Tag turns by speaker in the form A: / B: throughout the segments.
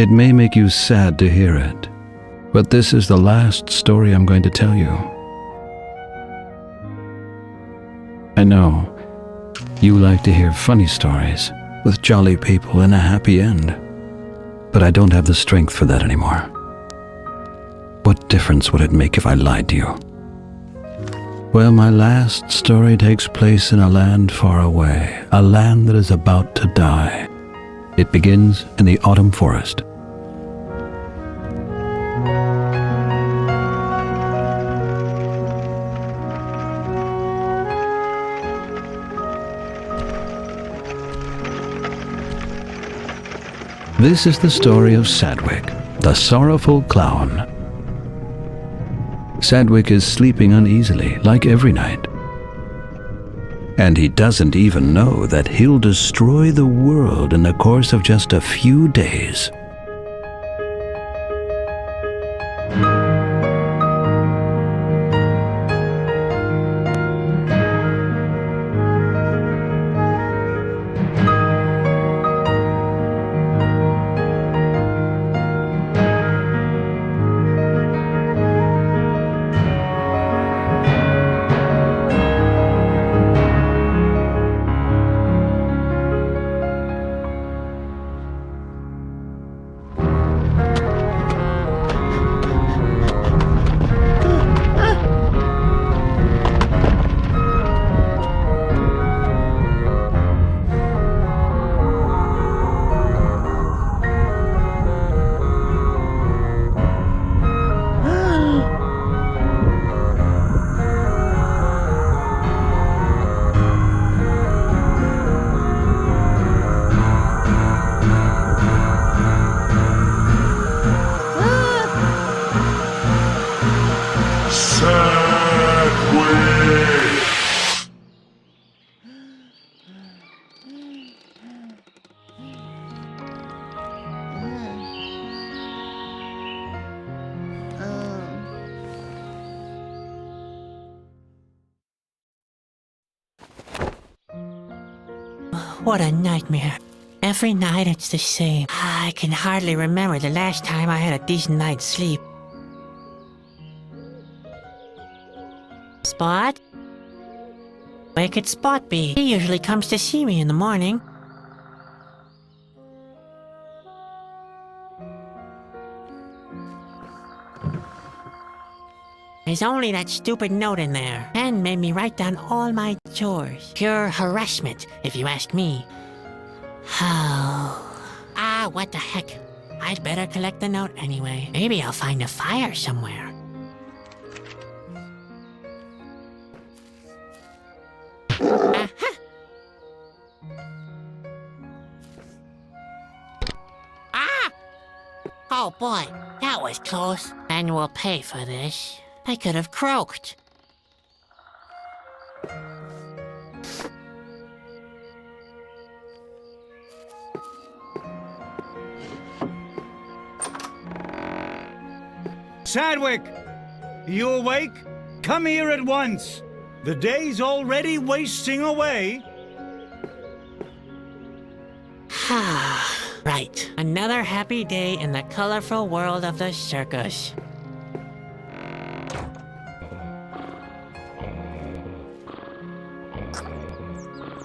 A: It may make you sad to hear it, but this is the last story I'm going to tell you. I know you like to hear funny stories with jolly people and a happy end, but I don't have the strength for that anymore. What difference would it make if I lied to you? Well, my last story takes place in a land far away, a land that is about to die. It begins in the autumn forest. This is the story of Sadwick, the sorrowful clown. Sadwick is sleeping uneasily, like every night. And he doesn't even know that he'll destroy the world in the course of just a few days.
B: What a nightmare. Every night it's the same. I can hardly remember the last time I had a decent night's sleep. Spot? Where could Spot be? He usually comes to see me in the morning. There's only that stupid note in there. Pen made me write down all my chores. Pure harassment, if you ask me. What the heck? I'd better collect the note anyway. Maybe I'll find a fire somewhere. Aha! Ah! Oh boy, that was close. And we'll pay for this. I could have croaked.
C: Sadwick! You awake? Come here at once! The day's already wasting away.
B: Right. Another happy day in the colorful world of the circus.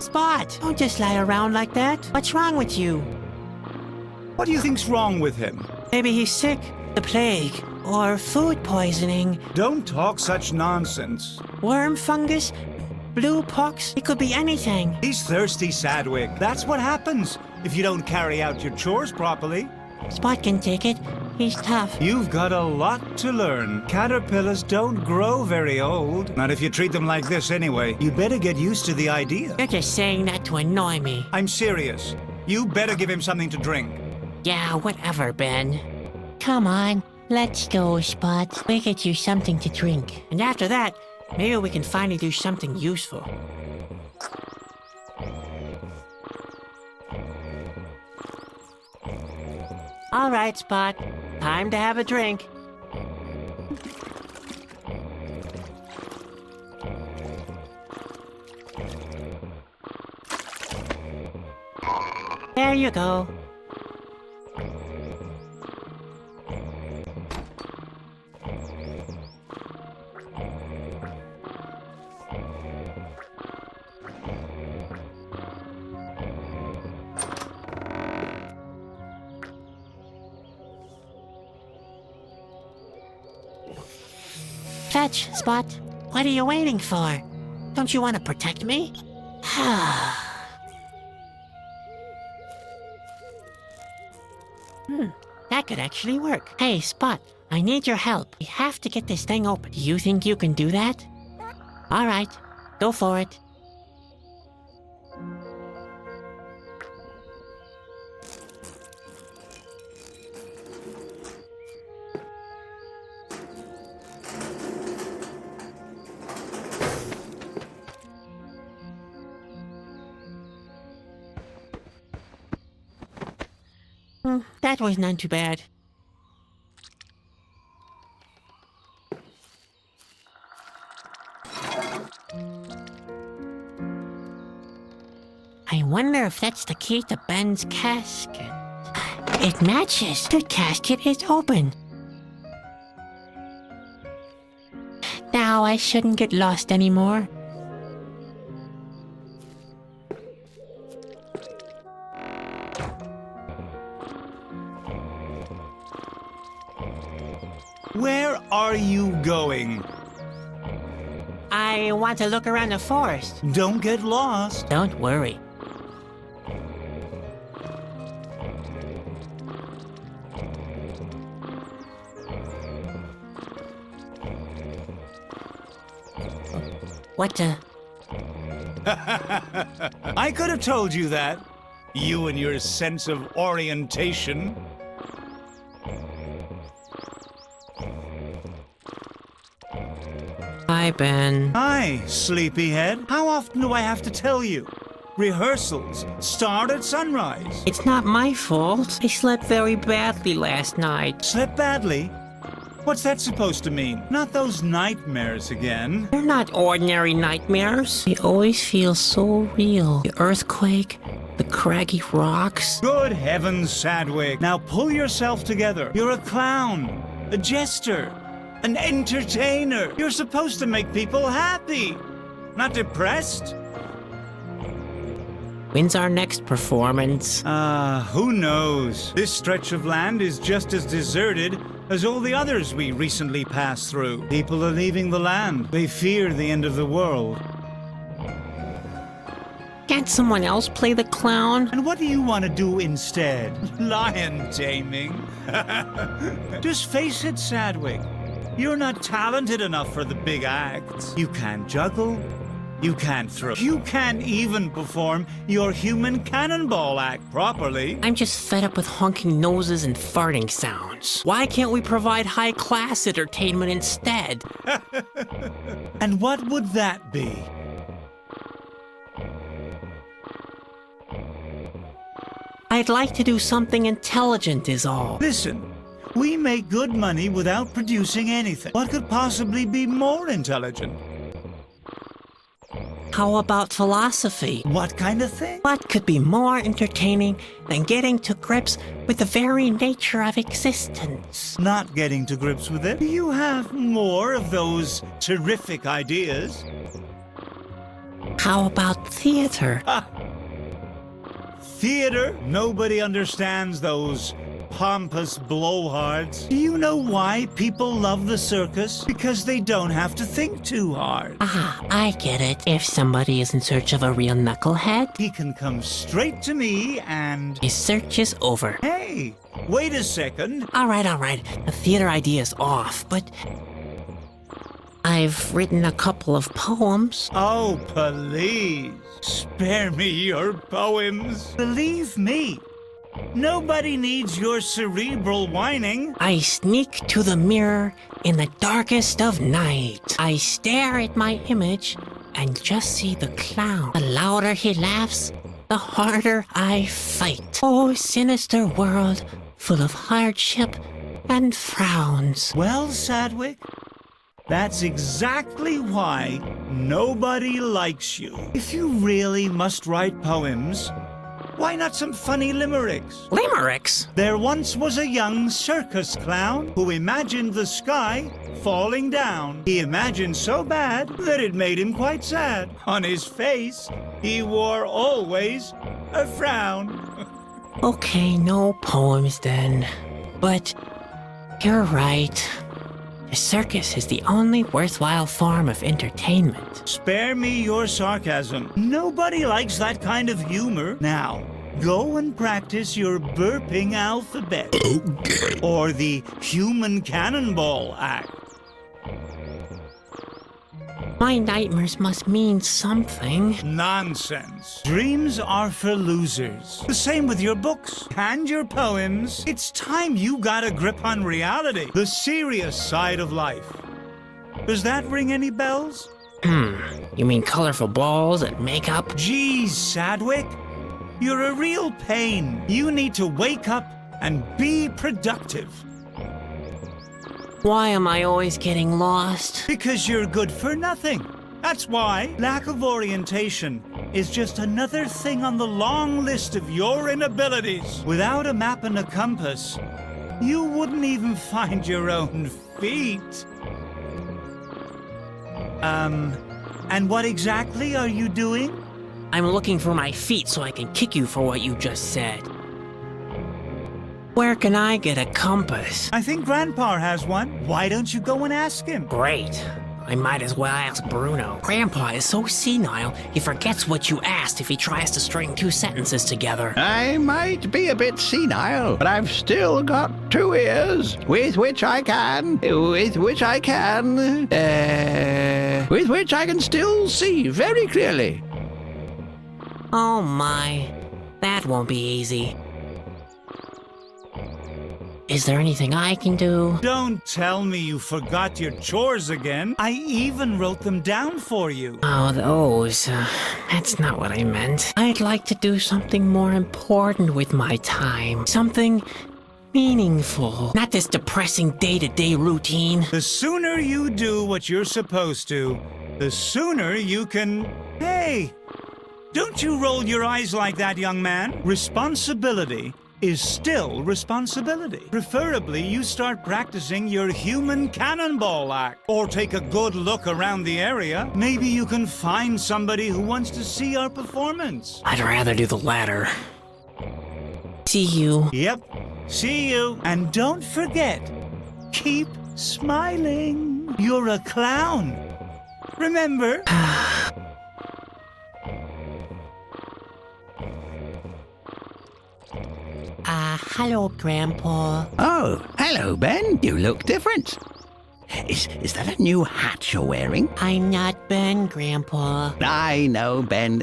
B: Spot! Don't just lie around like that. What's wrong with you?
C: What do you think's wrong with him?
B: Maybe he's sick, the plague, or food poisoning,
C: Don't talk such nonsense.
B: worm fungus, blue pox. It could be anything.
C: He's thirsty, Sadwick. That's what happens if you don't carry out your chores properly.
B: Spot can take it. He's tough.
C: You've got a lot to learn. Caterpillars don't grow very old. Not if you treat them like this anyway. You better get used to the idea.
B: You're just saying that to annoy me.
C: I'm serious. You better give him something to drink.
B: Yeah, whatever, Ben. Come on, let's go, Spot. We'll get you something to drink. And after that, maybe we can finally do something useful. All right, Spot. Time to have a drink. There you go. fetch, Spot. What are you waiting for? Don't you want to protect me? That could actually work. Hey, Spot, I need your help. We have to get this thing open. Do you think you can do that? All right, go for it. That was none too bad. I wonder if that's the key to Ben's casket. It matches. The casket is open. Now I shouldn't get lost anymore.
C: Where are you going?
B: I want to look around the forest.
C: Don't get lost.
B: Don't worry. What the?
C: I could have told you that. You and your sense of orientation.
B: Hi, Ben.
C: Hi, sleepyhead. How often do I have to tell you? Rehearsals start at sunrise.
B: It's not my fault. I slept very badly last night.
C: Slept badly? What's that supposed to mean? Not those nightmares again.
B: They're not ordinary nightmares. They always feel so real. The earthquake, the craggy rocks.
C: Good heavens, Sadwick. Now pull yourself together. You're a clown, a jester, an entertainer. You're supposed to make people happy, not depressed.
B: When's our next performance?
C: Who knows? This stretch of land is just as deserted as all the others we recently passed through. People are leaving the land. They fear the end of the world.
B: Can't someone else play the clown?
C: And what do you want to do instead? Lion taming? Just face it, Sadwick. You're not talented enough for the big acts. You can't juggle. You can't throw. You can't even perform your human cannonball act properly.
B: I'm just fed up with honking noses and farting sounds. Why can't we provide high-class entertainment instead?
C: And what would that be?
B: I'd like to do something intelligent is all.
C: Listen, we make good money without producing anything. What could possibly be more intelligent?
B: How about philosophy?
C: What kind of thing?
B: What could be more entertaining than getting to grips with the very nature of existence?
C: Not getting to grips with it? Do you have more of those terrific ideas?
B: How about theater?
C: Theater? Nobody understands those pompous blowhards. Do you know why people love the circus? Because they don't have to think too hard.
B: I get it. If somebody is in search of a real knucklehead,
C: He can come straight to me and...
B: his search is over.
C: Hey, wait a second.
B: All right. The theater idea is off, but I've written a couple of poems.
C: Oh, please, spare me your poems. Believe me, nobody needs your cerebral whining.
B: I sneak to the mirror in the darkest of night. I stare at my image and just see the clown. The louder he laughs, the harder I fight. Oh, sinister world, full of hardship and frowns.
C: Well, Sadwick, that's exactly why nobody likes you. If you really must write poems, why not some funny limericks?
B: Limericks?
C: There once was a young circus clown who imagined the sky falling down. He imagined so bad that it made him quite sad. On his face, he wore always a frown.
B: Okay, no poems then. But you're right. The circus is the only worthwhile form of entertainment.
C: Spare me your sarcasm. Nobody likes that kind of humor. Now, go and practice your burping alphabet.
D: Okay.
C: Or the human cannonball act.
B: My nightmares must mean something.
C: Nonsense. Dreams are for losers. The same with your books and your poems. It's time you got a grip on reality, the serious side of life. Does that ring any bells?
B: You mean colorful balls and makeup?
C: Geez, Sadwick. You're a real pain. You need to wake up and be productive.
B: Why am I always getting lost?
C: Because you're good for nothing. That's why lack of orientation is just another thing on the long list of your inabilities. Without a map and a compass, you wouldn't even find your own feet. And what exactly are you doing?
B: I'm looking for my feet so I can kick you for what you just said. Where can I get a compass?
C: I think Grandpa has one. Why don't you go and ask him?
B: Great. I might as well ask Bruno. Grandpa is so senile, he forgets what you asked if he tries to string two sentences together.
D: I might be a bit senile, but I've still got 2 ears with which I can still see very clearly.
B: Oh my, that won't be easy. Is there anything I can do?
C: Don't tell me you forgot your chores again. I even wrote them down for you.
B: Oh, those. That's not what I meant. I'd like to do something more important with my time. Something meaningful. Not this depressing day-to-day routine.
C: The sooner you do what you're supposed to, the sooner you can... Hey, don't you roll your eyes like that, young man. Responsibility is still responsibility. Preferably, you start practicing your human cannonball act. Or take a good look around the area. Maybe you can find somebody who wants to see our performance.
B: I'd rather do the latter. See you.
C: Yep, see you. And don't forget, keep smiling. You're a clown. Remember?
B: Hello, Grandpa.
D: Oh, hello, Ben. You look different. Is that a new hat you're wearing?
B: I'm not Ben, Grandpa.
D: I know, Ben.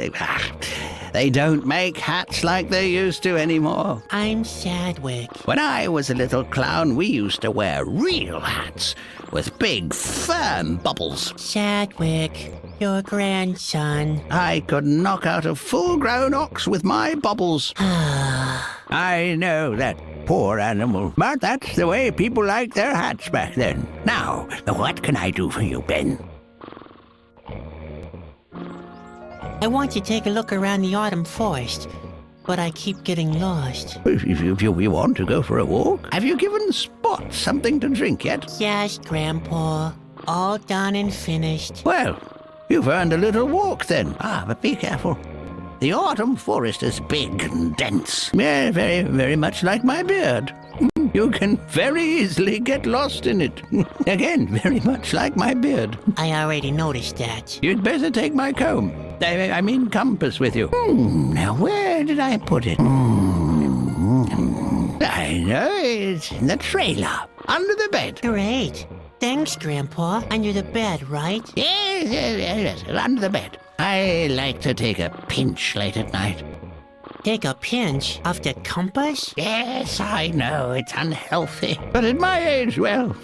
D: They don't make hats like they used to anymore.
B: I'm Sadwick.
D: When I was a little clown, we used to wear real hats with big, firm bubbles.
B: Sadwick, your grandson.
D: I could knock out a full-grown ox with my bubbles. I know that poor animal, but that's the way people liked their hats back then. Now, what can I do for you, Ben?
B: I want to take a look around the autumn forest, but I keep getting lost.
D: If you want to go for a walk, have you given Spot something to drink yet?
B: Yes, Grandpa. All done and finished.
D: Well, you've earned a little walk then. But be careful. The autumn forest is big and dense. Yeah, very, very much like my beard. You can very easily get lost in it. Again, very much like my beard.
B: I already noticed that.
D: You'd better take my comb. I mean compass with you. Now, where did I put it? I know, it's in the trailer, under the bed.
B: Great. Thanks, Grandpa. Under the bed, right?
D: Yes, under the bed. I like to take a pinch late at night.
B: Take a pinch of the compass?
D: Yes, I know, it's unhealthy. But at my age, well...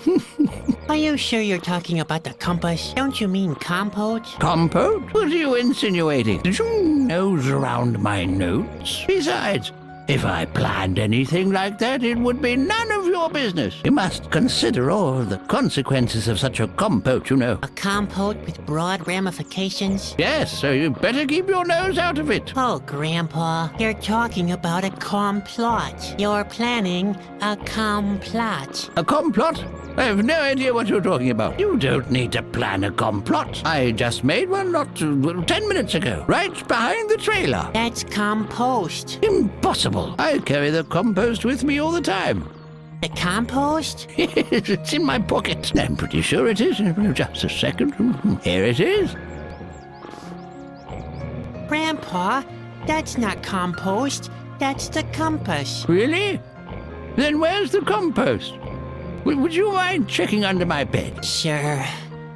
B: Are you sure you're talking about the compass? Don't you mean compote?
D: Compote? What are you insinuating? Did you nose around my notes? Besides, if I planned anything like that, it would be none of your business. You must consider all the consequences of such a compote, you know.
B: A compote with broad ramifications?
D: Yes, so you better keep your nose out of it.
B: Oh, Grandpa, you're talking about a complot. You're planning a complot.
D: A complot? I have no idea what you're talking about. You don't need to plan a complot. I just made one not 10 minutes ago, right behind the trailer.
B: That's compost.
D: Impossible. I carry the compost with me all the time.
B: The compost?
D: It's in my pocket. I'm pretty sure it is. Just a second. Here it is.
B: Grandpa, that's not compost. That's the compass.
D: Really? Then where's the compost? Would you mind checking under my bed?
B: Sure.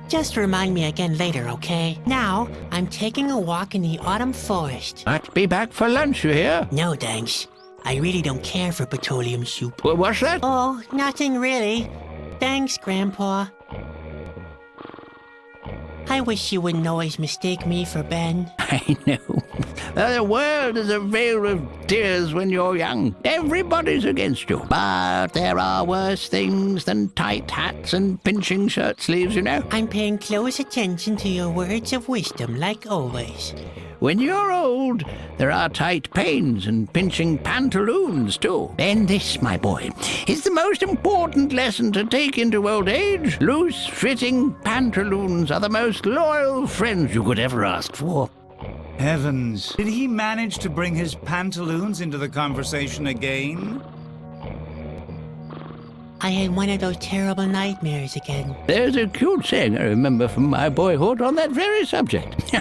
B: Just remind me again later, okay? Now, I'm taking a walk in the autumn forest.
D: I'd be back for lunch, you hear?
B: No, thanks. I really don't care for petroleum soup.
D: What's that?
B: Oh, nothing really. Thanks, Grandpa. I wish you wouldn't always mistake me for Ben.
D: I know. The world is a vale of tears when you're young. Everybody's against you. But there are worse things than tight hats and pinching shirt sleeves, you know.
B: I'm paying close attention to your words of wisdom, like always.
D: When you're old, there are tight pains and pinching pantaloons, too. And this, my boy, is the most important lesson to take into old age. Loose-fitting pantaloons are the most loyal friends you could ever ask for.
C: Heavens, did he manage to bring his pantaloons into the conversation again?
B: I had one of those terrible nightmares again.
D: There's a cute saying I remember from my boyhood on that very subject.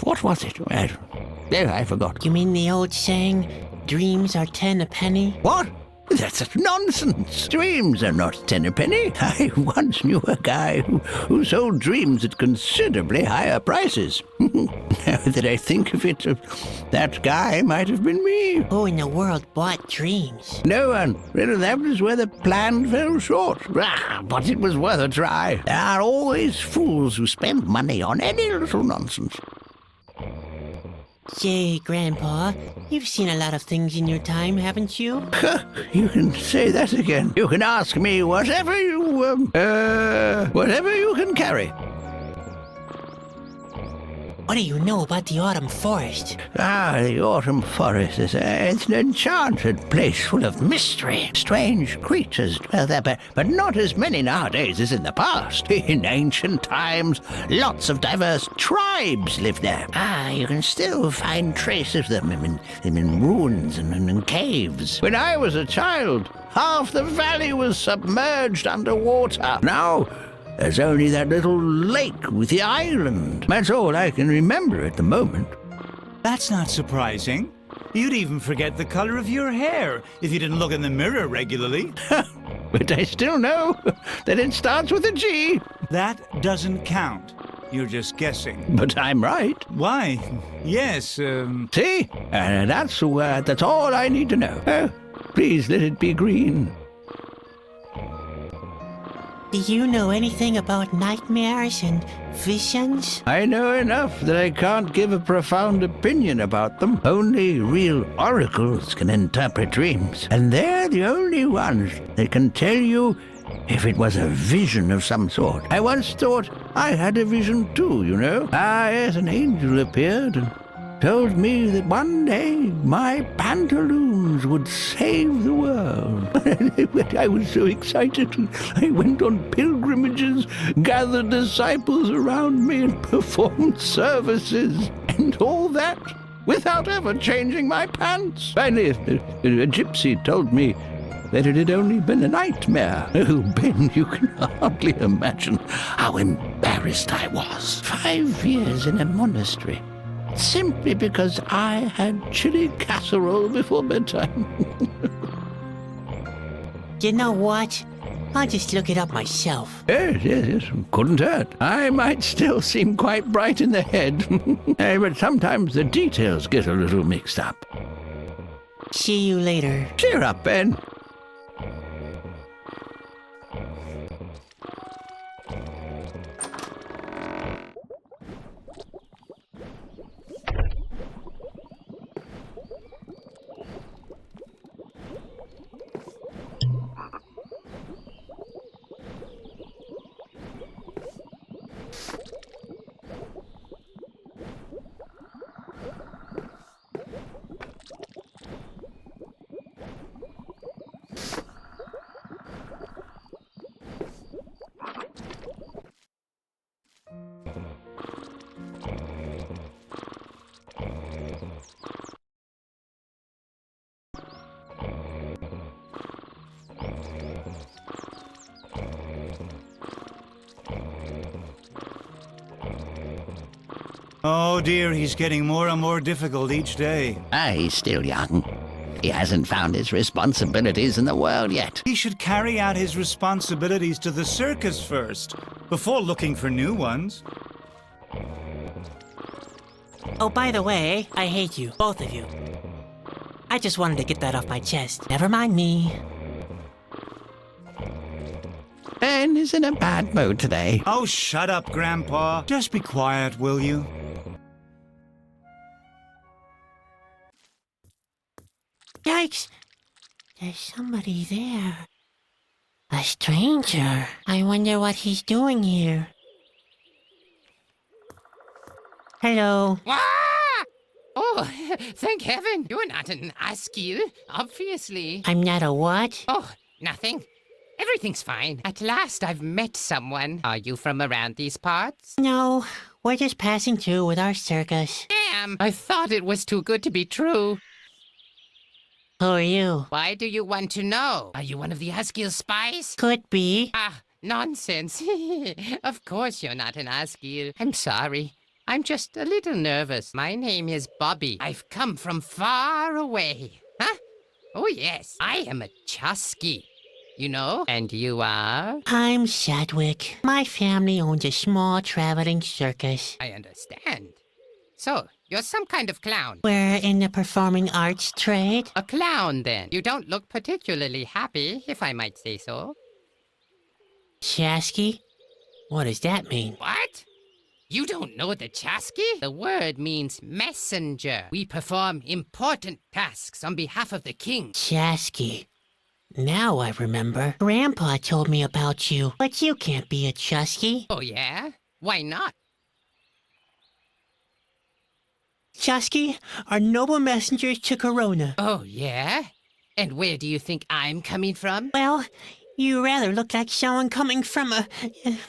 D: What was it? I forgot.
B: You mean the old saying, dreams are 10 a penny?
D: What? That's nonsense. Dreams are not 10 a penny. I once knew a guy who sold dreams at considerably higher prices. Now that I think of it, that guy might have been me.
B: Who in the world bought dreams?
D: No one. Really, that was where the plan fell short. But it was worth a try. There are always fools who spend money on any little nonsense.
B: Say, Grandpa, you've seen a lot of things in your time, haven't you?
D: You can say that again. You can ask me whatever you can carry.
B: What do you know about the autumn forest?
D: The autumn forest is it's an enchanted place full of mystery. Strange creatures dwell there, but not as many nowadays as in the past. In ancient times, lots of diverse tribes lived there. You can still find traces of them in ruins and in caves. When I was a child, half the valley was submerged underwater. Now, there's only that little lake with the island. That's all I can remember at the moment.
C: That's not surprising. You'd even forget the color of your hair if you didn't look in the mirror regularly.
D: But I still know that it starts with a G.
C: That doesn't count. You're just guessing.
D: But I'm right.
C: Why? Yes,
D: See? That's all I need to know. Please let it be green.
B: Do you know anything about nightmares and visions?
D: I know enough that I can't give a profound opinion about them. Only real oracles can interpret dreams. And they're the only ones that can tell you if it was a vision of some sort. I once thought I had a vision too, you know. Yes, an angel appeared and told me that one day my pantaloons would save the world. I was so excited. I went on pilgrimages, gathered disciples around me, and performed services, and all that without ever changing my pants. Finally, a gypsy told me that it had only been a nightmare. Oh, Ben, you can hardly imagine how embarrassed I was. 5 years in a monastery, simply because I had chili casserole before bedtime.
B: You know what? I'll just look it up myself.
D: Yes, couldn't hurt. I might still seem quite bright in the head, but sometimes the details get a little mixed up.
B: See you later.
D: Cheer up, Ben.
C: Oh dear, he's getting more and more difficult each day.
D: He's still young. He hasn't found his responsibilities in the world yet.
C: He should carry out his responsibilities to the circus first, before looking for new ones.
B: Oh, by the way, I hate you, both of you. I just wanted to get that off my chest. Never mind me.
D: Ben is in a bad mood today.
C: Oh, shut up, Grandpa. Just be quiet, will you?
B: Yikes! There's somebody there. A stranger. I wonder what he's doing here. Hello.
E: Ah! Oh, thank heaven. You're not an Asgil, obviously.
B: I'm not a what?
E: Oh, nothing. Everything's fine. At last I've met someone. Are you from around these parts?
B: No, we're just passing through with our circus.
E: Damn, I thought it was too good to be true.
B: Who are you?
E: Why do you want to know? Are you one of the Asgil spies?
B: Could be.
E: Ah, nonsense. Of course you're not an Asgil. I'm sorry. I'm just a little nervous. My name is Bobby. I've come from far away. Huh? Oh, yes. I am a Chusky. You know? And you are?
B: I'm Sadwick. My family owns a small traveling circus.
E: I understand. So, you're some kind of clown.
B: We're in the performing arts trade.
E: A clown, then. You don't look particularly happy, if I might say so.
B: Chasky? What does that mean?
E: What? You don't know the Chasky? The word means messenger. We perform important tasks on behalf of the king.
B: Chasky. Now I remember. Grandpa told me about you, but you can't be a Chusky.
E: Oh, yeah? Why not?
B: Chusky are noble messengers to Corona.
E: Oh, yeah? And where do you think I'm coming from?
B: Well, you rather look like someone coming from a...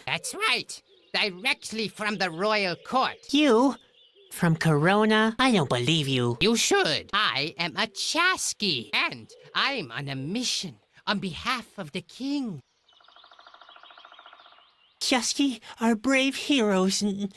E: That's right. Directly from the royal court.
B: You? From Corona? I don't believe you.
E: You should. I am a Chasky, and I'm on a mission on behalf of the king.
B: Chusky are brave heroes and...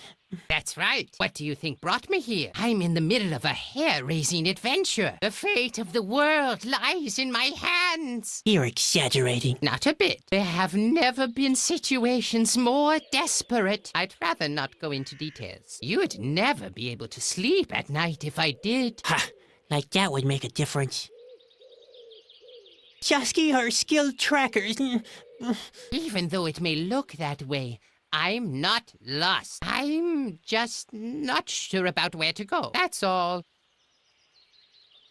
E: That's right. What do you think brought me here? I'm in the middle of a hair-raising adventure. The fate of the world lies in my hands.
B: You're exaggerating.
E: Not a bit. There have never been situations more desperate. I'd rather not go into details. You'd never be able to sleep at night if I did.
B: Ha! Like that would make a difference. Chusky are skilled trackers.
E: Even though it may look that way, I'm not lost. I'm just not sure about where to go. That's all.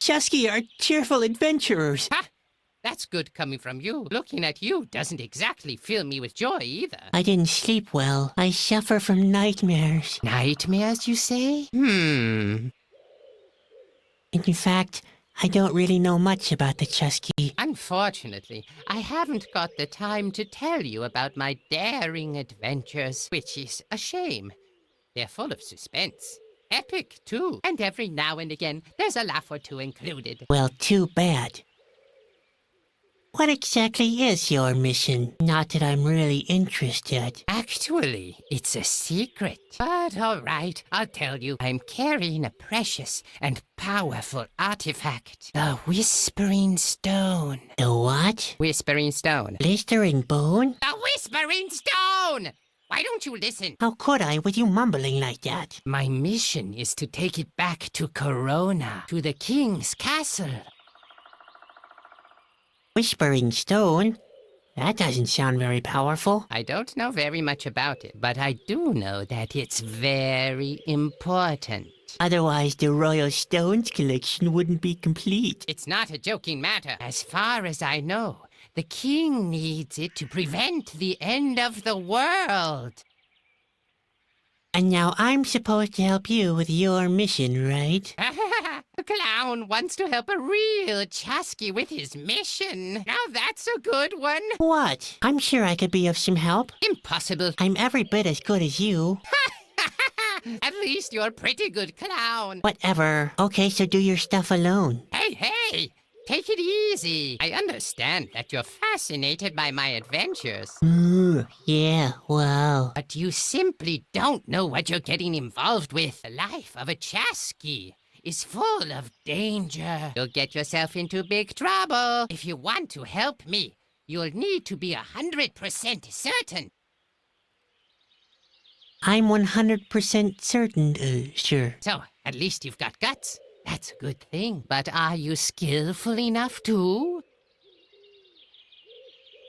B: Chusky are cheerful adventurers.
E: Ha! That's good coming from you. Looking at you doesn't exactly fill me with joy either.
B: I didn't sleep well. I suffer from nightmares.
E: Nightmares, you say?
B: In fact, I don't really know much about the Chusky.
E: Unfortunately, I haven't got the time to tell you about my daring adventures, which is a shame. They're full of suspense. Epic, too. And every now and again, there's a laugh or two included.
B: Well, too bad. What exactly is your mission? Not that I'm really interested.
E: Actually, it's a secret. But all right, I'll tell you. I'm carrying a precious and powerful artifact. The Whispering Stone.
B: The what?
E: Whispering Stone.
B: Blistering bone?
E: The Whispering Stone! Why don't you listen?
B: How could I with you mumbling like that?
E: My mission is to take it back to Corona, to the king's castle.
B: Whispering stone? That doesn't sound very powerful.
E: I don't know very much about it, but I do know that it's very important.
B: Otherwise, the Royal Stones collection wouldn't be complete.
E: It's not a joking matter. As far as I know, the king needs it to prevent the end of the world.
B: And now I'm supposed to help you with your mission, right?
E: The clown wants to help a real Chusky with his mission. Now that's a good one.
B: What? I'm sure I could be of some help.
E: Impossible.
B: I'm every bit as good as you.
E: At least you're a pretty good clown.
B: Whatever. Okay, so do your stuff alone.
E: Hey, take it easy. I understand that you're fascinated by my adventures.
B: Yeah, well.
E: But you simply don't know what you're getting involved with. The life of a Chasqui is full of danger. You'll get yourself into big trouble. If you want to help me, you'll need to be 100% certain.
B: I'm 100% certain, sure.
E: So, at least you've got guts. That's a good thing. But are you skillful enough too?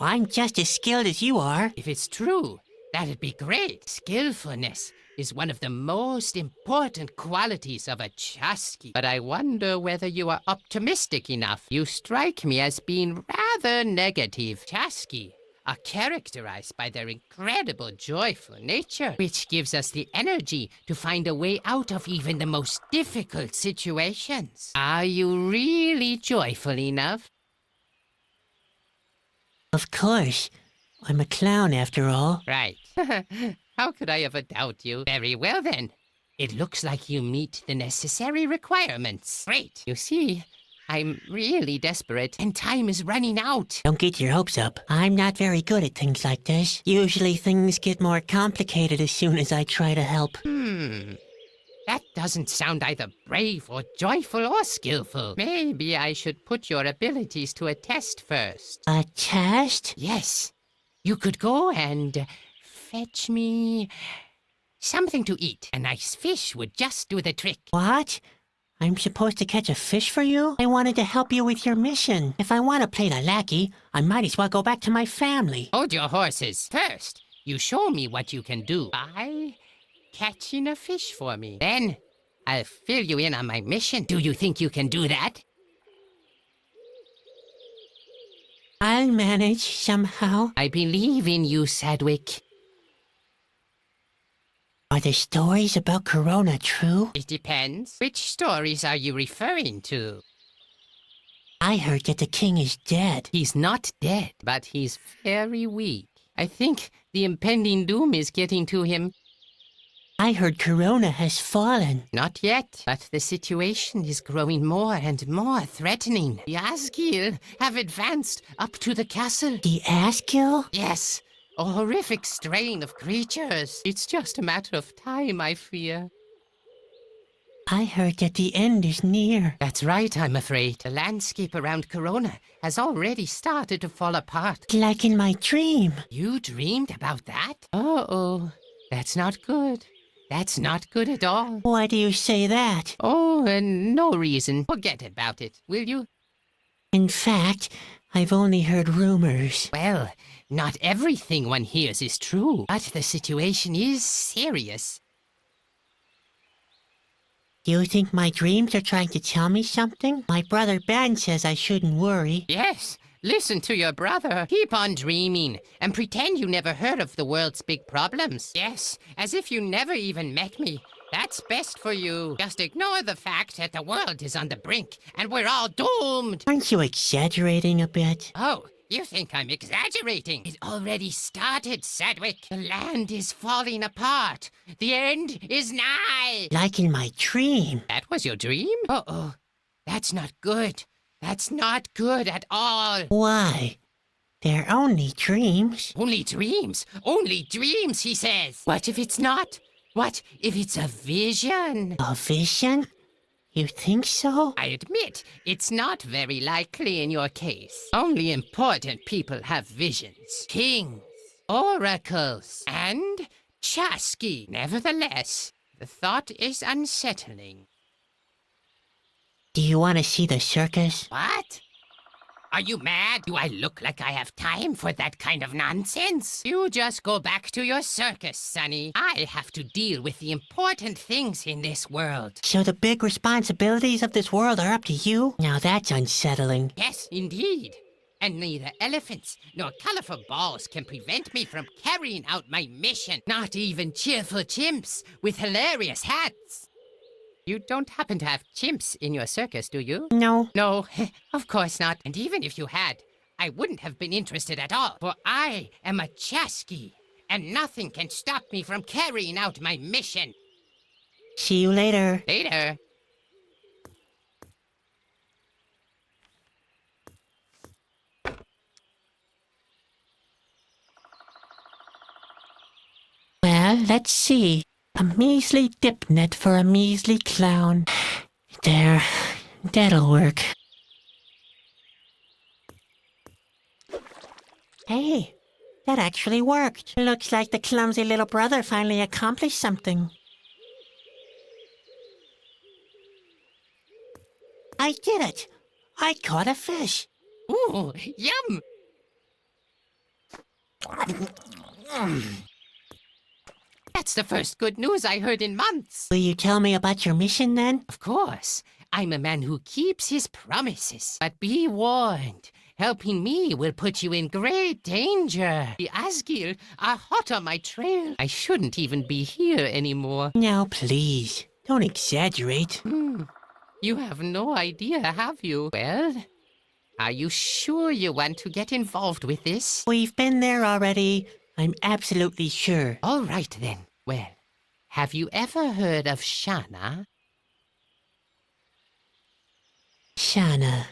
B: I'm just as skilled as you are.
E: If it's true, that'd be great. Skillfulness is one of the most important qualities of a Chasqui. But I wonder whether you are optimistic enough. You strike me as being rather negative. Chasqui are characterized by their incredible joyful nature, which gives us the energy to find a way out of even the most difficult situations. Are you really joyful enough?
B: Of course. I'm a clown after all.
E: Right. How could I ever doubt you? Very well then. It looks like you meet the necessary requirements. Great. You see, I'm really desperate and time is running out.
B: Don't get your hopes up. I'm not very good at things like this. Usually things get more complicated as soon as I try to help.
E: That doesn't sound either brave or joyful or skillful. Maybe I should put your abilities to a test first.
B: A test?
E: Yes. You could go and fetch me something to eat. A nice fish would just do the trick.
B: What? I'm supposed to catch a fish for you? I wanted to help you with your mission. If I want to play the lackey, I might as well go back to my family.
E: Hold your horses. First, you show me what you can do by catching a fish for me. Then, I'll fill you in on my mission. Do you think you can do that?
B: I'll manage somehow.
E: I believe in you, Sadwick.
B: Are the stories about Corona true?
E: It depends. Which stories are you referring to?
B: I heard that the king is dead.
E: He's not dead, but he's very weak. I think the impending doom is getting to him.
B: I heard Corona has fallen.
E: Not yet, but the situation is growing more and more threatening. The Asgil have advanced up to the castle.
B: The Asgil?
E: Yes, a horrific strain of creatures. It's just a matter of time, I fear.
B: I heard that the end is near.
E: That's right, I'm afraid. The landscape around Corona has already started to fall apart.
B: Like in my dream.
E: You dreamed about that? Uh-oh, that's not good. That's not good at all.
B: Why do you say that?
E: Oh, no reason. Forget about it, will you?
B: In fact, I've only heard rumors.
E: Well, not everything one hears is true, but the situation is serious.
B: You think my dreams are trying to tell me something? My brother Ben says I shouldn't worry.
E: Yes, listen to your brother. Keep on dreaming and pretend you never heard of the world's big problems. Yes, as if you never even met me. That's best for you. Just ignore the fact that the world is on the brink and we're all doomed.
B: Aren't you exaggerating a bit?
E: Oh, you think I'm exaggerating? It already started, Sadwick. The land is falling apart. The end is nigh.
B: Like in my dream.
E: That was your dream? Uh-oh. That's not good. That's not good at all.
B: Why? They're only dreams.
E: Only dreams. Only dreams, he says. What if it's not? What if it's a vision?
B: A vision? You think so?
E: I admit, it's not very likely in your case. Only important people have visions. Kings, oracles, and Chasqui. Nevertheless, the thought is unsettling.
B: Do you want to see the circus?
E: What? Are you mad? Do I look like I have time for that kind of nonsense? You just go back to your circus, Sonny. I have to deal with the important things in this world.
B: So the big responsibilities of this world are up to you? Now that's unsettling.
E: Yes, indeed. And neither elephants nor colorful balls can prevent me from carrying out my mission. Not even cheerful chimps with hilarious hats. You don't happen to have chimps in your circus, do you?
B: No.
E: No, of course not. And even if you had, I wouldn't have been interested at all. For I am a Chasqui, and nothing can stop me from carrying out my mission.
B: See you later.
E: Later.
B: Well, let's see. A measly dip net for a measly clown. There, that'll work. Hey, that actually worked. Looks like the clumsy little brother finally accomplished something. I did it! I caught a fish!
E: Ooh, yum! That's the first good news I heard in months.
B: Will you tell me about your mission then?
E: Of course, I'm a man who keeps his promises. But be warned, helping me will put you in great danger. The Asgil are hot on my trail. I shouldn't even be here anymore.
B: Now, please, don't exaggerate.
E: You have no idea, have you? Well, are you sure you want to get involved with this?
B: We've been there already. I'm absolutely sure.
E: All right, then. Well, have you ever heard of Shana?
B: Shana.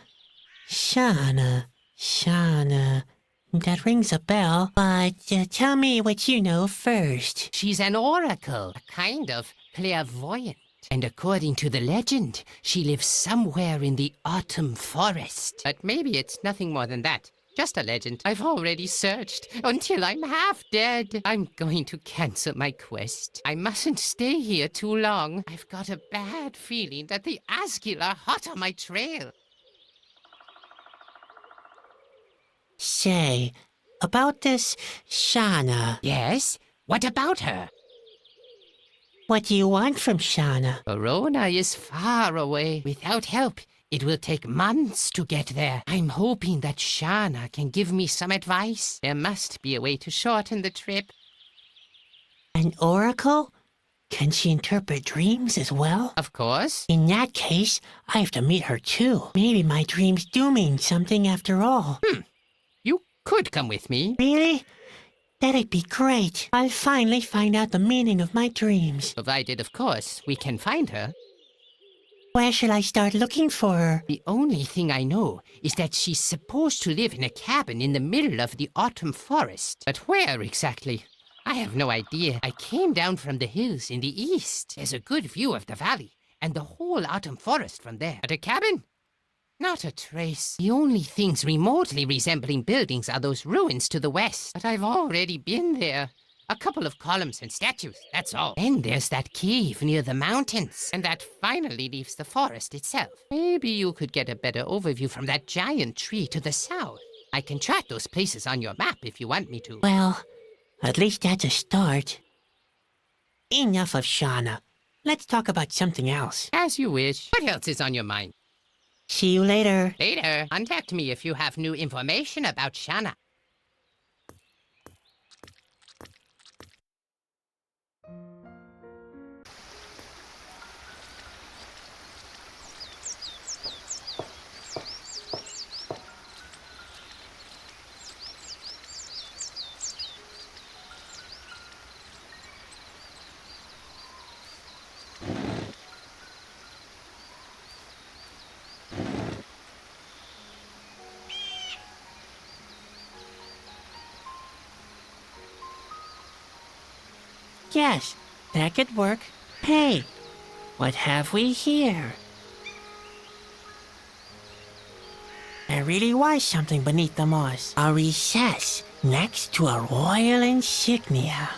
B: That rings a bell, but tell me what you know first.
E: She's an oracle, a kind of clairvoyant. And according to the legend, she lives somewhere in the autumn forest. But maybe it's nothing more than that. Just a legend. I've already searched until I'm half dead. I'm going to cancel my quest. I mustn't stay here too long. I've got a bad feeling that the Asgil are hot on my trail.
B: Say, about this Shana,
E: Yes? What about her?
B: what do you want from Shana?
E: Corona is far away. Without help, it will take months to get there. I'm hoping that Shana can give me some advice. There must be a way to shorten the trip.
B: An oracle? Can she interpret dreams as well?
E: Of course.
B: In that case, I have to meet her too. Maybe my dreams do mean something after all.
E: You could come with me.
B: Really? That'd be great. I'll finally find out the meaning of my dreams.
E: Provided, of course, we can find her.
B: Where shall I start looking for her?
E: The only thing I know is that she's supposed to live in a cabin in the middle of the autumn forest. But where exactly? I have no idea. I came down from the hills in the east. There's a good view of the valley and the whole autumn forest from there. But a cabin? Not a trace. The only things remotely resembling buildings are those ruins to the west. But I've already been there. A couple of columns and statues, that's all. Then there's that cave near the mountains. And that finally leaves the forest itself. Maybe you could get a better overview from that giant tree to the south. I can chart those places on your map if you want me to.
B: Well, at least that's a start. Enough of Shana. Let's talk about something else.
E: As you wish. What else is on your mind?
B: See you later.
E: Later, contact me if you have new information about Shana.
B: Yes, that could work. Hey, what have we here? There really was something beneath the moss. A recess next to a royal insignia.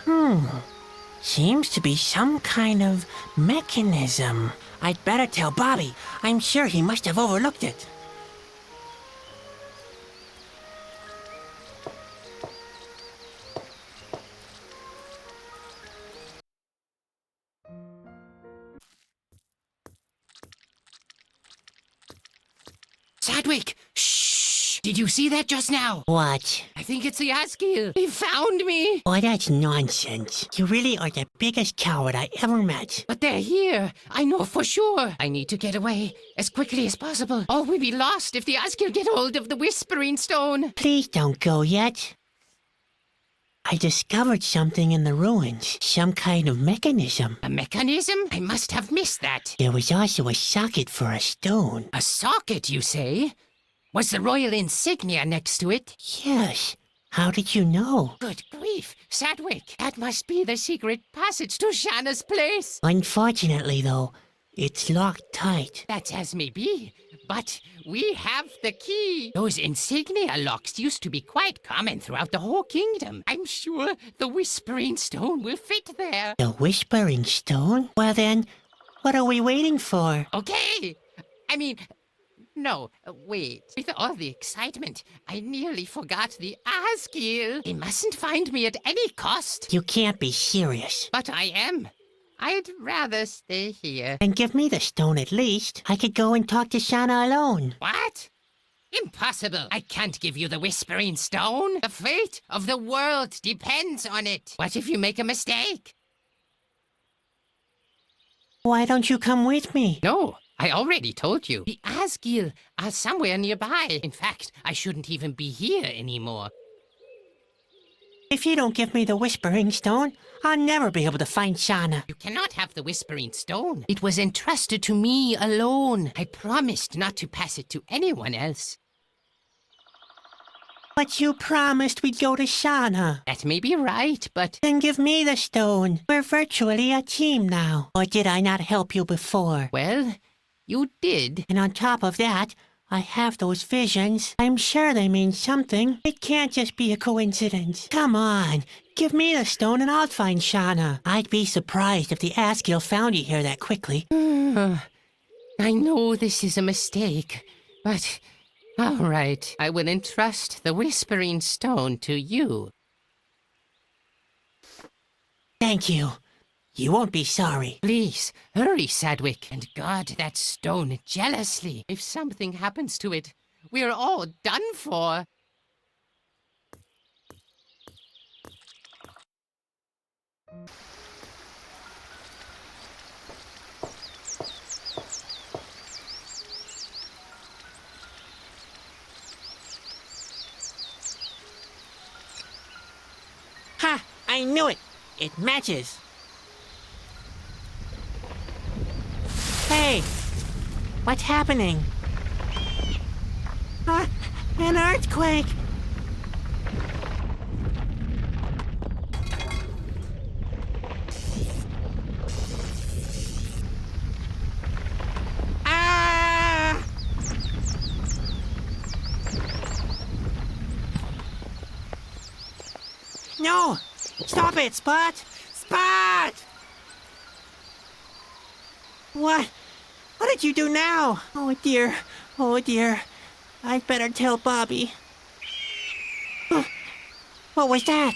B: Seems to be some kind of mechanism. I'd better tell Bobby. I'm sure he must have overlooked it.
E: Sadwick! Shh! Did you see that just now?
B: What?
E: I think it's the Asgil. He found me!
B: Boy, that's nonsense. You really are the biggest coward I ever met.
E: But they're here. I know for sure. I need to get away as quickly as possible. Or we'll be lost if the Asgil get hold of the Whispering Stone.
B: Please don't go yet. I discovered something in the ruins. Some kind of mechanism.
E: A mechanism? I must have missed that.
B: There was also a socket for a stone.
E: A socket, you say? Was the royal insignia next to it?
B: Yes. How did you know?
E: Good grief, Sadwick. That must be the secret passage to Shana's place.
B: Unfortunately, though, it's locked tight.
E: That's as may be, but we have the key. Those insignia locks used to be quite common throughout the whole kingdom. I'm sure the Whispering Stone will fit there.
B: The Whispering Stone? Well then, what are we waiting for?
E: Okay. No, wait. With all the excitement, I nearly forgot the Asgil. He mustn't find me at any cost.
B: You can't be serious.
E: But I am. I'd rather stay here.
B: And give me the stone at least. I could go and talk to Shana alone.
E: What? Impossible. I can't give you the Whispering Stone. The fate of the world depends on it. What if you make a mistake?
B: Why don't you come with me?
E: No, I already told you. The Asgil are somewhere nearby. In fact, I shouldn't even be here anymore.
B: If you don't give me the Whispering Stone, I'll never be able to find Shana.
E: You cannot have the Whispering Stone. It was entrusted to me alone. I promised not to pass it to anyone else.
B: But you promised we'd go to Shana.
E: That may be right, but...
B: Then give me the stone. We're virtually a team now. Or did I not help you before?
E: Well, you did.
B: And on top of that, I have those visions. I'm sure they mean something. It can't just be a coincidence. Come on, give me the stone and I'll find Shana. I'd be surprised if the Asgil found you here that quickly.
E: I know this is a mistake, but... All right, I will entrust the Whispering Stone to you.
B: Thank you. You won't be sorry.
E: Please, hurry, Sadwick, and guard that stone jealously. If something happens to it, we're all done for.
B: Ha! I knew it! It matches! Hey! What's happening? An earthquake! Ah! No! Stop it, Spot! Spot! What? What did you do now? Oh dear. Oh dear. I'd better tell Bobby. What was that?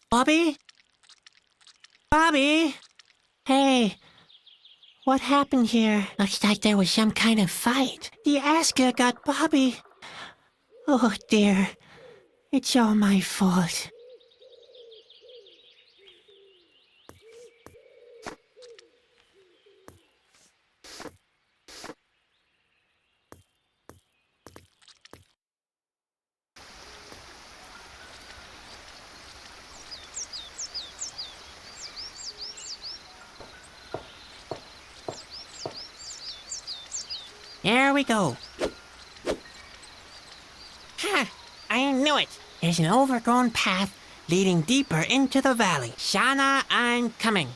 B: Bobby? Bobby? Hey, what happened here? Looks like there was some kind of fight. The Asgil got Bobby. Oh dear, it's all my fault. There we go. Ha! I knew it. There's an overgrown path leading deeper into the valley. Shana, I'm coming.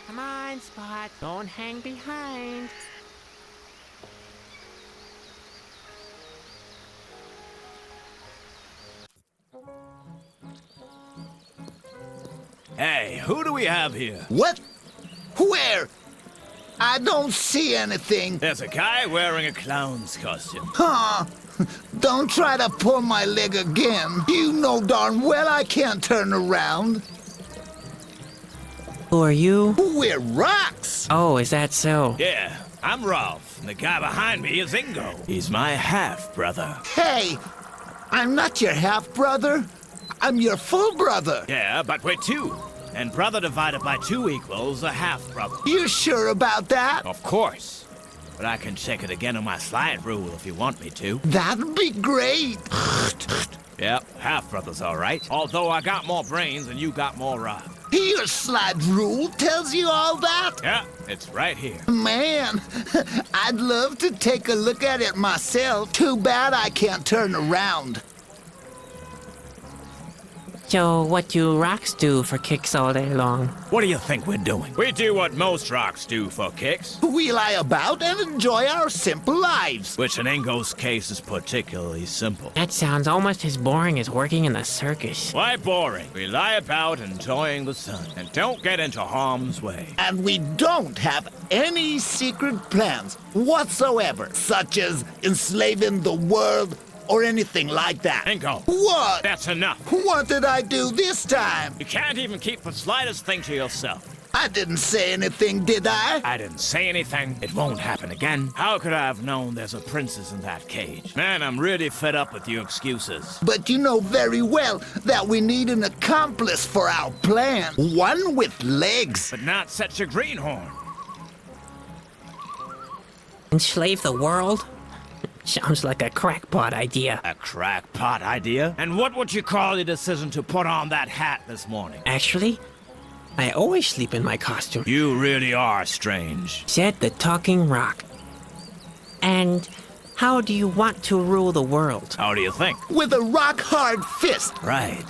B: Come on, Spot. Don't hang behind.
F: Hey, who do we have here?
D: What? Where? I don't see anything.
F: There's a guy wearing a clown's costume.
D: Huh? Don't try to pull my leg again. You know darn well I can't turn around.
B: Who are you?
D: We're rocks.
B: Oh, is that so?
F: Yeah, I'm Rolf, and the guy behind me is Ingo. He's my half-brother.
D: Hey, I'm not your half-brother. I'm your full brother.
F: Yeah, but we're two. And brother divided by 2 equals a half-brother.
D: You sure about that?
F: Of course. But I can check it again on my slide rule if you want me to.
D: That'd be great.
F: Yep, half-brother's all right. Although I got more brains and you got more rock.
D: Your slide rule tells you all that?
F: Yeah, it's right here.
D: Man, I'd love to take a look at it myself. Too bad I can't turn around.
B: So what do rocks do for kicks all day long?
F: What do you think we're doing? We do what most rocks do for kicks.
D: We lie about and enjoy our simple lives.
F: Which in Ingo's case is particularly simple.
B: That sounds almost as boring as working in the circus.
F: Why boring? We lie about enjoying the sun and don't get into harm's way.
D: And we don't have any secret plans whatsoever, such as enslaving the world or anything like that.
F: Ingo.
D: What?
F: That's enough.
D: What did I do this time?
F: You can't even keep the slightest thing to yourself.
D: I didn't say anything, did I?
F: I didn't say anything. It won't happen again. How could I have known there's a princess in that cage? Man, I'm really fed up with your excuses.
D: But you know very well that we need an accomplice for our plan. One with legs.
F: But not such a greenhorn.
B: Enslave the world? Sounds like a crackpot idea.
F: A crackpot idea? And what would you call your decision to put on that hat this morning?
B: Actually, I always sleep in my costume.
F: You really are strange.
B: Said the talking rock. And how do you want to rule the world?
F: How do you think?
D: With a rock-hard fist.
F: Right.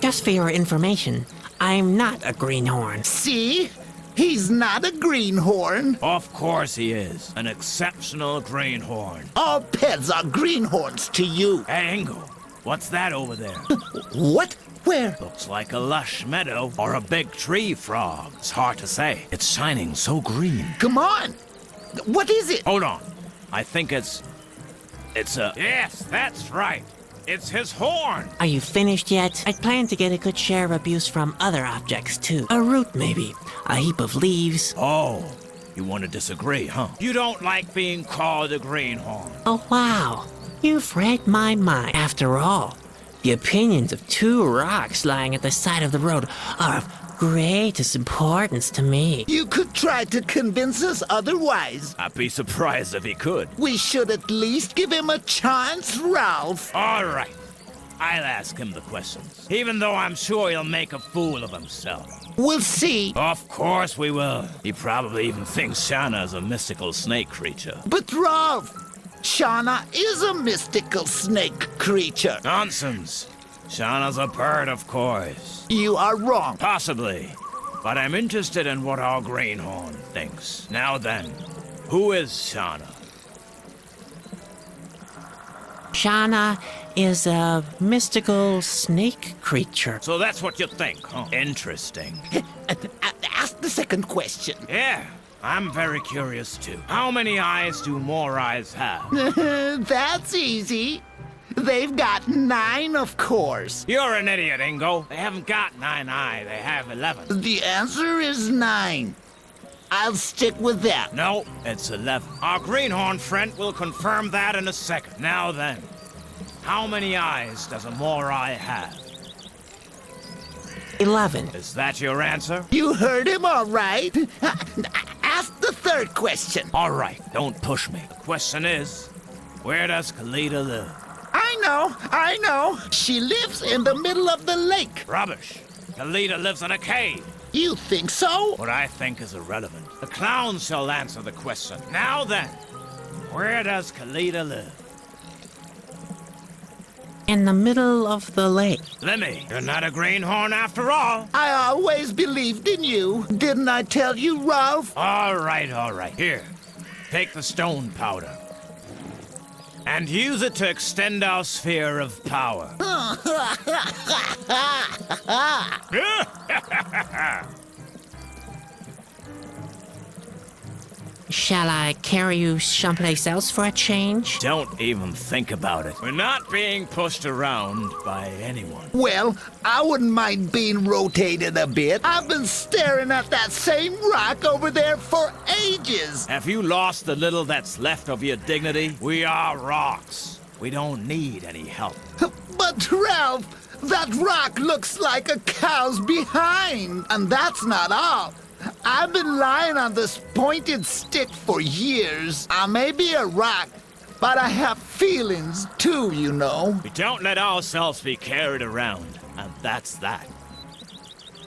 B: Just for your information, I'm not a greenhorn.
D: See? He's not a greenhorn.
F: Of course he is. An exceptional greenhorn.
D: All pets are greenhorns to you.
F: Hey, Ingo, what's that over there?
D: What? Where?
F: Looks like a lush meadow or a big tree frog. It's hard to say. It's shining so green.
D: Come on. What is it?
F: Hold on. I think it's a... Yes, that's right. It's his horn.
B: Are you finished yet? I plan to get a good share of abuse from other objects, too. A root, maybe. A heap of leaves.
F: Oh, you want to disagree, huh? You don't like being called a greenhorn.
B: Oh, wow. You've read my mind. After all, the opinions of 2 rocks lying at the side of the road are of greatest importance to me.
D: You could try to convince us otherwise.
F: I'd be surprised if he could.
D: We should at least give him a chance, Ralph.
F: All right. I'll ask him the questions, even though I'm sure he'll make a fool of himself.
D: We'll see.
F: Of course we will. He probably even thinks Shana is a mystical snake creature.
D: But Ralph, Shana is a mystical snake creature.
F: Nonsense. Shana's a bird, of course.
D: You are wrong.
F: Possibly. But I'm interested in what our greenhorn thinks. Now then, who is Shana?
B: Shana is a mystical snake creature.
F: So that's what you think, huh? Interesting.
D: Ask the second question.
F: Yeah, I'm very curious too. How many eyes do more eyes have?
D: That's easy. They've got 9, of course.
F: You're an idiot, Ingo. They haven't got 9 eyes, they have 11.
D: The answer is 9. I'll stick with that.
F: No, it's 11. Our greenhorn friend will confirm that in a second. Now then, how many eyes does a more-eye have?
B: 11.
F: Is that your answer?
D: You heard him all right. Ask the third question.
F: All right, don't push me. The question is, where does Kalida live?
D: I know. She lives in the middle of the lake.
F: Rubbish. Kalida lives in a cave.
D: You think so?
F: What I think is irrelevant. The clown shall answer the question. Now then, where does Kalida live?
B: In the middle of the lake.
F: Lemmy, you're not a greenhorn after all.
D: I always believed in you. Didn't I tell you, Ralph?
F: All right. Here, take the stone powder. And use it to extend our sphere of power.
B: Shall I carry you someplace else for a change?
F: Don't even think about it. We're not being pushed around by anyone.
D: Well, I wouldn't mind being rotated a bit. I've been staring at that same rock over there for ages.
F: Have you lost the little that's left of your dignity? We are rocks. We don't need any help.
D: But Ralph,
G: That rock looks like a cow's behind. And that's not all. I've been lying on this pointed stick for years. I may be a rock, but I have feelings too, you know.
F: We don't let ourselves be carried around, and that's that.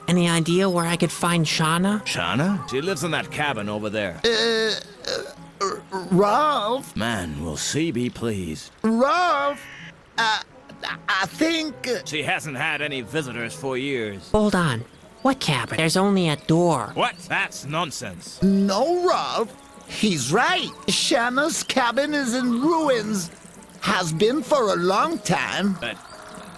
B: Any idea where I could find Shana?
F: Shana? She lives in that cabin over there.
G: Rolf?
F: Man, will she be pleased.
G: Rolf? I think...
F: She hasn't had any visitors for years.
B: Hold on. What cabin? There's only a door.
F: What? That's nonsense.
G: No, Rolf. He's right. Shana's cabin is in ruins. Has been for a long time.
F: But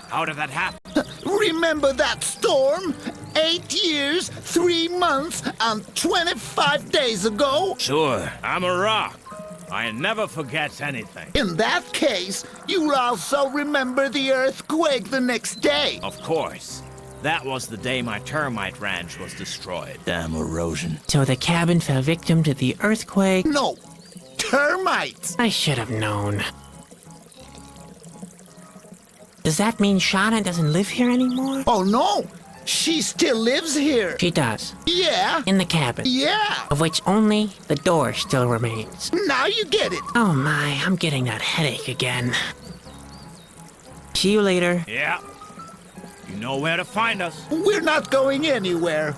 F: how did that happen?
G: Remember that storm? 8 years, 3 months, and 25 days ago?
F: Sure, I'm a rock. I never forget anything.
G: In that case, you'll also remember the earthquake the next day.
F: Of course. That was the day my termite ranch was destroyed. Damn erosion.
B: So the cabin fell victim to the earthquake?
G: No, termites.
B: I should have known. Does that mean Shana doesn't live here anymore?
G: Oh no, she still lives here.
B: She does.
G: Yeah.
B: In the cabin.
G: Yeah.
B: Of which only the door still remains.
G: Now you get it.
B: Oh my, I'm getting that headache again. See you later.
F: Yeah. You know where to find us.
G: We're not going anywhere.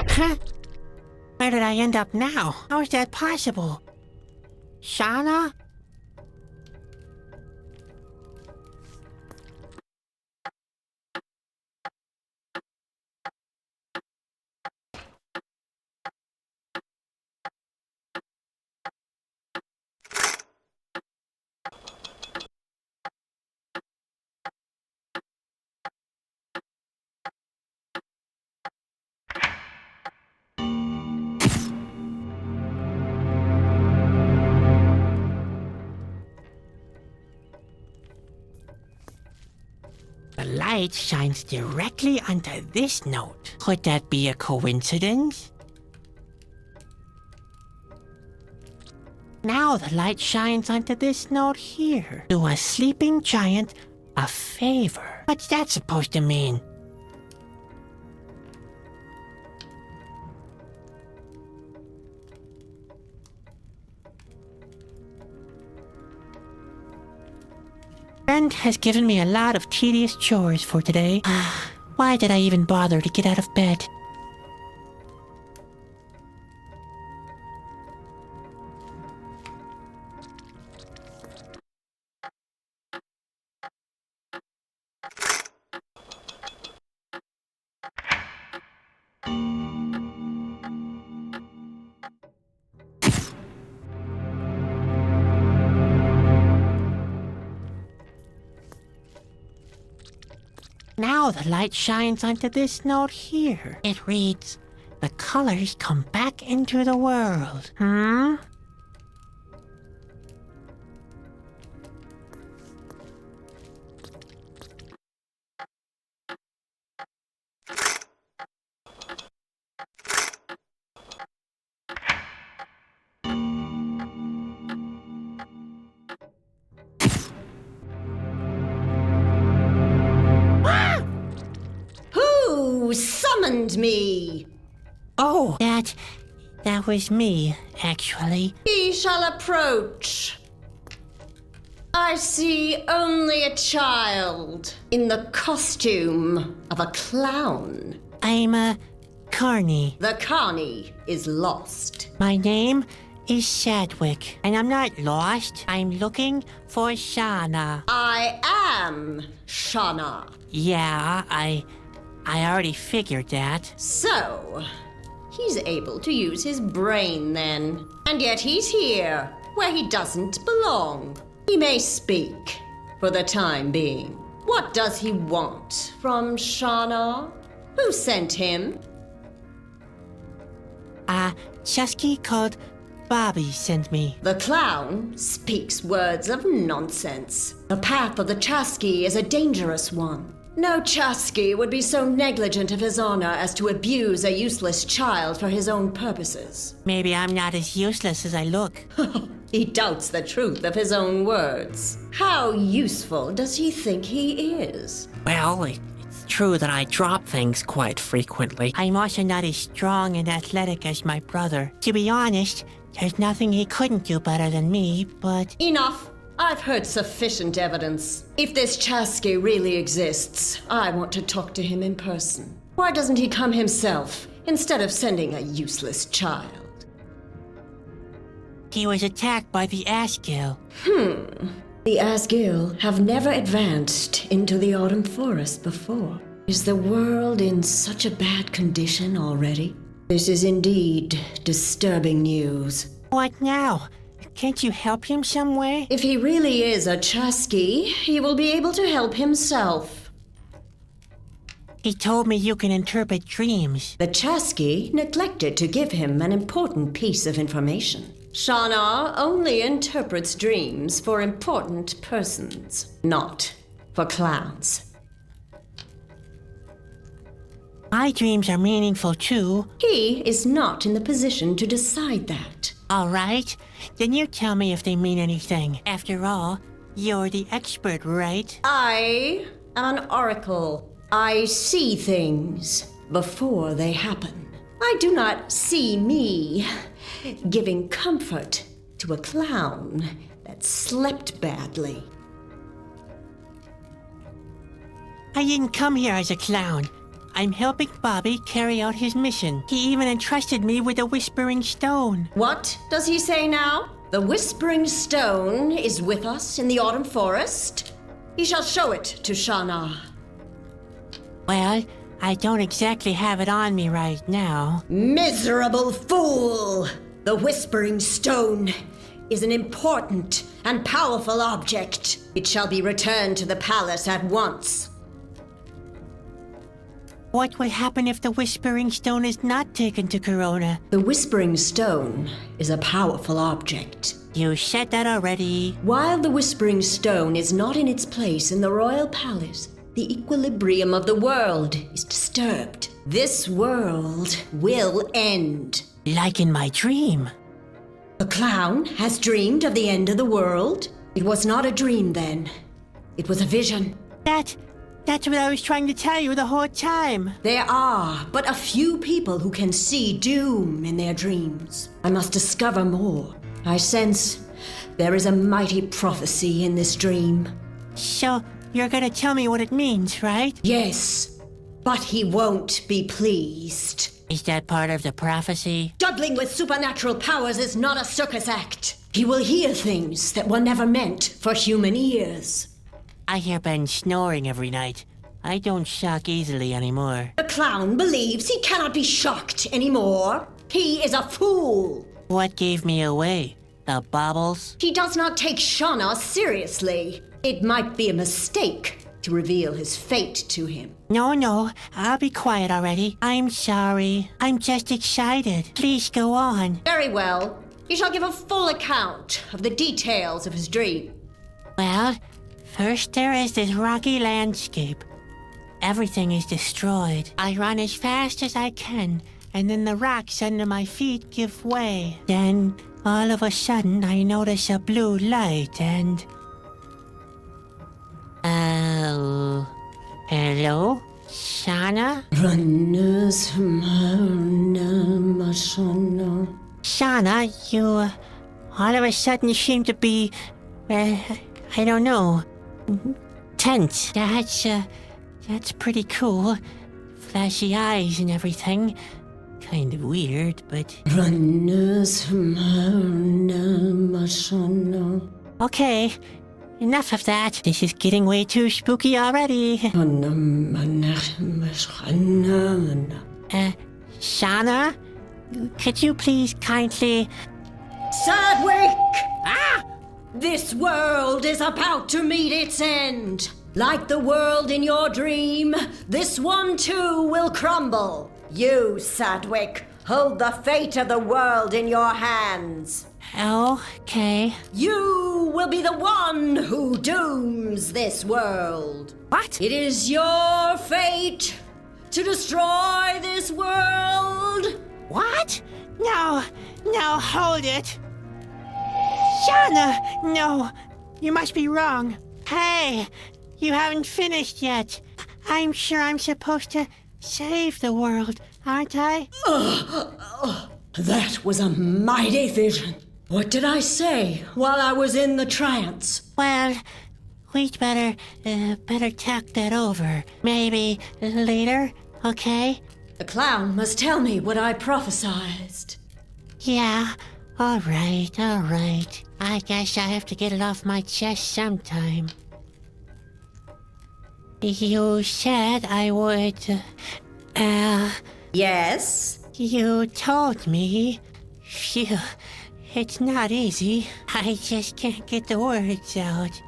B: Huh? Where did I end up now? How is that possible? Shana? The light shines directly onto this note. Could that be a coincidence? Now the light shines onto this note here. Do a sleeping giant a favor. What's that supposed to mean? Friend has given me a lot of tedious chores for today. Why did I even bother to get out of bed? Now the light shines onto this note here. It reads, "The colors come back into the world."
H: Who summoned me?
B: Oh, that was me, actually.
H: He shall approach. I see only a child in the costume of a clown.
B: I'm a carny.
H: The carny is lost.
B: My name is Sadwick, and I'm not lost. I'm looking for Shana.
H: I am Shana.
B: Yeah, I already figured that.
H: So, he's able to use his brain then. And yet he's here, where he doesn't belong. He may speak, for the time being. What does he want from Shana? Who sent him?
B: Chusky called Bobby sent me.
H: The clown speaks words of nonsense. The path of the Chasky is a dangerous one. No Chasky would be so negligent of his honor as to abuse a useless child for his own purposes.
B: Maybe I'm not as useless as I look.
H: He doubts the truth of his own words. How useful does he think he is?
B: Well, it's true that I drop things quite frequently. I'm also not as strong and athletic as my brother. To be honest, there's nothing he couldn't do better than me, but...
H: Enough! I've heard sufficient evidence. If this Chasky really exists, I want to talk to him in person. Why doesn't he come himself, instead of sending a useless child?
B: He was attacked by the Asgil.
H: The Asgil have never advanced into the Autumn Forest before. Is the world in such a bad condition already? This is indeed disturbing news.
B: What now? Can't you help him some way?
H: If he really is a Chasky, he will be able to help himself.
B: He told me you can interpret dreams.
H: The Chasky neglected to give him an important piece of information. Shana only interprets dreams for important persons, not for clowns.
B: My dreams are meaningful too.
H: He is not in the position to decide that.
B: All right, then you tell me if they mean anything. After all, you're the expert, right?
H: I am an oracle. I see things before they happen. I do not see me giving comfort to a clown that slept badly.
B: I didn't come here as a clown. I'm helping Bobby carry out his mission. He even entrusted me with a Whispering Stone.
H: What does he say now? The Whispering Stone is with us in the Autumn Forest? He shall show it to Shana.
B: Well, I don't exactly have it on me right now.
H: Miserable fool! The Whispering Stone is an important and powerful object. It shall be returned to the palace at once.
B: What will happen if the Whispering Stone is not taken to Corona?
H: The Whispering Stone is a powerful object.
B: You said that already.
H: While the Whispering Stone is not in its place in the royal palace, the equilibrium of the world is disturbed. This world will end.
B: Like in my dream.
H: The clown has dreamed of the end of the world? It was not a dream then. It was a vision.
B: That's what I was trying to tell you the whole time.
H: There are but a few people who can see doom in their dreams. I must discover more. I sense there is a mighty prophecy in this dream.
B: So, you're gonna tell me what it means, right?
H: Yes, but he won't be pleased.
B: Is that part of the prophecy?
H: Juggling with supernatural powers is not a circus act. He will hear things that were never meant for human ears.
B: I hear Ben snoring every night. I don't shock easily anymore.
H: The clown believes he cannot be shocked anymore. He is a fool.
B: What gave me away? The baubles?
H: He does not take Shana seriously. It might be a mistake to reveal his fate to him.
B: No, I'll be quiet already. I'm sorry. I'm just excited. Please go on.
H: Very well. He shall give a full account of the details of his dream.
B: Well, first there is this rocky landscape. Everything is destroyed. I run as fast as I can, and then the rocks under my feet give way. Then, all of a sudden, I notice a blue light and... Oh... Hello? Shana? Shana, you... all of a sudden seem to be... I don't know... tense. That's pretty cool. Flashy eyes and everything. Kind of weird, but... Okay, enough of that. This is getting way too spooky already. Shana? Could you please kindly...
H: Sadwick! Ah! This world is about to meet its end. Like the world in your dream, this one too will crumble. You, Sadwick, hold the fate of the world in your hands.
B: Okay.
H: You will be the one who dooms this world.
B: What?
H: It is your fate to destroy this world.
B: What? No, hold it. Shana, no, you must be wrong. Hey, you haven't finished yet. I'm sure I'm supposed to save the world, aren't I?
H: That was a mighty vision. What did I say while I was in the trance?
B: Well, we'd better talk that over. Maybe later, okay?
H: The clown must tell me what I prophesized.
B: Yeah, all right. I guess I have to get it off my chest sometime. You said I would,
H: Yes?
B: you told me. Phew, it's not easy. I just can't get the words out.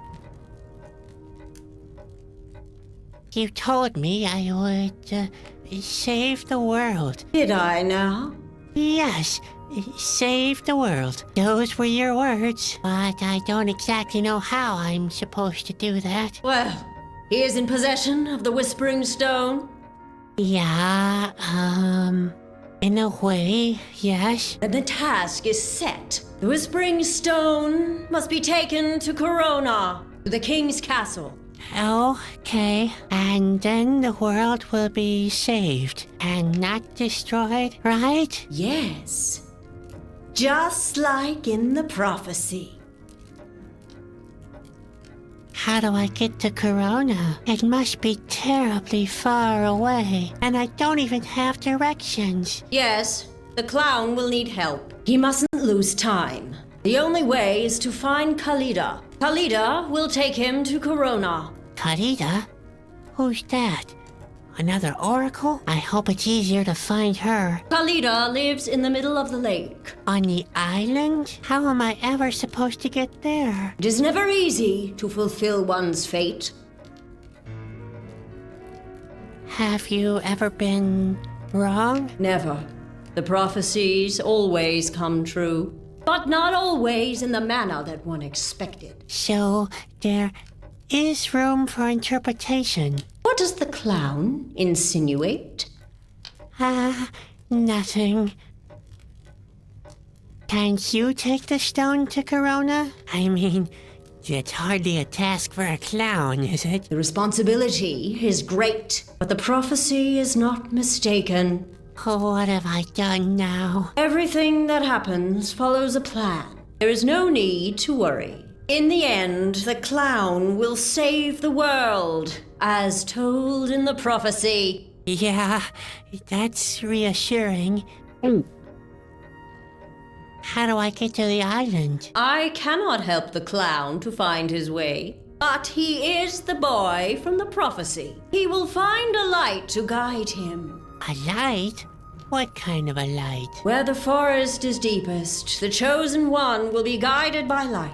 B: You told me I would, save the world.
H: Did I now?
B: Yes, save the world. Those were your words, but I don't exactly know how I'm supposed to do that.
H: Well, he is in possession of the Whispering Stone.
B: Yeah, in a way, yes.
H: And the task is set. The Whispering Stone must be taken to Corona, to the king's castle.
B: Okay, and then the world will be saved and not destroyed, right?
H: Yes. Just like in the prophecy.
B: How do I get to Corona? It must be terribly far away, and I don't even have directions.
H: Yes, the clown will need help. He mustn't lose time. The only way is to find Kalida. Kalida will take him to Corona.
B: Kalida? Who's that? Another oracle? I hope it's easier to find her.
H: Kalida lives in the middle of the lake.
B: On the island? How am I ever supposed to get there?
H: It is never easy to fulfill one's fate.
B: Have you ever been wrong?
H: Never. The prophecies always come true, but not always in the manner that one expected.
B: So there is room for interpretation.
H: What does the clown insinuate?
B: Nothing. Can't you take the stone to Corona? I mean, it's hardly a task for a clown, is it?
H: The responsibility is great, but the prophecy is not mistaken.
B: Oh, what have I done now?
H: Everything that happens follows a plan. There is no need to worry. In the end, the clown will save the world, as told in the prophecy.
B: Yeah, that's reassuring. How do I get to the island?
H: I cannot help the clown to find his way, but he is the boy from the prophecy. He will find a light to guide him.
B: A light? What kind of a light?
H: Where the forest is deepest, the chosen one will be guided by light.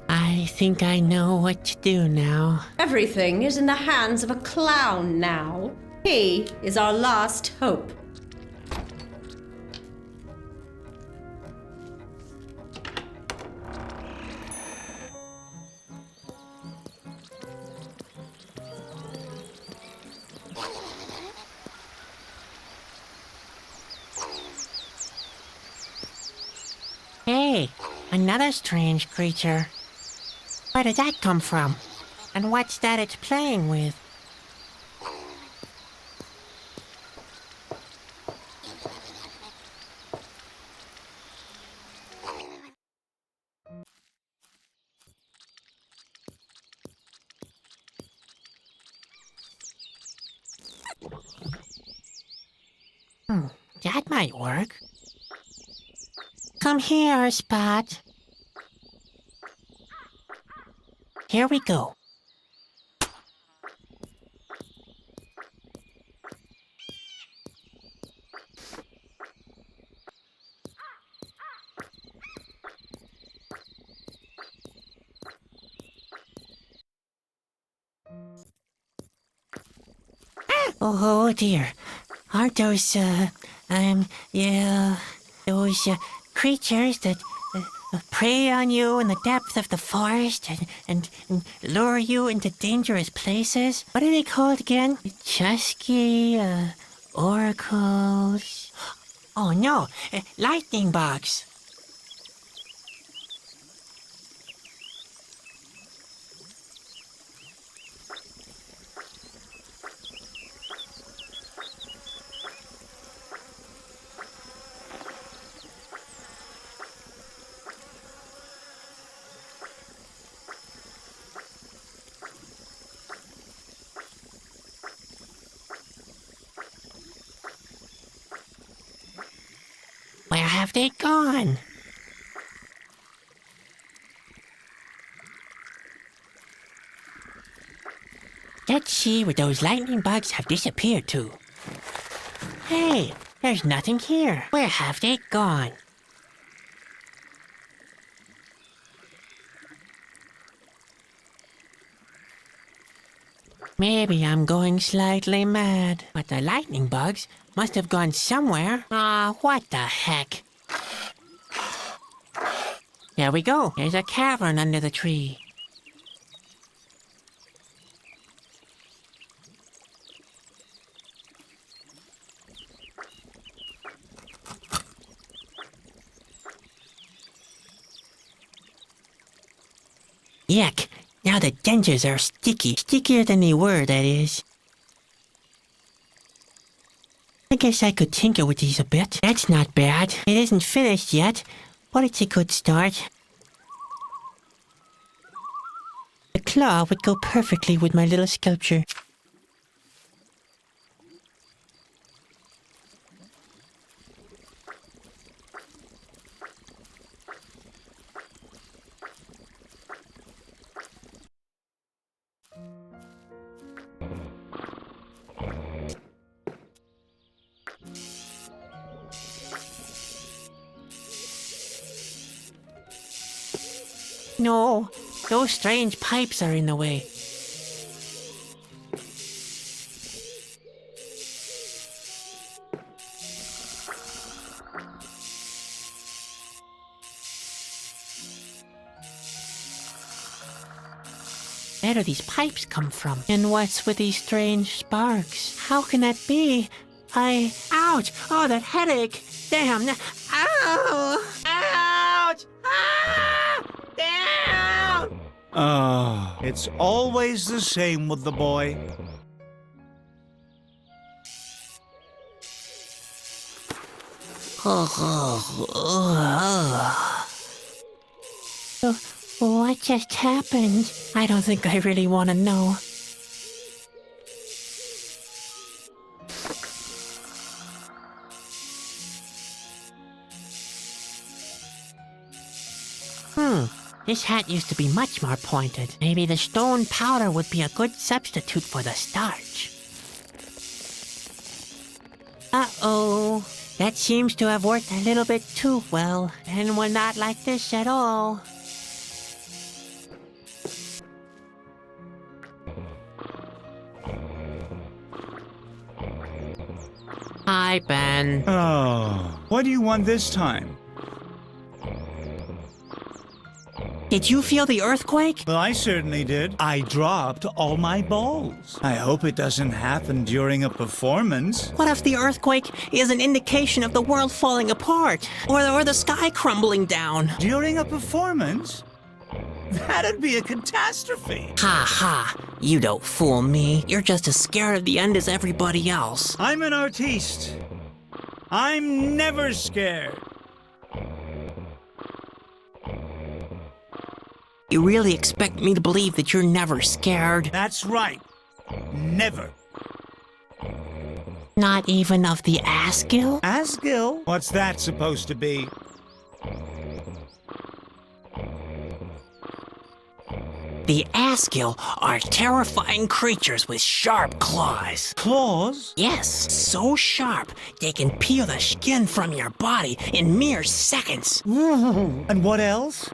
B: I think I know what to do now.
H: Everything is in the hands of a clown now. He is our last hope.
B: Hey, another strange creature. Where did that come from? And what's that it's playing with? That might work. Come here, Spot. Here we go. Oh dear. Aren't those, Yeah, those creatures that prey on you in the depth of the forest and lure you into dangerous places. What are they called again? Chusky, oracles. Oh no, lightning bugs. Where have they gone? Let's see where those lightning bugs have disappeared to. Hey, there's nothing here. Where have they gone? Maybe I'm going slightly mad, but the lightning bugs must have gone somewhere. What the heck? There we go. There's a cavern under the tree. Yuck. Now the dentures are sticky. Stickier than they were, that is. I guess I could tinker with these a bit. That's not bad. It isn't finished yet, but it's a good start. The claw would go perfectly with my little sculpture. No, those strange pipes are in the way. Where do these pipes come from? And what's with these strange sparks? How can that be? Ouch! Oh, that headache! Damn! Ow! Ouch! Ah! Damn!
C: Ah, it's always the same with the boy.
B: What just happened? I don't think I really want to know. This hat used to be much more pointed. Maybe the stone powder would be a good substitute for the starch. Uh-oh. That seems to have worked a little bit too well, and we're not like this at all. Hi, Ben.
C: Oh, what do you want this time?
B: Did you feel the earthquake?
C: Well, I certainly did. I dropped all my balls. I hope it doesn't happen during a performance.
B: What if the earthquake is an indication of the world falling apart? Or the sky crumbling down?
C: During a performance? That'd be a catastrophe.
B: Ha ha. You don't fool me. You're just as scared of the end as everybody else.
C: I'm an artiste. I'm never scared.
B: You really expect me to believe that you're never scared?
C: That's right. Never.
B: Not even of the Asgil?
C: Asgil? What's that supposed to be?
B: The Asgil are terrifying creatures with sharp claws.
C: Claws?
B: Yes, so sharp they can peel the skin from your body in mere seconds.
C: And what else?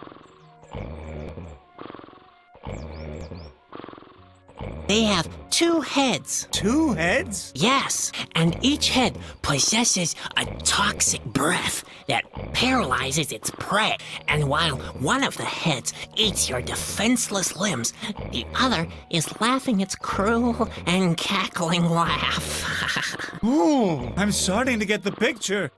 B: They have 2 heads.
C: 2 heads?
B: Yes, and each head possesses a toxic breath that paralyzes its prey. And while one of the heads eats your defenseless limbs, the other is laughing its cruel and cackling laugh.
C: Ooh, I'm starting to get the picture.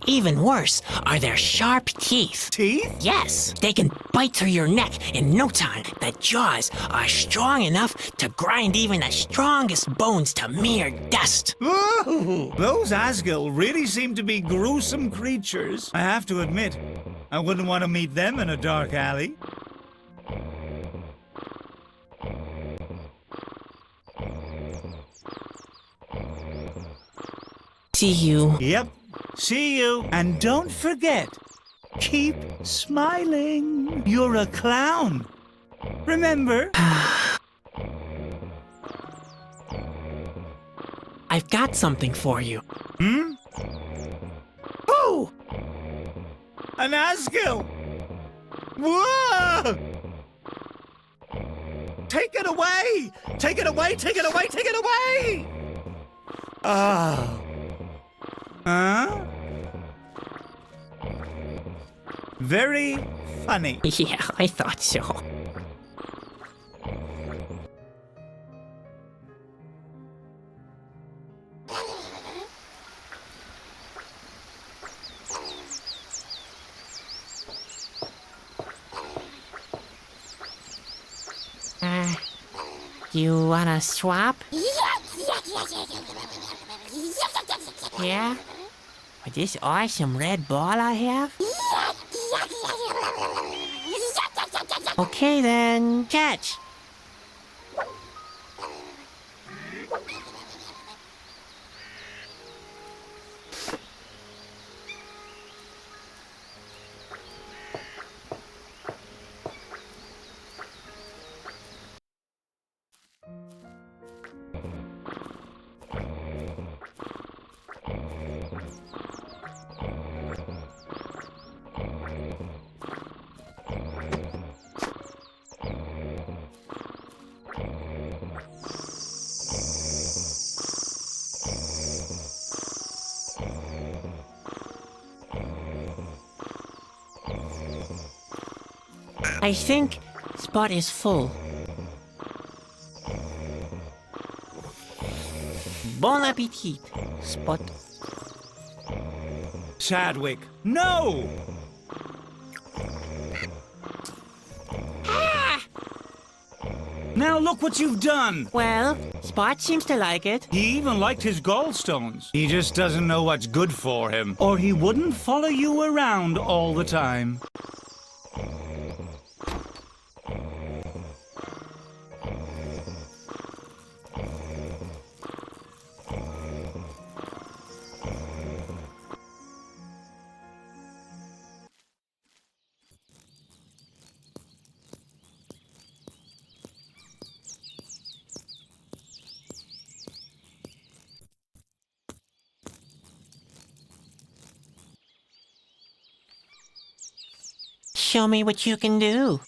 B: Even worse are their sharp teeth.
C: Teeth?
B: Yes, they can bite through your neck in no time. The jaws are strong enough to grind even the strongest bones to mere dust.
C: Ooh, those Asgil really seem to be gruesome creatures. I have to admit, I wouldn't want to meet them in a dark alley.
B: See you.
C: Yep. See you. And don't forget, keep smiling. You're a clown. Remember?
B: I've got something for you.
C: Hmm? Oh! An Asgil! Whoa! Take it away! Take it away! Take it away! Take it away! Oh. Huh? Very funny.
B: Yeah, I thought so. Do you wanna swap? Yeah? With this awesome red ball I have? Okay then, catch! I think spot is full. Bon appetit, Spot.
C: Sadwick, no! Now look what you've done!
B: Well, Spot seems to like it.
C: He even liked his gallstones. He just doesn't know what's good for him, or he wouldn't follow you around all the time.
B: Show me what you can do.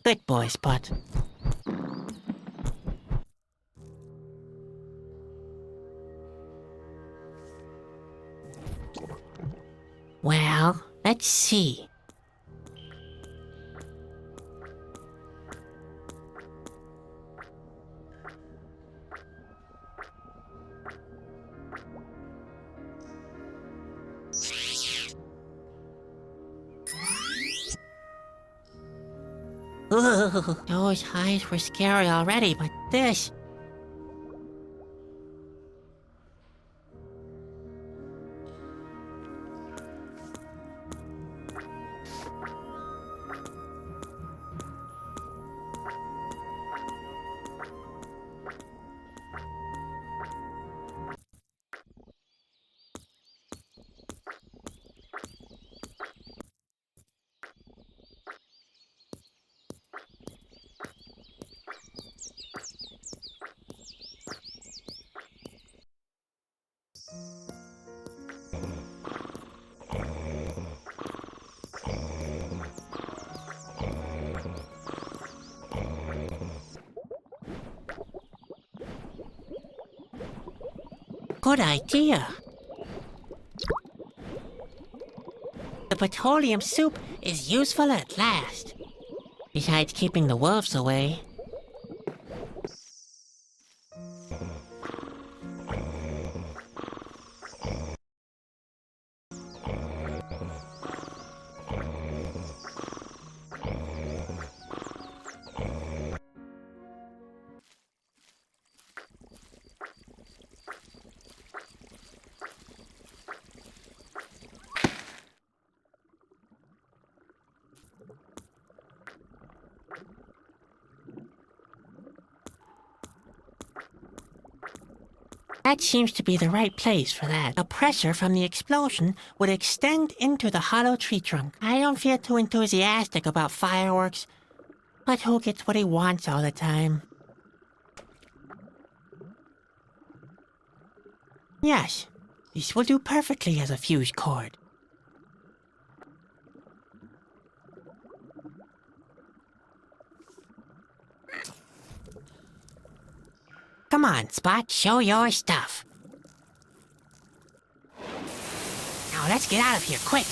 B: Good boy, Spot. Well, let's see. Ugh, those eyes were scary already, but this... Good idea. The petroleum soup is useful at last. Besides keeping the wolves away. That seems to be the right place for that. The pressure from the explosion would extend into the hollow tree trunk. I don't feel too enthusiastic about fireworks, but who gets what he wants all the time? Yes, this will do perfectly as a fuse cord. Come on, Spot, show your stuff. Now let's get out of here, quick.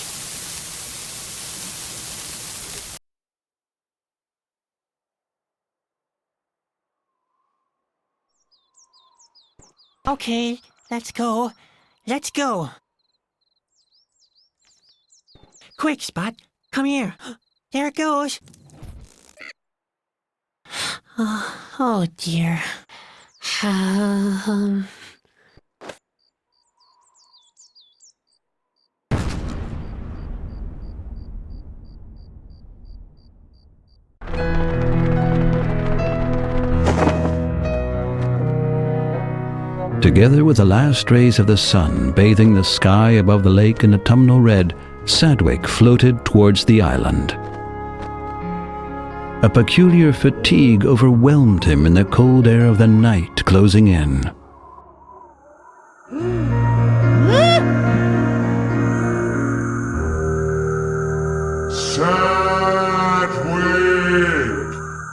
B: Okay, let's go. Let's go. Quick, Spot, come here. There it goes. Oh dear.
A: Together with the last rays of the sun bathing the sky above the lake in autumnal red, Sadwick floated towards the island. A peculiar fatigue overwhelmed him in the cold air of the night closing in.
I: Sadwick!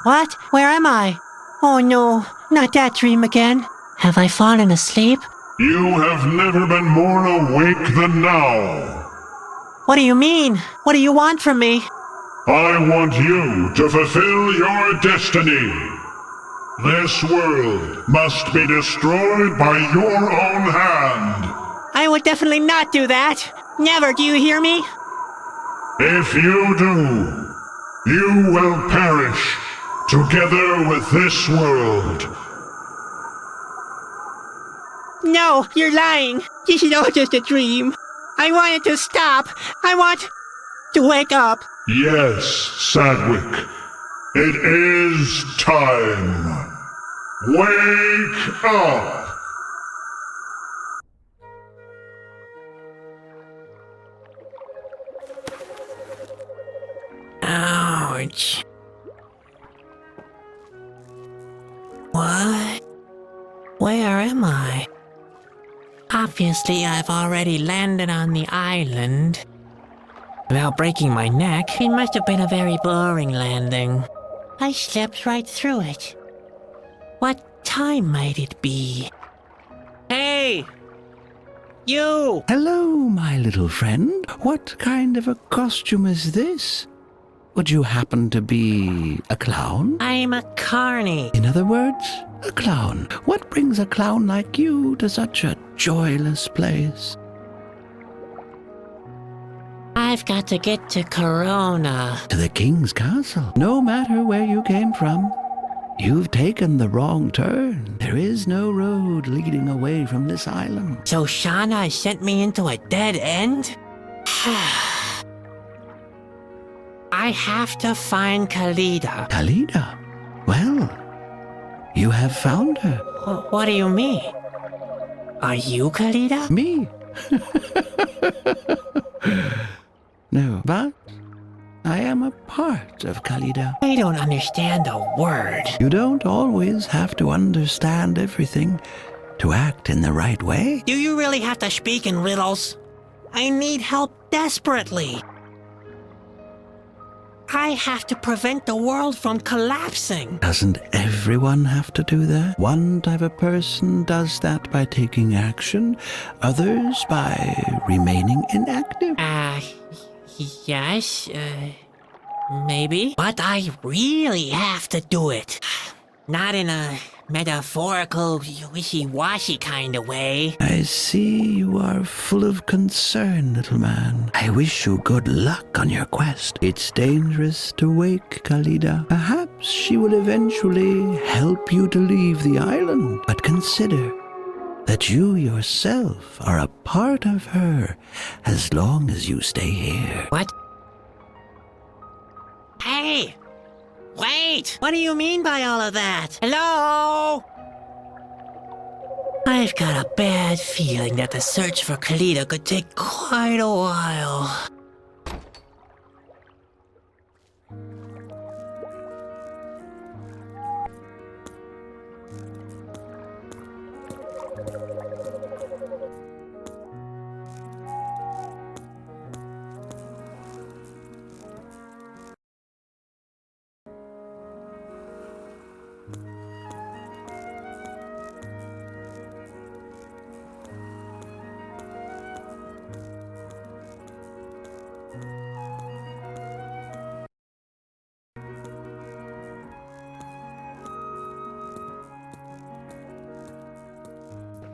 B: What? Where am I? Oh no, not that dream again. Have I fallen asleep?
I: You have never been more awake than now.
B: What do you mean? What do you want from me?
I: I want you to fulfill your destiny. This world must be destroyed by your own hand.
B: I would definitely not do that. Never, do you hear me?
I: If you do, you will perish together with this world.
B: No, you're lying. This is all just a dream. I want it to stop. I want to wake up.
I: Yes, Sadwick. It is time. Wake up!
B: Ouch. What? Where am I? Obviously, I've already landed on the island. Without breaking my neck, it must have been a very boring landing. I slept right through it. What time might it be? Hey! You!
A: Hello, my little friend. What kind of a costume is this? Would you happen to be a clown?
B: I'm a carny.
A: In other words, a clown. What brings a clown like you to such a joyless place?
B: I've got to get to Corona.
A: To the king's castle. No matter where you came from, you've taken the wrong turn. There is no road leading away from this island.
B: So Shana sent me into a dead end? I have to find Kalida.
A: Kalida? Well, you have found her.
B: What do you mean? Are you Kalida?
A: Me? No, but I am a part of Kalida.
B: I don't understand a word.
A: You don't always have to understand everything to act in the right way.
B: Do you really have to speak in riddles? I need help desperately. I have to prevent the world from collapsing.
A: Doesn't everyone have to do that? One type of person does that by taking action, others by remaining inactive.
B: Yes, maybe. But I really have to do it. Not in a metaphorical, wishy-washy kind of way.
A: I see you are full of concern, little man. I wish you good luck on your quest. It's dangerous to wake Kalida. Perhaps she will eventually help you to leave the island. But consider that you yourself are a part of her as long as you stay here.
B: What? Hey! Wait! What do you mean by all of that? Hello? I've got a bad feeling that the search for Kalida could take quite a while.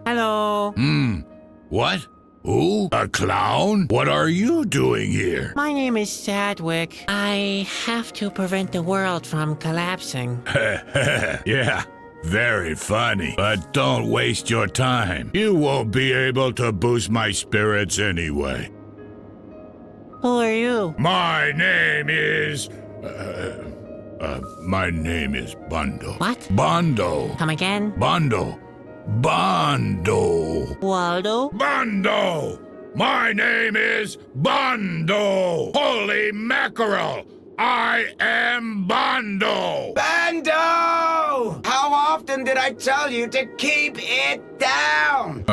B: Hello?
J: What? Who? A clown? What are you doing here?
B: My name is Sadwick. I have to prevent the world from collapsing.
J: Yeah, very funny. But don't waste your time. You won't be able to boost my spirits anyway.
B: Who are you?
J: My name is... my name is Bondo.
B: What?
J: Bondo.
B: Come again?
J: Bondo. Bondo.
B: Waldo?
J: Bondo! My name is Bondo! Holy mackerel! I am Bondo!
K: Bando! How often did I tell you to keep it down?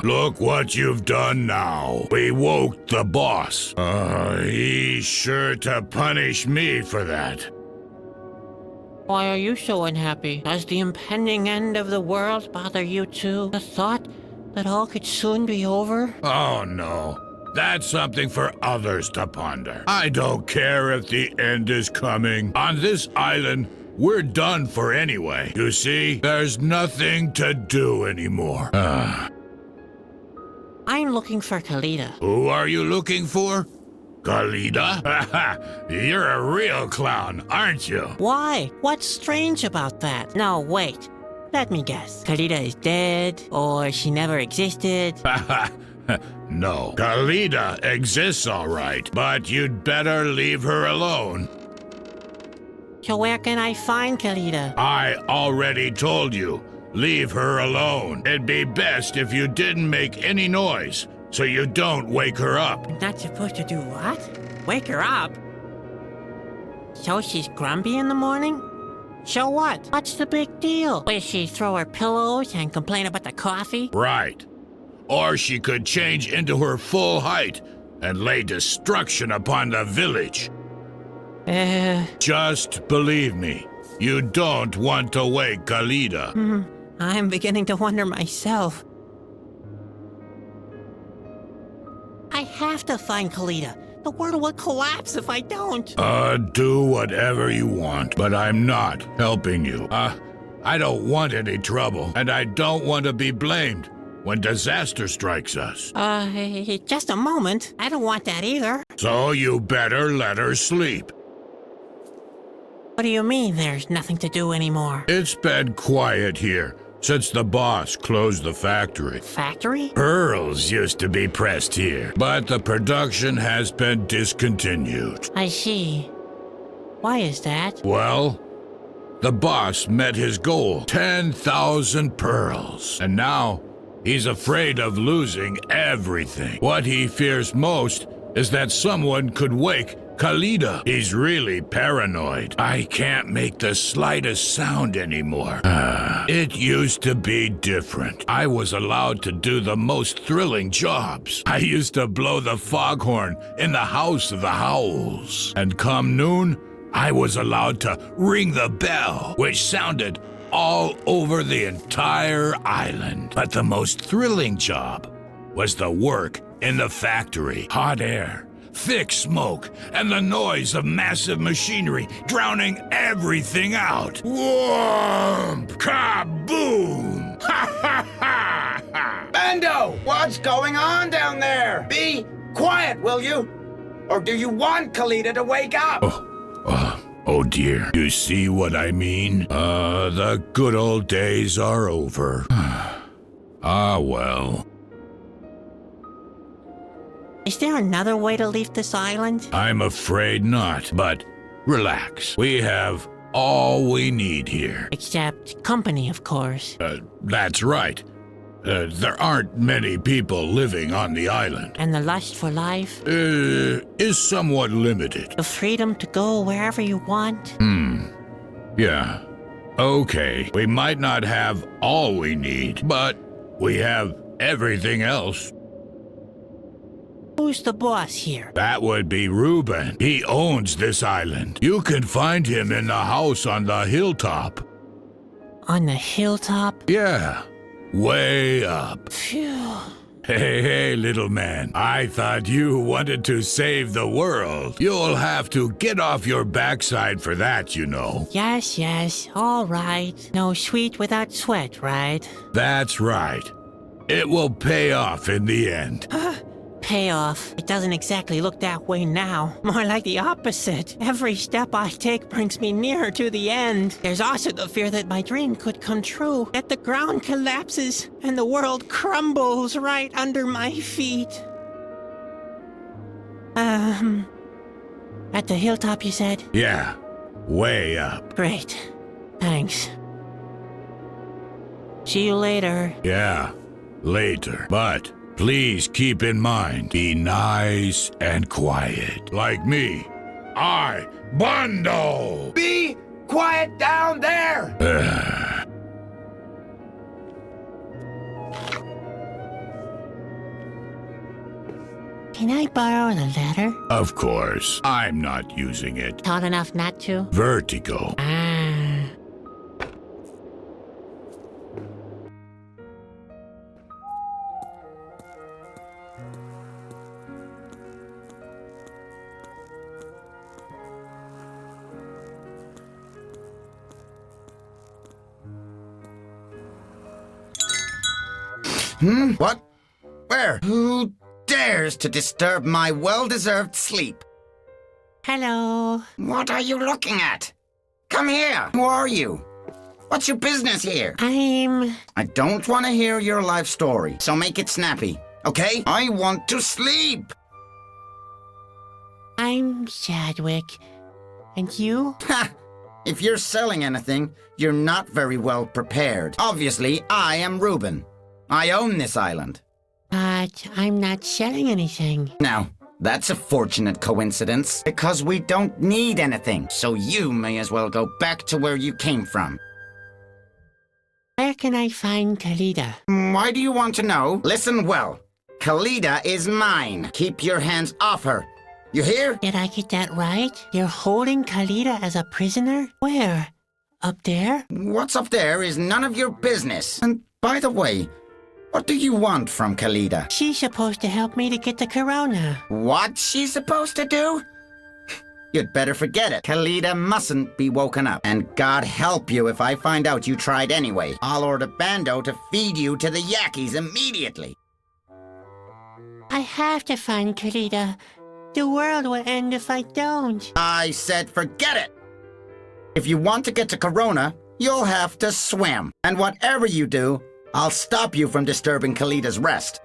J: Look what you've done now. We woke the boss. He's sure to punish me for that.
B: Why are you so unhappy? Does the impending end of the world bother you too? The thought that all could soon be over?
J: Oh no. That's something for others to ponder. I don't care if the end is coming. On this island, we're done for anyway. You see, there's nothing to do anymore.
B: I'm looking for Kalida.
J: Who are you looking for? Kalida? You're a real clown, aren't you?
B: Why? What's strange about that? No, wait. Let me guess. Kalida is dead, or she never existed.
J: No. Kalida exists all right, but you'd better leave her alone.
B: So where can I find Kalida?
J: I already told you. Leave her alone. It'd be best if you didn't make any noise, so you don't wake her up.
B: I'm not supposed to do what? Wake her up? So she's grumpy in the morning? So what? What's the big deal? Will she throw her pillows and complain about the coffee?
J: Right. Or she could change into her full height and lay destruction upon the village. Just believe me, you don't want to wake Kalida.
B: I'm beginning to wonder myself. I have to find Kalida. The world will collapse if I don't.
J: Do whatever you want, but I'm not helping you. I don't want any trouble, and I don't want to be blamed when disaster strikes us.
B: Just a moment. I don't want that either.
J: So you better let her sleep.
B: What do you mean there's nothing to do anymore?
J: It's been quiet here since the boss closed the factory.
B: Factory?
J: Pearls used to be pressed here, but the production has been discontinued.
B: I see. Why is that?
J: Well, the boss met his goal, 10,000 pearls, and now he's afraid of losing everything. What he fears most is that someone could wake Kalida. He's really paranoid. I can't make the slightest sound anymore. It used to be different. I was allowed to do the most thrilling jobs. I used to blow the foghorn in the House of the Howls. And come noon, I was allowed to ring the bell, which sounded all over the entire island. But the most thrilling job was the work in the factory. Hot air, thick smoke, and the noise of massive machinery drowning everything out. Whoomp! Kaboom! Ha ha ha ha!
K: Bando, what's going on down there? Be quiet, will you? Or do you want Kalida to wake up?
J: Oh dear. You see what I mean? The good old days are over. Well.
B: Is there another way to leave this island?
J: I'm afraid not, but relax. We have all we need here.
B: Except company, of course.
J: That's right. There aren't many people living on the island.
B: And the lust for life?
J: Is somewhat limited.
B: The freedom to go wherever you want?
J: Yeah. Okay. We might not have all we need, but we have everything else.
B: Who's the boss here?
J: That would be Reuben. He owns this island. You can find him in the house on the hilltop.
B: On the hilltop?
J: Yeah. Way up.
B: Phew.
J: Hey, little man. I thought you wanted to save the world. You'll have to get off your backside for that, you know.
B: Yes, all right. No sweet without sweat, right?
J: That's right. It will pay off in the end.
B: Payoff. It doesn't exactly look that way now. More like the opposite. Every step I take brings me nearer to the end. There's also the fear that my dream could come true, that the ground collapses and the world crumbles right under my feet. At the hilltop, you said?
J: Yeah, way up.
B: Great. Thanks. See you later.
J: Yeah, later. But please keep in mind, be nice and quiet. Like me. I, Bando!
K: Be quiet down there!
B: Can I borrow the letter?
J: Of course. I'm not using it.
B: Tall enough not to?
J: Vertigo.
K: What? Where? Who dares to disturb my well-deserved sleep?
B: Hello.
K: What are you looking at? Come here. Who are you? What's your business here?
B: I
K: don't want to hear your life story, so make it snappy, okay? I want to sleep.
B: I'm Sadwick. And you?
K: Ha! If you're selling anything, you're not very well prepared. Obviously, I am Reuben. I own this island.
B: But I'm not selling anything.
K: Now, that's a fortunate coincidence, because we don't need anything, so you may as well go back to where you came from.
B: Where can I find Kalida?
K: Why do you want to know? Listen well. Kalida is mine. Keep your hands off her. You hear?
B: Did I get that right? You're holding Kalida as a prisoner? Where? Up there?
K: What's up there is none of your business. And by the way, what do you want from Kalida?
B: She's supposed to help me to get the corona.
K: What's she supposed to do? You'd better forget it. Kalida mustn't be woken up. And God help you if I find out you tried anyway. I'll order Bando to feed you to the Yakis immediately.
B: I have to find Kalida. The world will end if I don't.
K: I said forget it! If you want to get to Corona, you'll have to swim. And whatever you do, I'll stop you from disturbing Kalida's rest.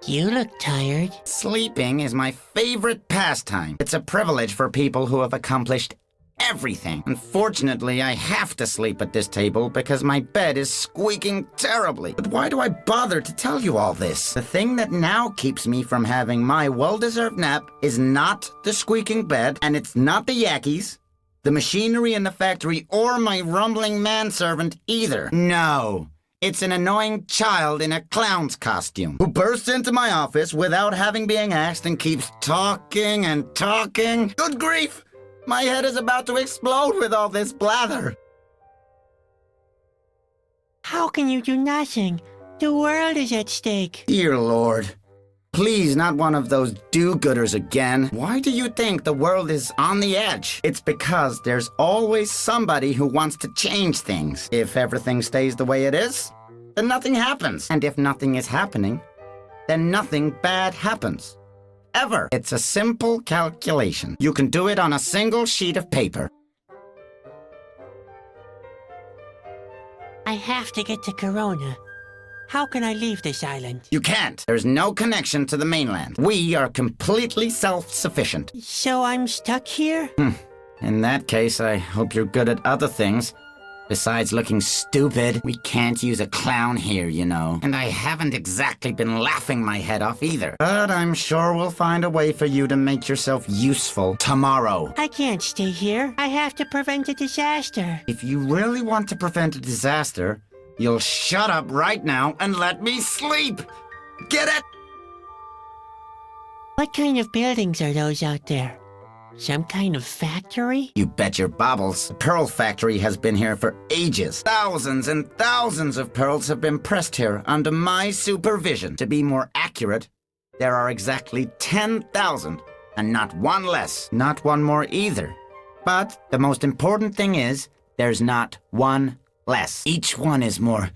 B: You look tired.
K: Sleeping is my favorite pastime. It's a privilege for people who have accomplished everything. Unfortunately, I have to sleep at this table because my bed is squeaking terribly. But why do I bother to tell you all this? The thing that now keeps me from having my well-deserved nap is not the squeaking bed, and it's not the Yakis. the machinery in the factory, or my rumbling manservant either. No. It's an annoying child in a clown's costume who bursts into my office without having been asked and keeps talking and talking. Good grief! My head is about to explode with all this blather.
B: How can you do nothing? The world is at stake.
K: Dear Lord. Please, not one of those do-gooders again. Why do you think the world is on the edge? It's because there's always somebody who wants to change things. If everything stays the way it is, then nothing happens. And if nothing is happening, then nothing bad happens. Ever. It's a simple calculation. You can do it on a single sheet of paper.
B: I have to get to Corona. How can I leave this island?
K: You can't. There's no connection to the mainland. We are completely self-sufficient.
B: So I'm stuck here?
K: In that case, I hope you're good at other things. Besides looking stupid, we can't use a clown here, you know. And I haven't exactly been laughing my head off either. But I'm sure we'll find a way for you to make yourself useful tomorrow.
B: I can't stay here. I have to prevent a disaster.
K: If you really want to prevent a disaster, you'll shut up right now and let me sleep. Get it?
B: What kind of buildings are those out there? Some kind of factory?
K: You bet your bobbles. The pearl factory has been here for ages. Thousands and thousands of pearls have been pressed here under my supervision. To be more accurate, there are exactly 10,000, and not one less, not one more either. But the most important thing is, there's not one less. Each one is more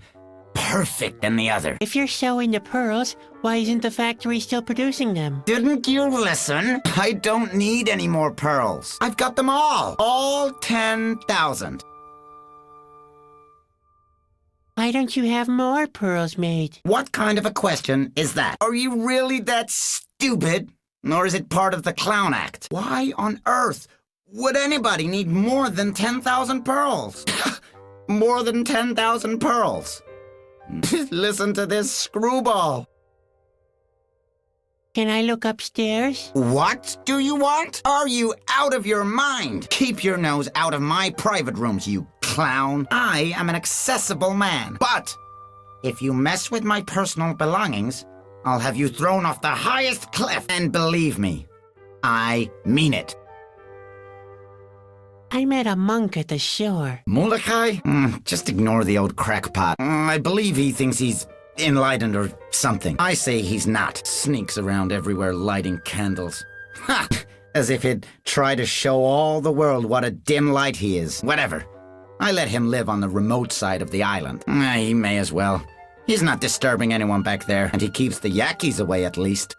K: perfect than the other.
B: If you're so into pearls, why isn't the factory still producing them?
K: Didn't you listen? I don't need any more pearls. I've got them all 10,000.
B: Why don't you have more pearls made?
K: What kind of a question is that? Are you really that stupid? Or is it part of the clown act? Why on earth would anybody need more than 10,000 pearls? More than 10,000 pearls. Listen to this screwball.
B: Can I look upstairs?
K: What do you want? Are you out of your mind? Keep your nose out of my private rooms, you clown. I am an accessible man. But if you mess with my personal belongings, I'll have you thrown off the highest cliff. And believe me, I mean it.
B: I met a monk at the shore.
K: Molokai? Just ignore the old crackpot. I believe he thinks he's enlightened or something. I say he's not. Sneaks around everywhere lighting candles. Ha! As if he'd try to show all the world what a dim light he is. Whatever. I let him live on the remote side of the island. He may as well. He's not disturbing anyone back there, and he keeps the yakis away at least.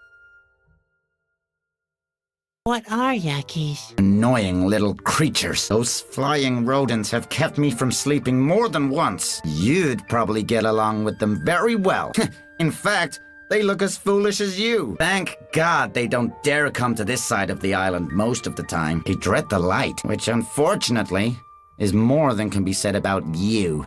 B: What are yakis?
K: Annoying little creatures. Those flying rodents have kept me from sleeping more than once. You'd probably get along with them very well. In fact, they look as foolish as you. Thank God they don't dare come to this side of the island most of the time. They dread the light, which unfortunately is more than can be said about you.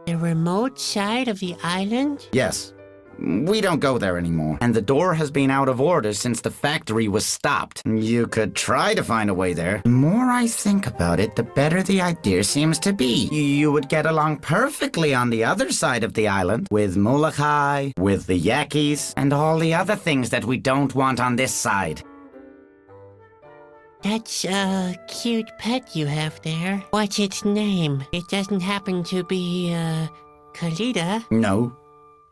B: The remote side of the island?
K: Yes. We don't go there anymore. And the door has been out of order since the factory was stopped. You could try to find a way there. The more I think about it, the better the idea seems to be. You would get along perfectly on the other side of the island, with Molokai, with the Yakis, and all the other things that we don't want on this side.
B: That's a cute pet you have there. What's its name? It doesn't happen to be, Kalida?
K: No.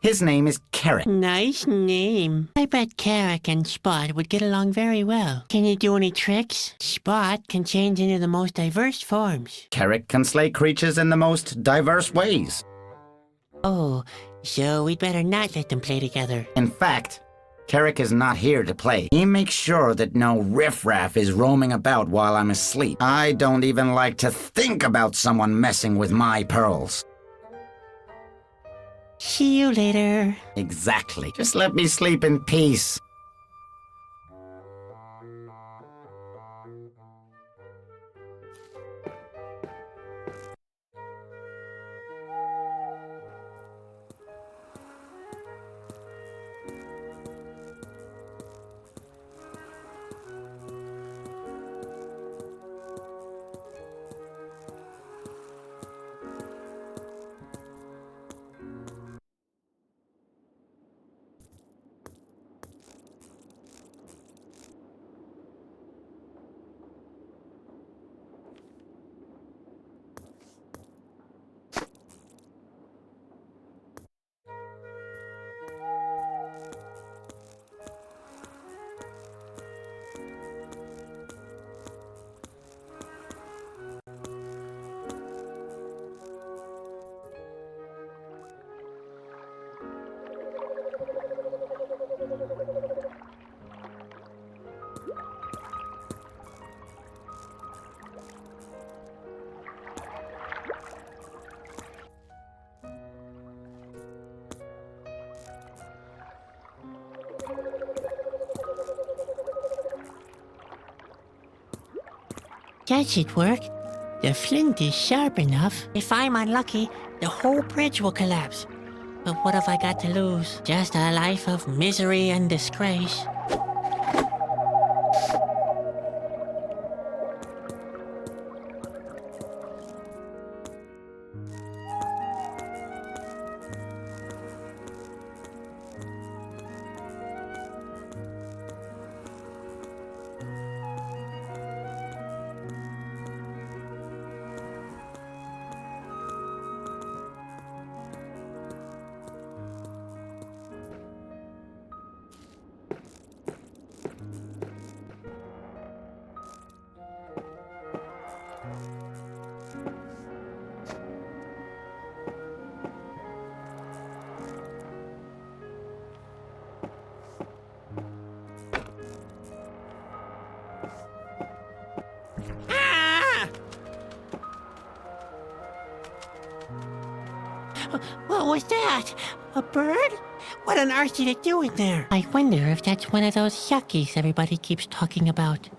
K: His name is Carrot.
B: Nice name. I bet Carrot and Spot would get along very well. Can you do any tricks? Spot can change into the most diverse forms.
K: Carrot can slay creatures in the most diverse ways.
B: Oh, so we'd better not let them play together.
K: In fact, Carrick is not here to play. He makes sure that no riffraff is roaming about while I'm asleep. I don't even like to think about someone messing with my pearls.
B: See you later.
K: Exactly. Just let me sleep in peace.
B: That should work. The flint is sharp enough. If I'm unlucky, the whole bridge will collapse. But what have I got to lose? Just a life of misery and disgrace. What was that? A bird? What on earth did it do in there? I wonder if that's one of those yuckies everybody keeps talking about.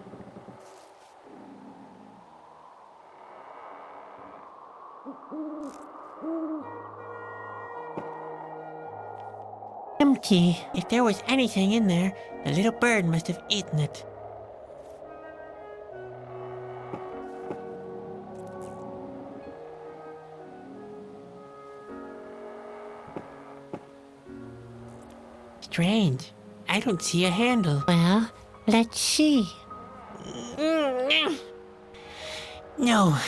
B: Empty. If there was anything in there, the little bird must have eaten it. Strange. I don't see a handle. Well, let's see. No,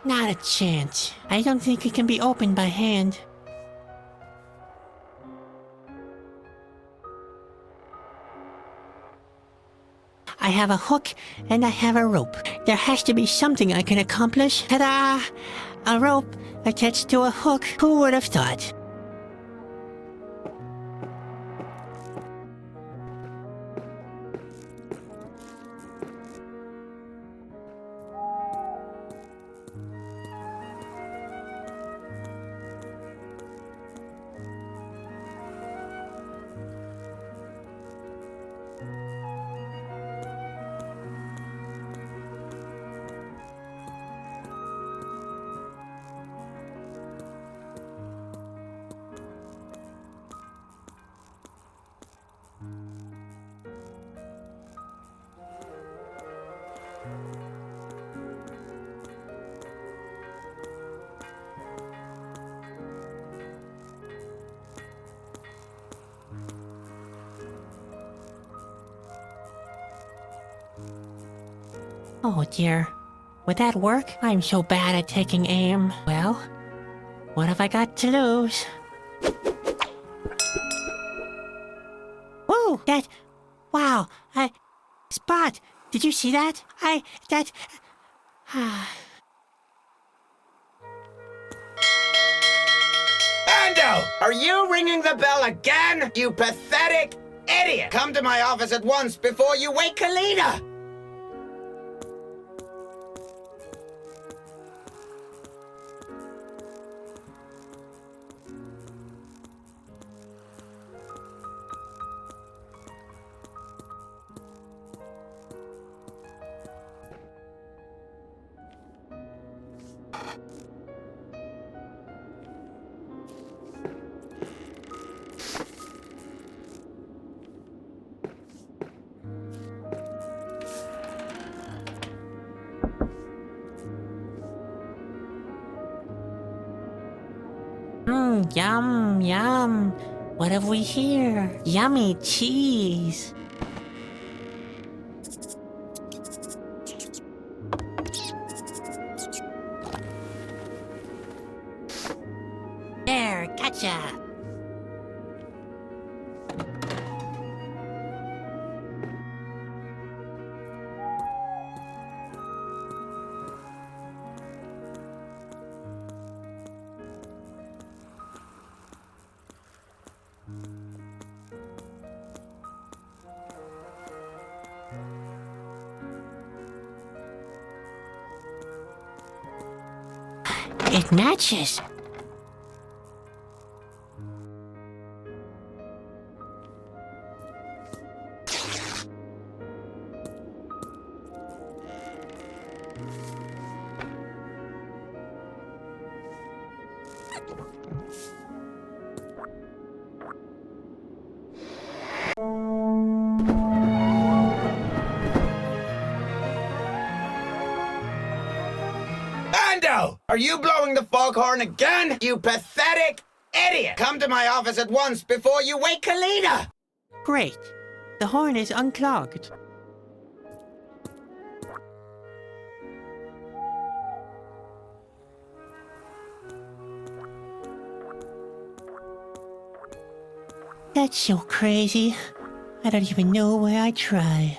B: not a chance. I don't think it can be opened by hand. I have a hook and I have a rope. There has to be something I can accomplish. Ta-da! A rope attached to a hook. Who would have thought? Oh dear. Would that work? I'm so bad at taking aim. Well, what have I got to lose? Whoa! Wow! Spot! Did you see that?
K: Bando! Are you ringing the bell again? You pathetic idiot! Come to my office at once before you wake Kalida!
B: Yum, yum. What have we here? Yummy cheese. There, gotcha. It matches.
K: Ando! Are you blowing the foghorn again? You pathetic idiot! Come to my office at once before you wake Kalida!
B: Great. The horn is unclogged. That's so crazy. I don't even know where I try.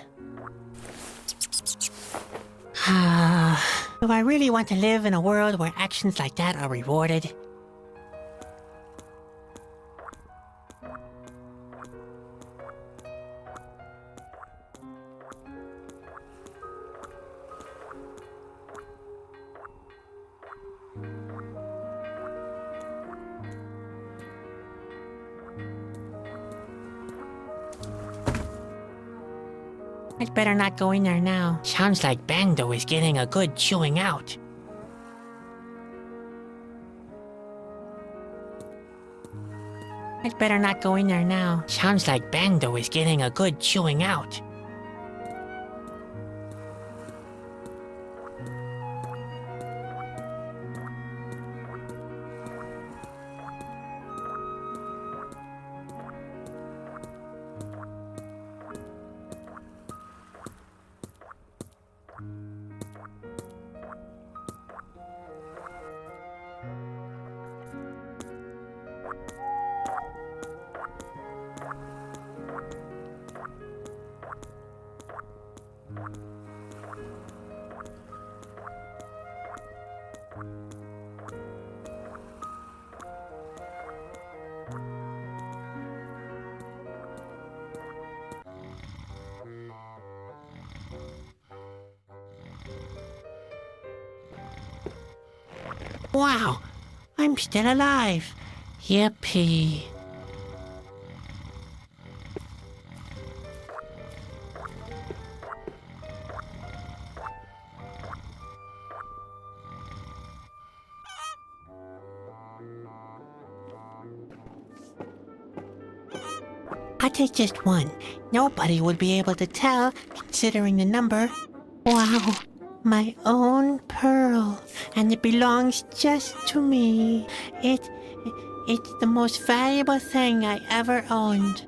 B: Do I really want to live in a world where actions like that are rewarded? I'd better not go in there now. Sounds like Bando is getting a good chewing out. I'd better not go in there now. Sounds like Bando is getting a good chewing out. Wow, I'm still alive. Yippee. I'll take just one. Nobody would be able to tell, considering the number. Wow, my own pearl. And it belongs just to me. It's the most valuable thing I ever owned.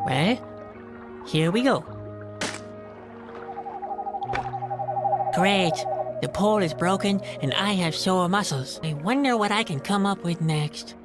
B: Well, here we go. Great! The pole is broken and I have sore muscles. I wonder what I can come up with next.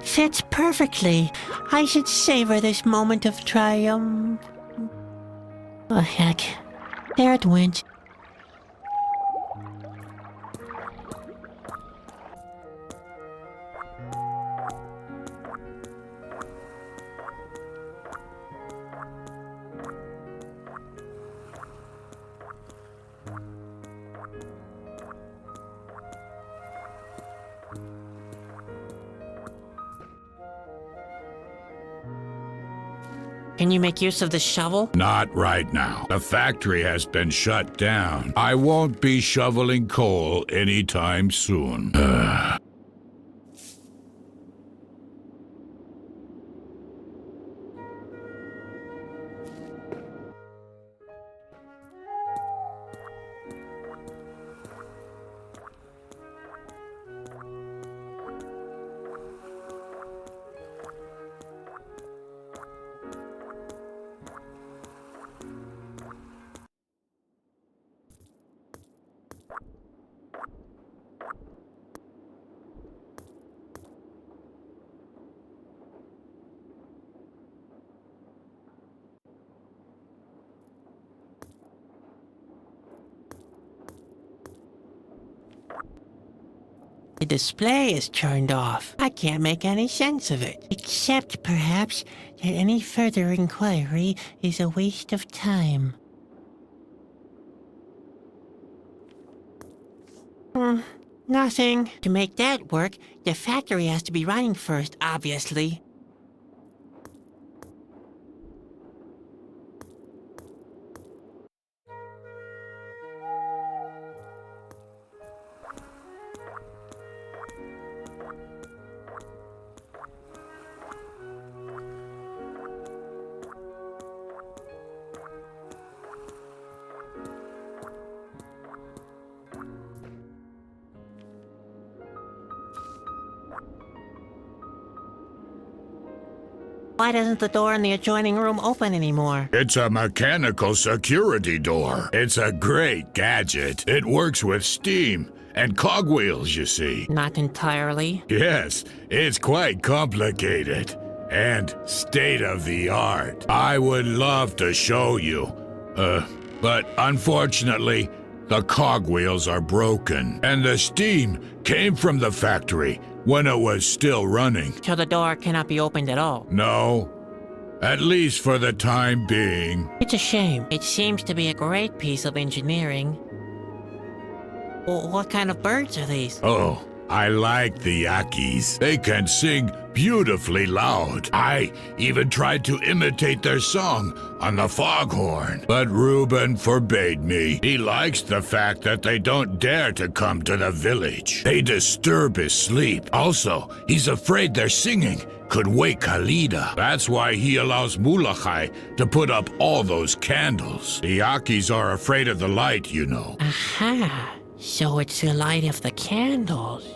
B: Fits perfectly. I should savor this moment of triumph. Oh, heck. There it went. Can you make use of the shovel?
J: Not right now. The factory has been shut down. I won't be shoveling coal anytime soon.
B: The display is turned off. I can't make any sense of it. Except, perhaps, that any further inquiry is a waste of time. Nothing. To make that work, the factory has to be running first, obviously. Why doesn't the door in the adjoining room open anymore?
J: It's a mechanical security door. It's a great gadget. It works with steam and cogwheels, you see.
B: Not entirely.
J: Yes, it's quite complicated and state-of-the-art. I would love to show you, but unfortunately, the cogwheels are broken, and the steam came from the factory when it was still running.
B: So the door cannot be opened at all.
J: No, at least for the time being.
B: It's a shame. It seems to be a great piece of engineering. Well, what kind of birds are these?
J: Oh, I like the Yakis. They can sing beautifully loud. I even tried to imitate their song on the foghorn, but Reuben forbade me. He likes the fact that they don't dare to come to the village. They disturb his sleep. Also, he's afraid their singing could wake Kalida. That's why he allows Mulachai to put up all those candles. The Yakis are afraid of the light, you know.
B: Aha! So it's the light of the candles.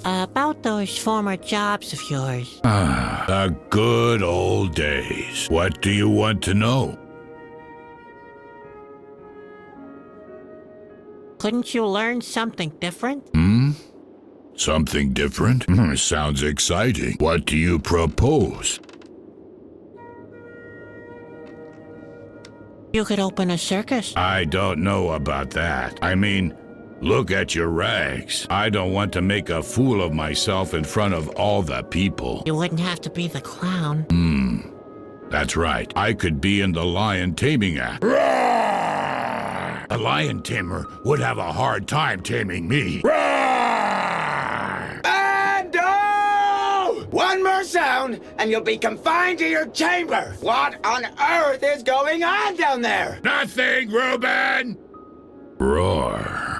B: About those former jobs of yours.
J: Ah, the good old days. What do you want to know?
B: Couldn't you learn something different?
J: Something different? Sounds exciting. What do you propose?
B: You could open a circus.
J: I don't know about that. I mean, look at your rags. I don't want to make a fool of myself in front of all the people.
B: You wouldn't have to be the clown.
J: That's right. I could be in the lion taming act. Roar! A lion tamer would have a hard time taming me.
K: Bando! One more sound, and you'll be confined to your chamber. What on earth is going on down there?
J: Nothing, Reuben! Roar.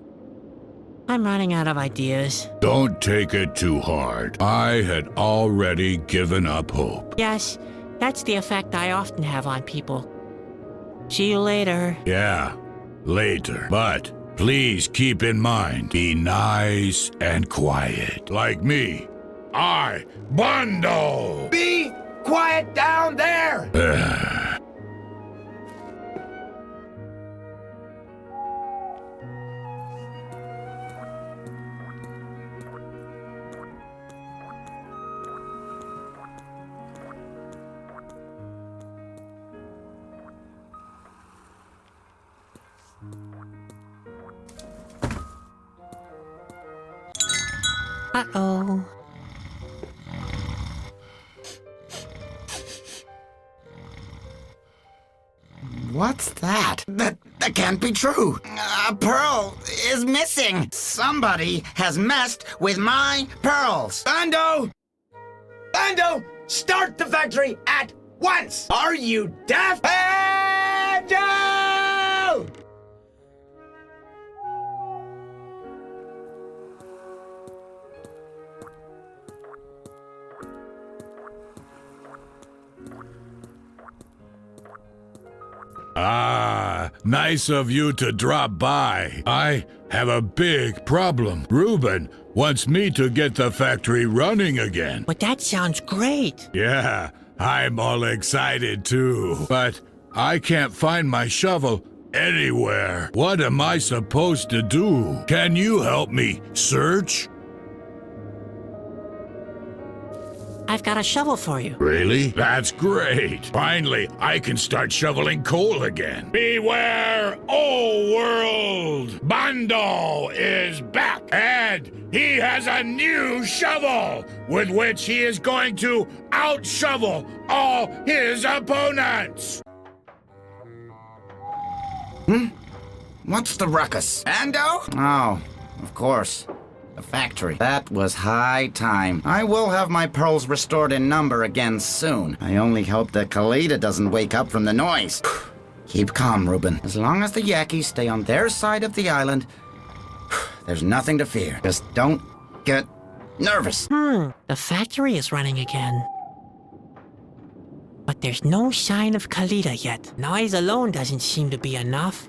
B: I'm running out of ideas.
J: Don't take it too hard. I had already given up hope.
B: Yes, that's the effect I often have on people. See you later.
J: Yeah, later. But please keep in mind, be nice and quiet. Like me. I, Bando!
K: Be quiet down there!
B: Uh-oh.
K: What's that? That can't be true. A pearl is missing. Somebody has messed with my pearls. Bando! Bando! Start the factory at once! Are you deaf? Bando!
J: Ah, nice of you to drop by. I have a big problem. Reuben wants me to get the factory running again.
B: But that sounds great.
J: Yeah, I'm all excited too. But I can't find my shovel anywhere. What am I supposed to do? Can you help me search?
B: I've got a shovel for you.
J: Really? That's great. Finally, I can start shoveling coal again. Beware, O world! Bando is back, and he has a new shovel with which he is going to out-shovel all his opponents.
K: What's the ruckus? Ando? Oh, of course. The factory. That was high time. I will have my pearls restored in number again soon. I only hope that Kalida doesn't wake up from the noise. Keep calm, Reuben. As long as the Yakis stay on their side of the island, there's nothing to fear. Just don't get nervous.
B: The factory is running again. But there's no sign of Kalida yet. Noise alone doesn't seem to be enough.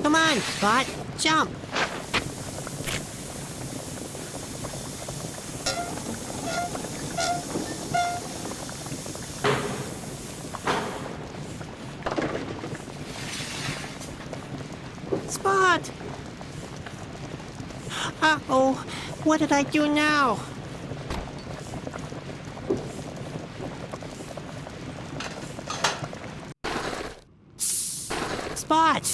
B: Come on, Spot, jump! Spot! Uh-oh, what did I do now? Spot!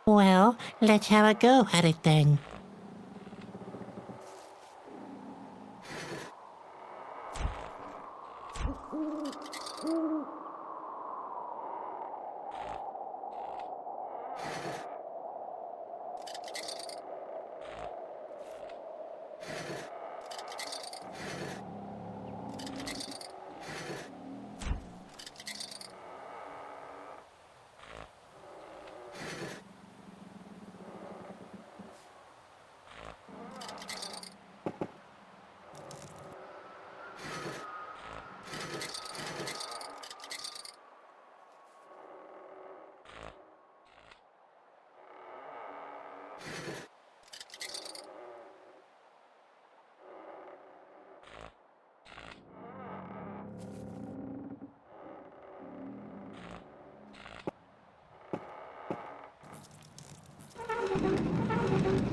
B: Well, let's have a go at it then.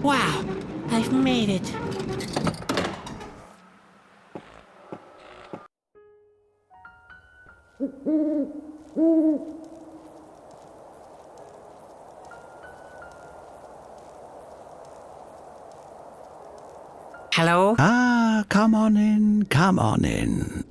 B: Wow, I've made it. Hello?
D: Ah, come on in, come on in.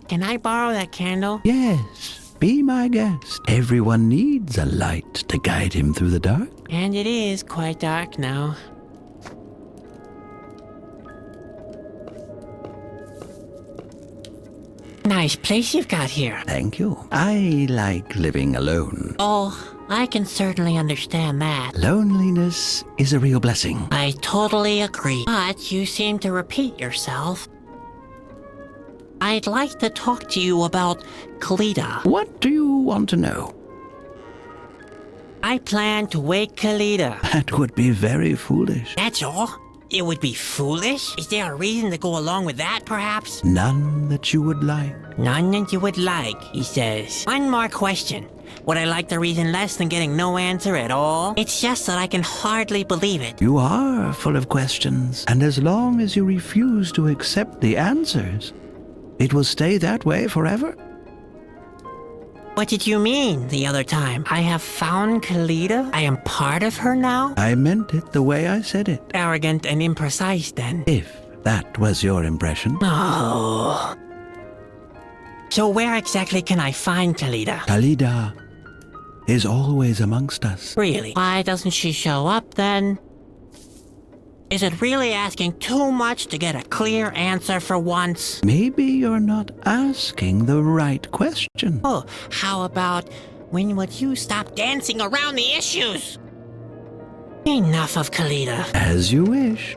B: Can I borrow that candle?
D: Yes, be my guest. Everyone needs a light to guide him through the dark.
B: And it is quite dark now. Nice place you've got here.
D: Thank you. I like living alone.
B: Oh, I can certainly understand that.
A: Loneliness is a real blessing.
B: I totally agree. But you seem to repeat yourself. I'd like to talk to you about Kalida.
A: What do you want to know?
B: I plan to wake Kalida.
A: That would be very foolish.
B: That's all? It would be foolish? Is there a reason to go along with that, perhaps?
A: None that you would like.
B: None that you would like, he says. One more question. Would I like the reason less than getting no answer at all? It's just that I can hardly believe it.
A: You are full of questions, and as long as you refuse to accept the answers, it will stay that way forever.
B: What did you mean the other time? I have found Kalida? I am part of her now?
A: I meant it the way I said it.
B: Arrogant and imprecise, then.
A: If that was your impression.
B: Oh. So where exactly can I find Kalida?
A: Kalida is always amongst us.
B: Really? Why doesn't she show up, then? Is it really asking too much to get a clear answer for once?
A: Maybe you're not asking the right question.
B: Oh, how about, when would you stop dancing around the issues? Enough of Kalida.
A: As you wish.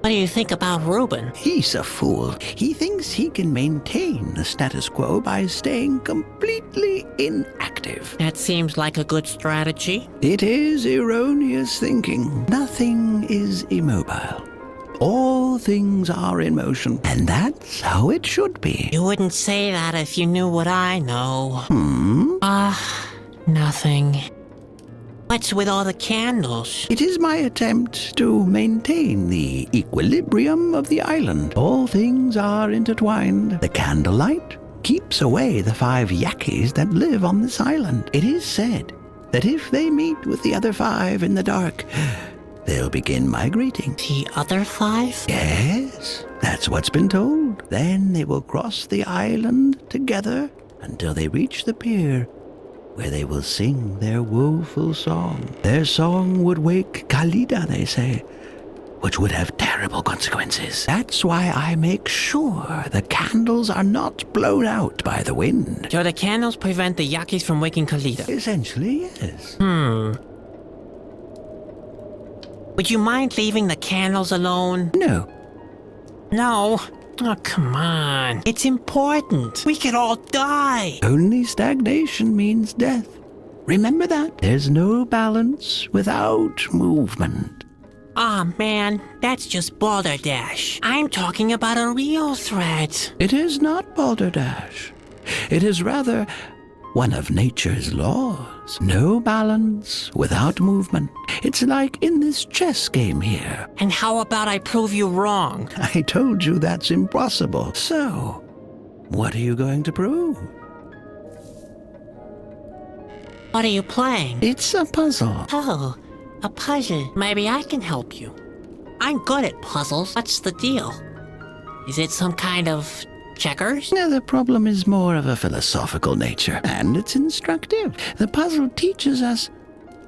B: What do you think about Reuben?
A: He's a fool. He thinks he can maintain the status quo by staying completely inactive.
B: That seems like a good strategy.
A: It is erroneous thinking. Nothing is immobile. All things are in motion, and that's how it should be.
B: You wouldn't say that if you knew what I know. Nothing. What's with all the candles?
A: It is my attempt to maintain the equilibrium of the island. All things are intertwined. The candlelight keeps away the 5 yakis that live on this island. It is said that if they meet with the other 5 in the dark, they'll begin migrating.
B: The other 5?
A: Yes, that's what's been told. Then they will cross the island together until they reach the pier, where they will sing their woeful song. Their song would wake Kalida, they say, which would have terrible consequences. That's why I make sure the candles are not blown out by the wind.
B: So the candles prevent the yakis from waking Kalida?
A: Essentially, yes.
B: Would you mind leaving the candles alone?
A: No.
B: No? Oh, come on. It's important. We could all die.
A: Only stagnation means death. Remember that. There's no balance without movement.
B: Aw, man, that's just balderdash. I'm talking about a real threat.
A: It is not balderdash. It is rather one of nature's laws. No balance without movement. It's like in this chess game here.
B: And how about I prove you wrong?
A: I told you that's impossible. So, what are you going to prove?
B: What are you playing?
A: It's a puzzle.
B: Oh, a puzzle. Maybe I can help you. I'm good at puzzles. What's the deal? Is it some kind of checkers?
A: No, the problem is more of a philosophical nature, and it's instructive. The puzzle teaches us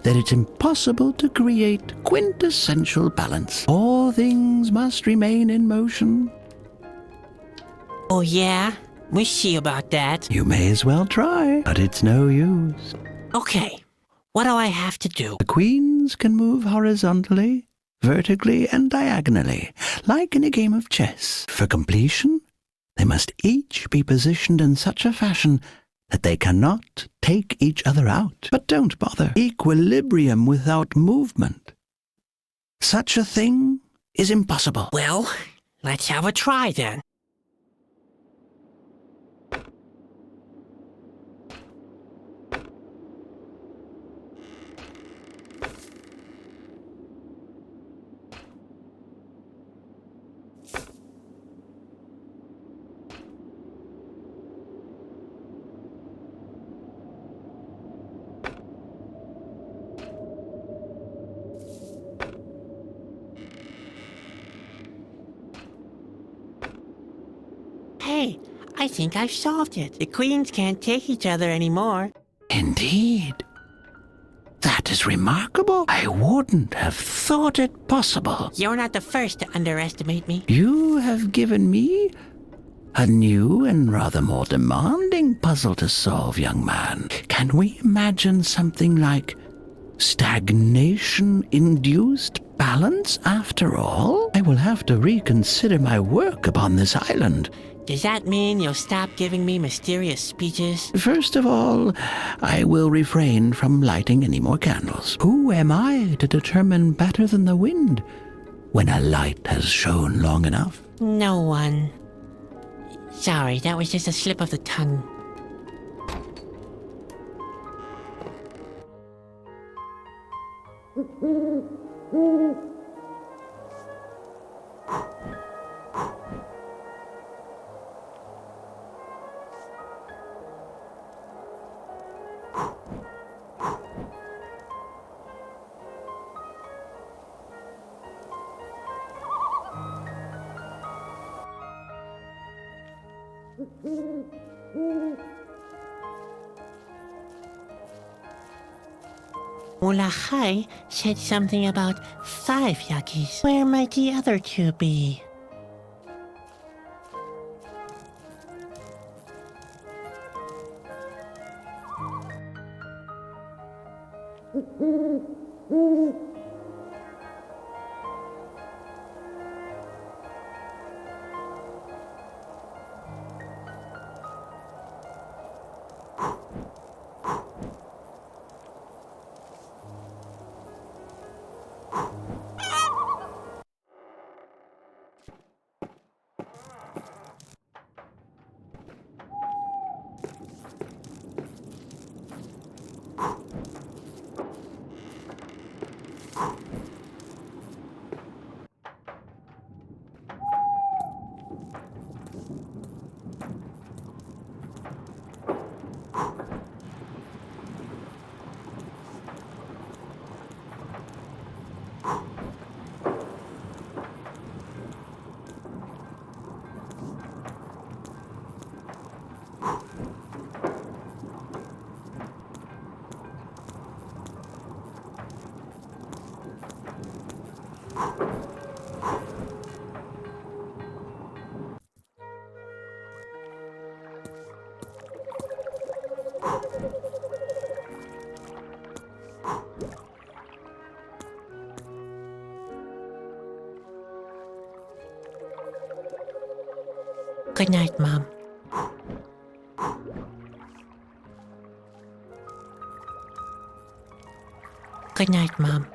A: that it's impossible to create quintessential balance. All things must remain in motion.
B: Oh, yeah? We see about that.
A: You may as well try, but it's no use.
B: Okay, what do I have to do?
A: The queens can move horizontally, vertically, and diagonally, like in a game of chess. For completion, they must each be positioned in such a fashion that they cannot take each other out. But don't bother. Equilibrium without movement. Such a thing is impossible.
B: Well, let's have a try then. Hey, I think I've solved it. The queens can't take each other anymore.
A: Indeed. That is remarkable. I wouldn't have thought it possible.
B: You're not the first to underestimate me.
A: You have given me
D: A new and rather more demanding puzzle to solve, young man. Can we imagine something like stagnation-induced balance after all? I will have to reconsider my work upon this island.
B: Does that mean you'll stop giving me mysterious speeches?
D: First of all, I will refrain from lighting any more candles. Who am I to determine better than the wind when a light has shone long enough?
B: No one. Sorry, that was just a slip of the tongue. Mulachai said something about 5 Yagis. Where might the other 2 be? Good night, Mom. Good night, Mom.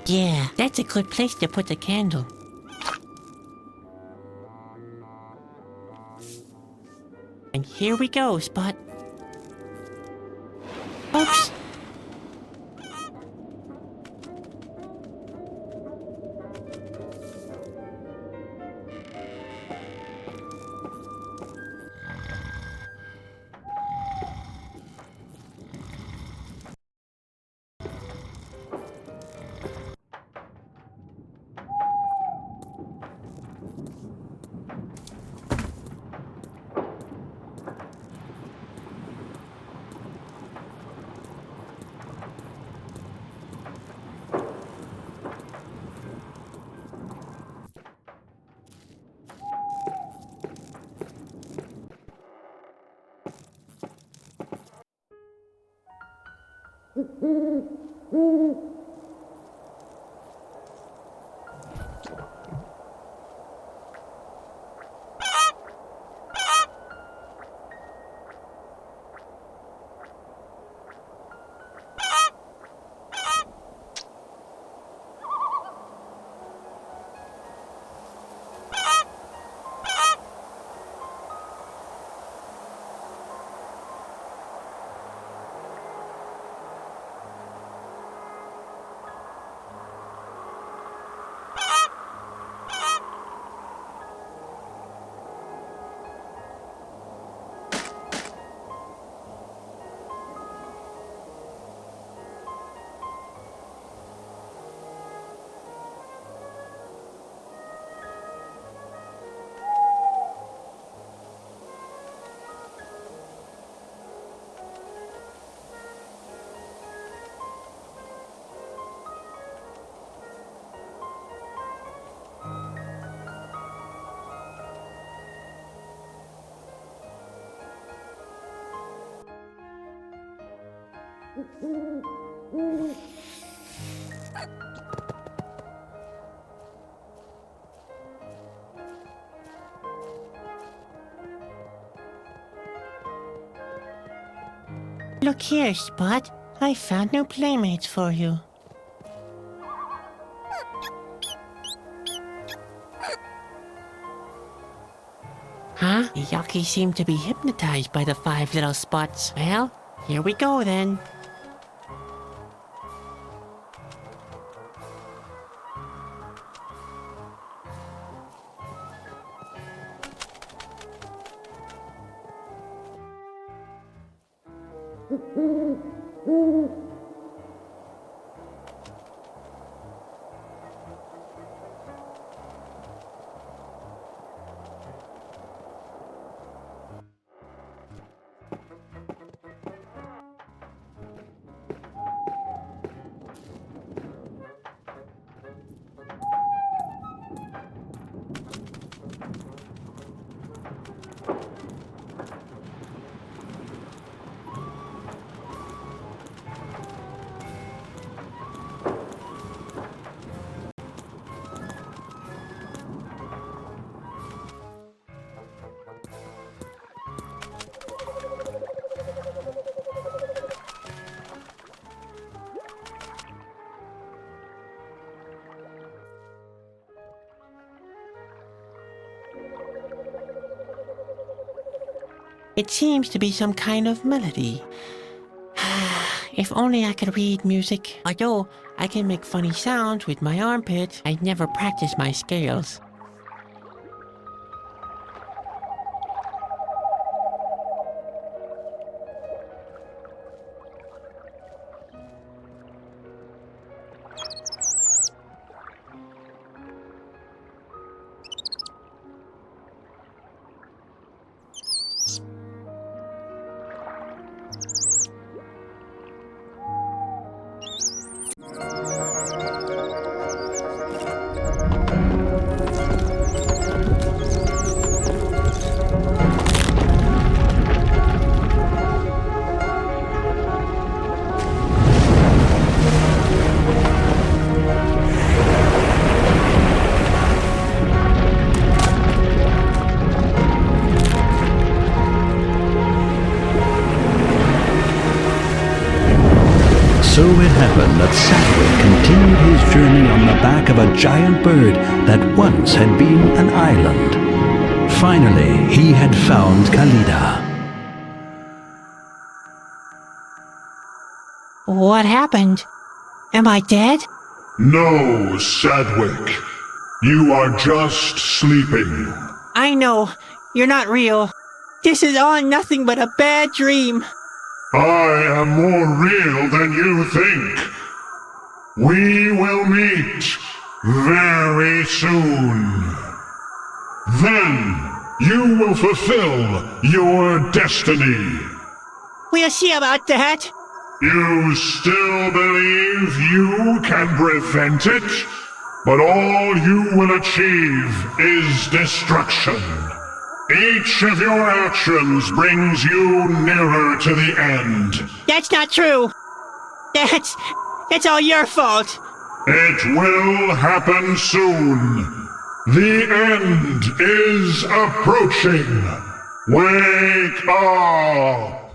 B: Yeah, that's a good place to put the candle. And here we go, Spot. Oops! Look here, Spot. I found new playmates for you. Huh? The Yucky seem to be hypnotized by the 5 little spots. Well, here we go then. It seems to be some kind of melody. If only I could read music. Although I can make funny sounds with my armpit, I never practiced my scales.
A: So it happened that Sadwick continued his journey on the back of a giant bird that once had been an island. Finally, he had found Kalida.
B: What happened? Am I dead?
I: No, Sadwick. You are just sleeping.
B: I know. You're not real. This is all nothing but a bad dream.
I: I am more real than you think. We will meet very soon. Then you will fulfill your destiny.
B: We'll see about that.
I: You still believe you can prevent it? But all you will achieve is destruction. Each of your actions brings you nearer to the end.
B: That's not true. That's all your fault.
I: It will happen soon. The end is approaching. Wake up!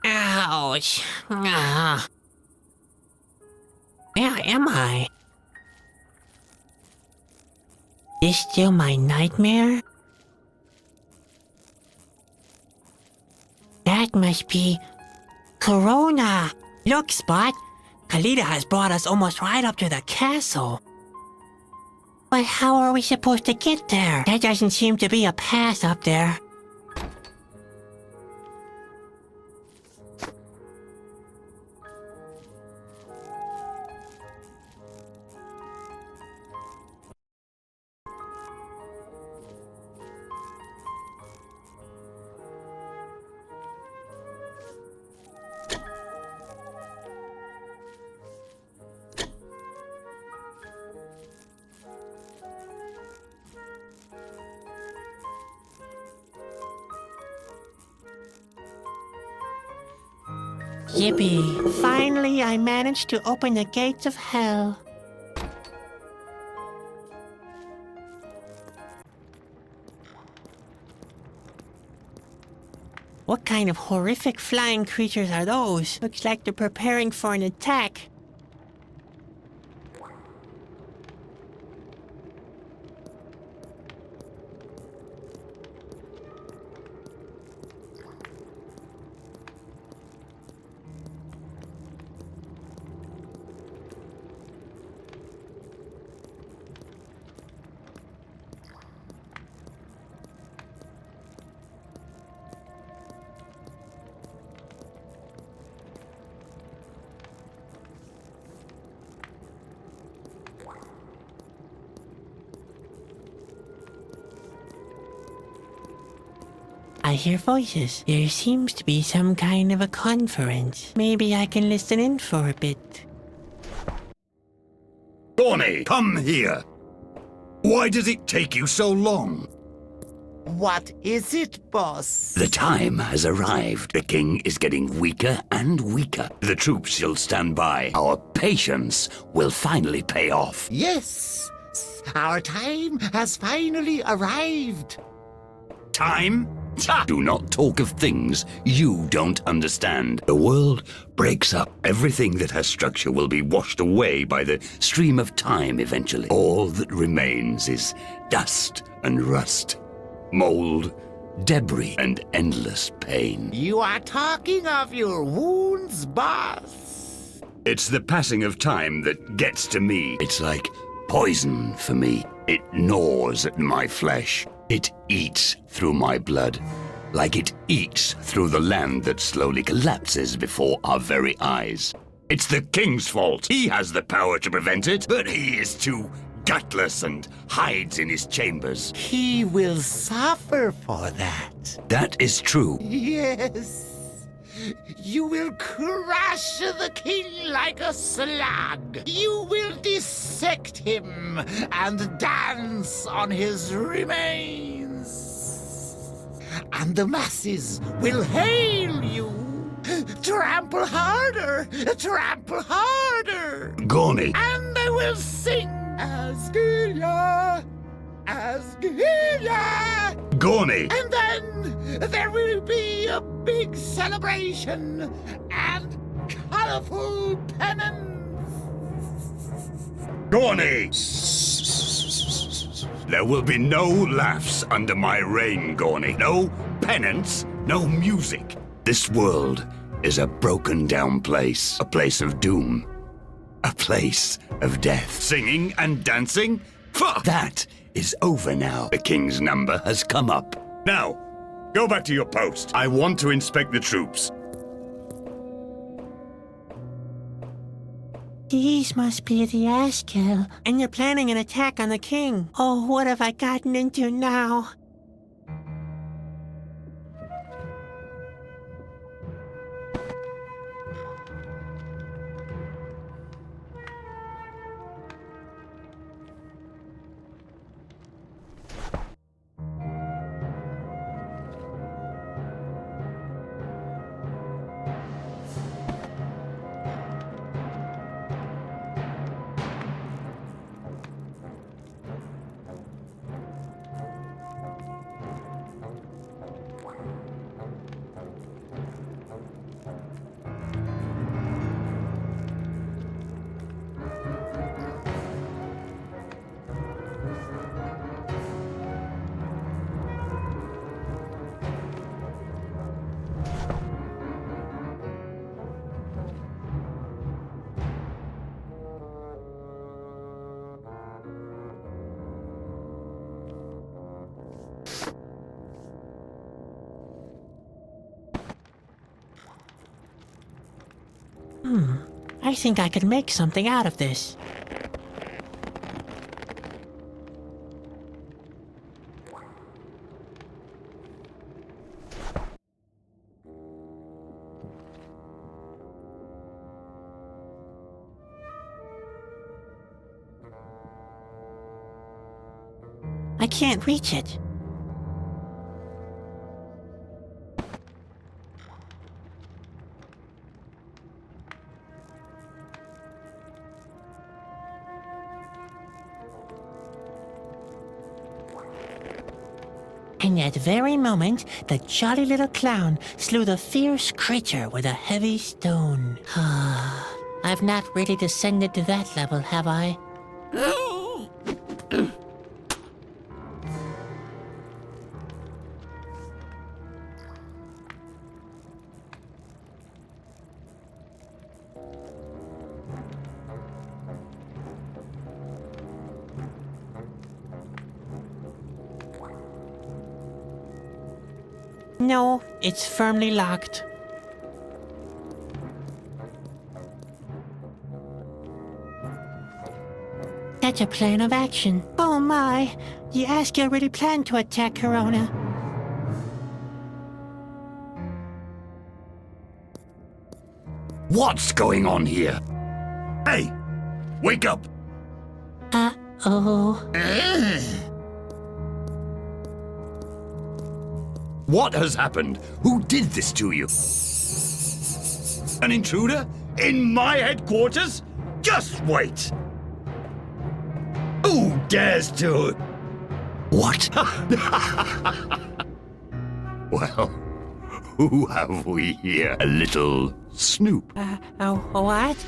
B: Ouch. Ah. Where am I? This still my nightmare? That must be Corona. Look, Spot. Kalida has brought us almost right up to the castle. But how are we supposed to get there? There doesn't seem to be a path up there. Yippee. Finally, I managed to open the gates of hell. What kind of horrific flying creatures are those? Looks like they're preparing for an attack. I hear voices. There seems to be some kind of a conference. Maybe I can listen in for a bit.
L: Gawny, come here. Why does it take you so long?
G: What is it, boss?
L: The time has arrived. The king is getting weaker and weaker. The troops shall stand by. Our patience will finally pay off.
G: Yes, our time has finally arrived.
L: Time? Ha! Do not talk of things you don't understand. The world breaks up. Everything that has structure will be washed away by the stream of time eventually. All that remains is dust and rust, mold, debris, and endless pain.
G: You are talking of your wounds, boss.
L: It's the passing of time that gets to me. It's like poison for me. It gnaws at my flesh. It eats through my blood, like it eats through the land that slowly collapses before our very eyes. It's the king's fault. He has the power to prevent it, but he is too gutless and hides in his chambers.
G: He will suffer for that.
L: That is true.
G: Yes. You will crush the king like a slug. You will dissect him and dance on his remains. And the masses will hail you. Trample harder, trample harder.
L: Gawny.
G: And they will sing Asgil, Asgil.
L: Gawny.
G: And then there will be a big celebration and colorful pennants.
L: Gawny! There will be no laughs under my reign, Gawny. No penance, no music. This world is a broken down place. A place of doom. A place of death. Singing and dancing? Fuck! That is over now. The king's number has come up. Now, go back to your post. I want to inspect the troops.
B: These must be the Asgil, and they're planning an attack on the king. Oh, what have I gotten into now? I think I could make something out of this. I can't reach it. In that very moment, the jolly little clown slew the fierce creature with a heavy stone. I've not really descended to that level, have I? No, it's firmly locked. That's a plan of action. Oh my, the Asgil really planned to attack Corona.
L: What's going on here? Hey, wake up!
B: Uh-oh.
L: What has happened? Who did this to you? An intruder? In my headquarters? Just wait! Who dares to... What? Well, who have we here? A little snoop.
B: What?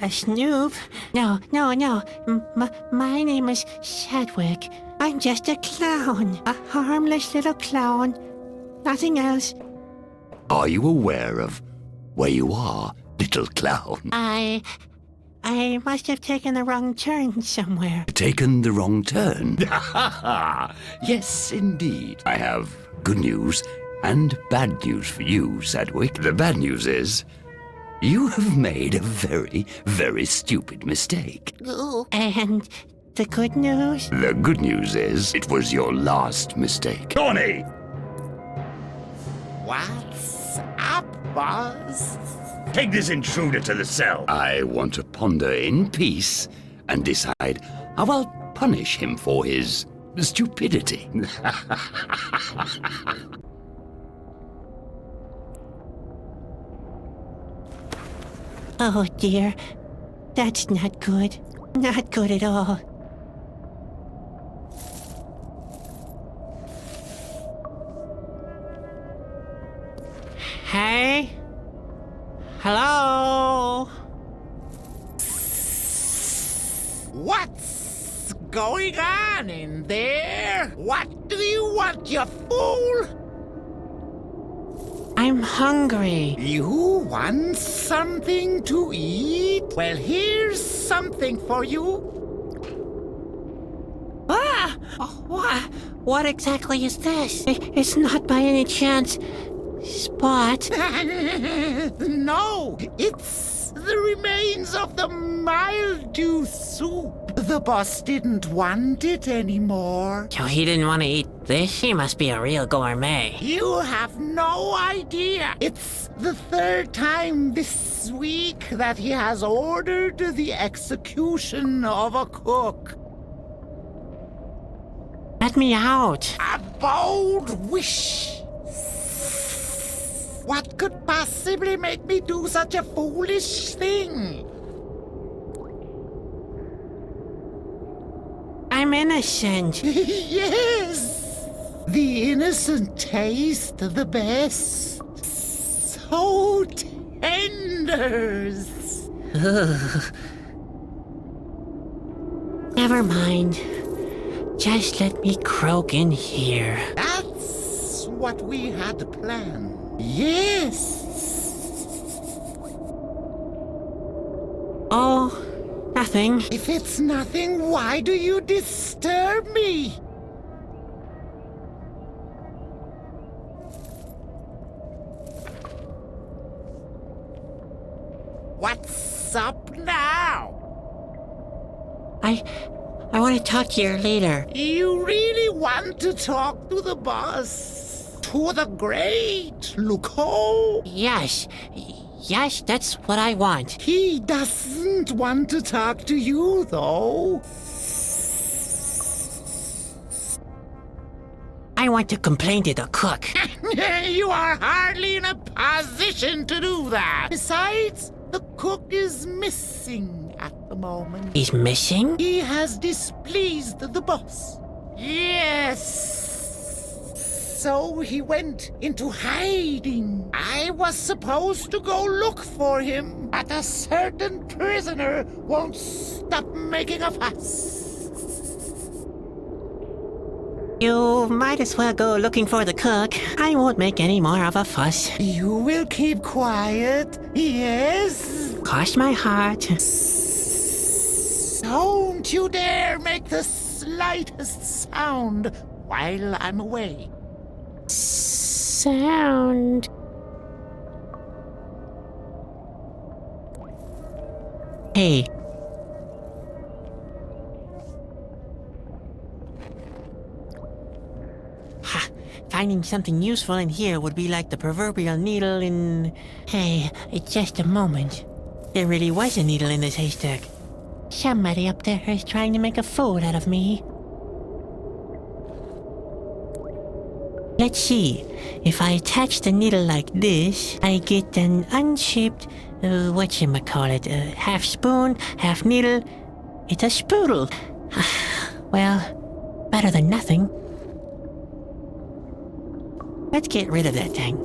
B: A snoop? No. My name is Sadwick. I'm just a clown. A harmless little clown. Nothing else.
L: Are you aware of where you are, little clown?
B: I must have taken the wrong turn somewhere.
L: Taken the wrong turn? Yes, indeed. I have good news and bad news for you, Sadwick. The bad news is you have made a very, very stupid mistake.
B: And the good news?
L: The good news is it was your last mistake. Connie!
G: What's up, boss?
L: Take this intruder to the cell. I want to ponder in peace and decide how I'll punish him for his stupidity.
B: Oh dear, that's not good. Not good at all. Hey? Hello?
G: What's going on in there? What do you want, you fool?
B: I'm hungry.
G: You want something to eat? Well, here's something for you.
B: What exactly is this? It's not by any chance Spot.
G: No, it's the remains of the mildew soup. The boss didn't want it anymore.
B: So he didn't want to eat this? He must be a real gourmet.
G: You have no idea. It's the third time this week that he has ordered the execution of a cook.
B: Let me out.
G: A bold wish. What could possibly make me do such a foolish thing?
B: I'm innocent.
G: Yes. The innocent taste the best. So tenders.
B: Never mind. Just let me croak in here.
G: That's what we had planned. Yes.
B: Oh, nothing.
G: If it's nothing, why do you disturb me? What's up now?
B: I want to talk to your leader.
G: You really want to talk to the boss? To the great Luco?
B: Yes, that's what I want.
G: He doesn't want to talk to you, though.
B: I want to complain to the cook.
G: You are hardly in a position to do that. Besides, the cook is missing at the moment.
B: He's missing?
G: He has displeased the boss. Yes. so he went into hiding. I was supposed to go look for him, but a certain prisoner won't stop making a fuss.
B: You might as well go looking for the cook. I won't make any more of a fuss.
G: You will keep quiet, yes?
B: Cross my heart.
G: Don't you dare make the slightest sound while I'm away.
B: Sound. Hey. Ha! Finding something useful in here would be like the proverbial needle in... Hey, it's just a moment. There really was a needle in this haystack. Somebody up there is trying to make a fool out of me. Let's see. If I attach the needle like this, I get an unshaped, whatchamacallit, half spoon, half needle. It's a spoodle. Well, better than nothing. Let's get rid of that thing.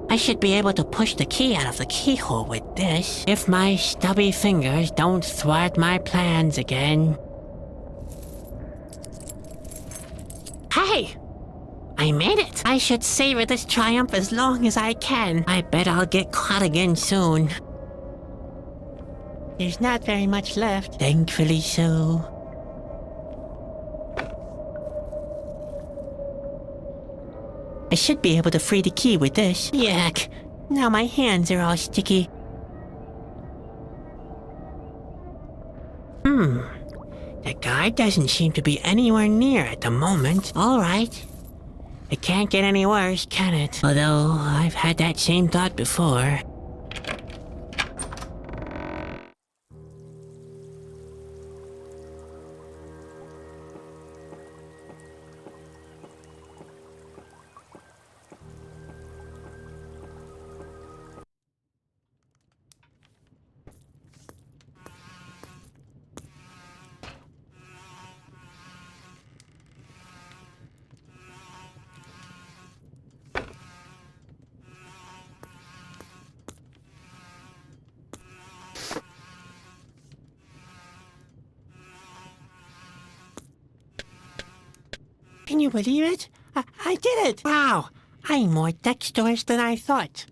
B: I should be able to push the key out of the keyhole with this, if my stubby fingers don't thwart my plans again. Hey! I made it! I should savor this triumph as long as I can. I bet I'll get caught again soon. There's not very much left, thankfully so. I should be able to free the key with this. Yuck. Now my hands are all sticky. The guard doesn't seem to be anywhere near at the moment. Alright. It can't get any worse, can it? Although, I've had that same thought before. Can you believe it? I did it! Wow! I'm more dexterous than I thought.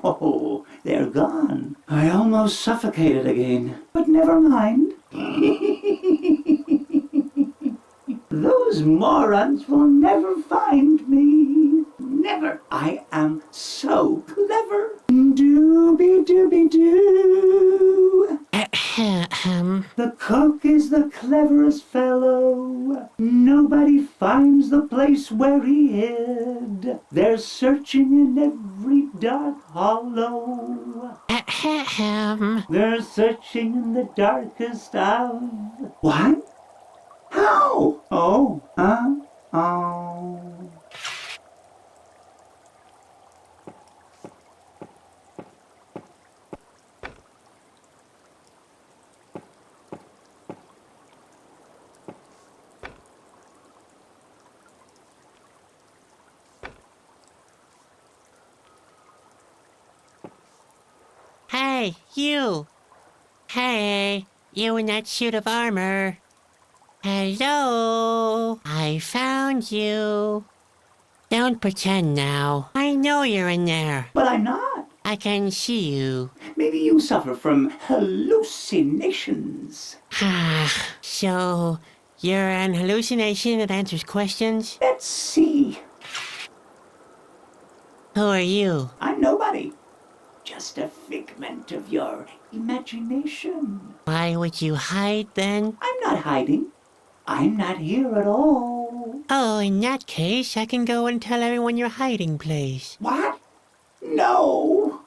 M: Oh, they're gone. I almost suffocated again, but never mind. Those morons will never find me. Never. I am so clever. Dooby-dooby-doo. The cook is the cleverest fellow. Nobody finds the place where he hid. They're searching in every dark hollow. They're searching in the darkest of... What? How? Oh, oh.
B: Hey, you! Hey, you in that suit of armor. Hello? I found you. Don't pretend now. I know you're in there.
M: But I'm not.
B: I can see you.
M: Maybe you suffer from hallucinations.
B: So, you're an hallucination that answers questions?
M: Let's see.
B: Who are you?
M: I'm nobody. just a figment of your imagination.
B: Why would you hide then?
M: I'm not hiding. I'm not here at all.
B: Oh, in that case, I can go and tell everyone your hiding place.
M: What? No.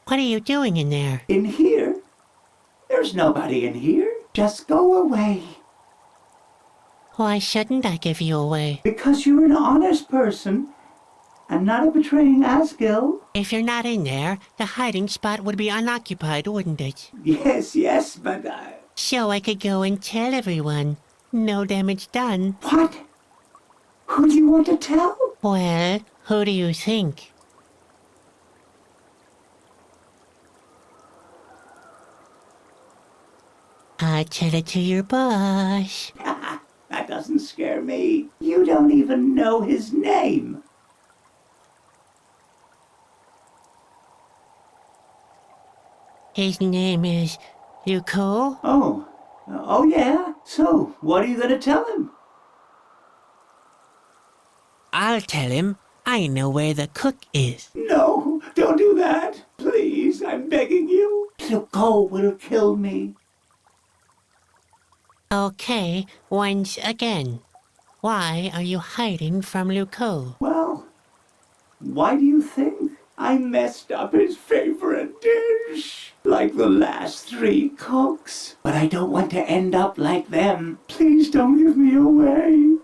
B: What are you doing in there?
M: In here? There's nobody in here. Just go away.
B: Why shouldn't I give you away?
M: Because you're an honest person. I'm not a betraying Asgil.
B: If you're not in there, the hiding spot would be unoccupied, wouldn't it?
M: Yes, but
B: So I could go and tell everyone. No damage done.
M: What? Who do you want to tell?
B: Well, who do you think? I'll tell it to your boss.
M: That doesn't scare me. You don't even know his name.
B: His name is Luco.
M: Oh yeah? So, what are you gonna tell him?
B: I'll tell him I know where the cook is.
M: No, don't do that. Please, I'm begging you. Luco will kill me.
B: Okay, once again. Why are you hiding from Luco?
M: Well, why do you think? I messed up his favorite dish, like the last 3 cooks. But I don't want to end up like them. Please don't give me away.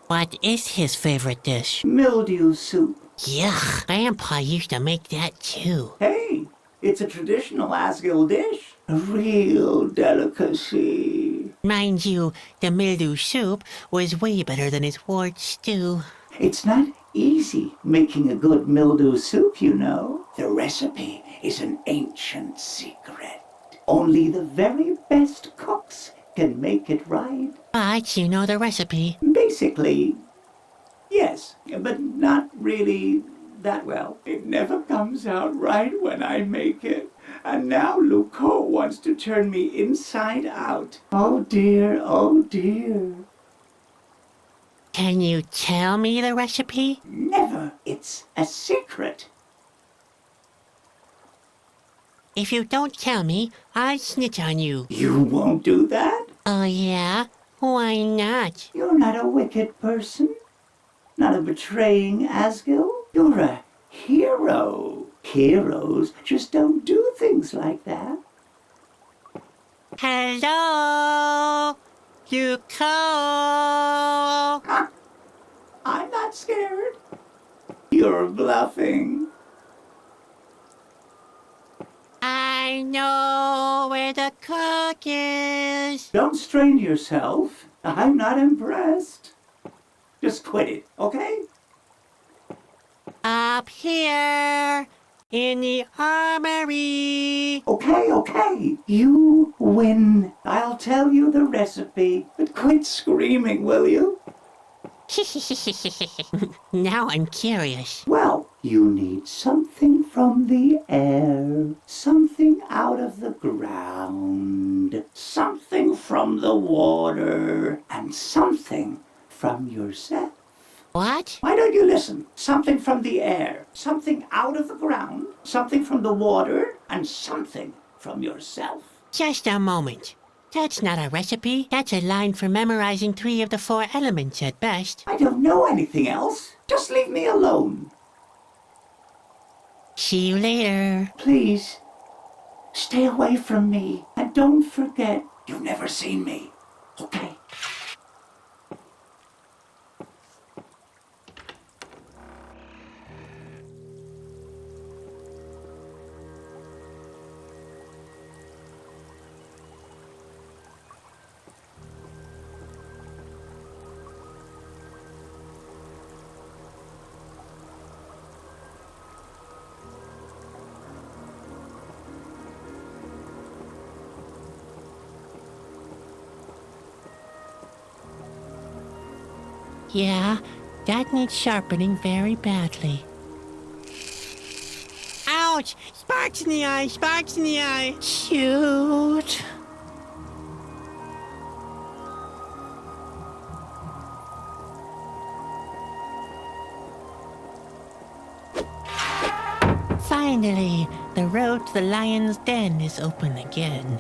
B: What is his favorite dish?
M: Mildew soup.
B: Yuck, Grandpa used to make that too.
M: Hey, it's a traditional Asgil dish. A real delicacy.
B: Mind you, the mildew soup was way better than his wart stew.
M: It's not easy making a good mildew soup, you know. The recipe is an ancient secret. Only the very best cooks can make it right.
B: But you know the recipe.
M: Basically, yes, but not really that well. It never comes out right when I make it. And now Luco wants to turn me inside out. Oh dear, oh dear.
B: Can you tell me the recipe?
M: Never. It's a secret.
B: If you don't tell me, I'll snitch on you.
M: You won't do that?
B: Oh yeah? Why not?
M: You're not a wicked person. Not a betraying Asgil. You're a hero. Heroes just don't do things like that.
B: Hello? Luco?
M: I'm not scared. You're bluffing.
B: I know where the cook is.
M: Don't strain yourself. I'm not impressed. Just quit it, okay?
B: Up here, in the armory.
M: Okay. You win. I'll tell you the recipe. But quit screaming, will you?
B: Now I'm curious.
M: Well, you need something from the air, something out of the ground, something from the water, and something from yourself.
B: What?
M: Why don't you listen? Something from the air, something out of the ground, something from the water, and something from yourself.
B: Just a moment. That's not a recipe. That's a line for memorizing 3 of the 4 elements at best.
M: I don't know anything else. Just leave me alone.
B: See you later.
M: Please, stay away from me. And don't forget, you've never seen me. Okay?
B: Yeah, that needs sharpening very badly. Ouch! Sparks in the eye! Sparks in the eye! Shoot! Finally, the road to the lion's den is open again.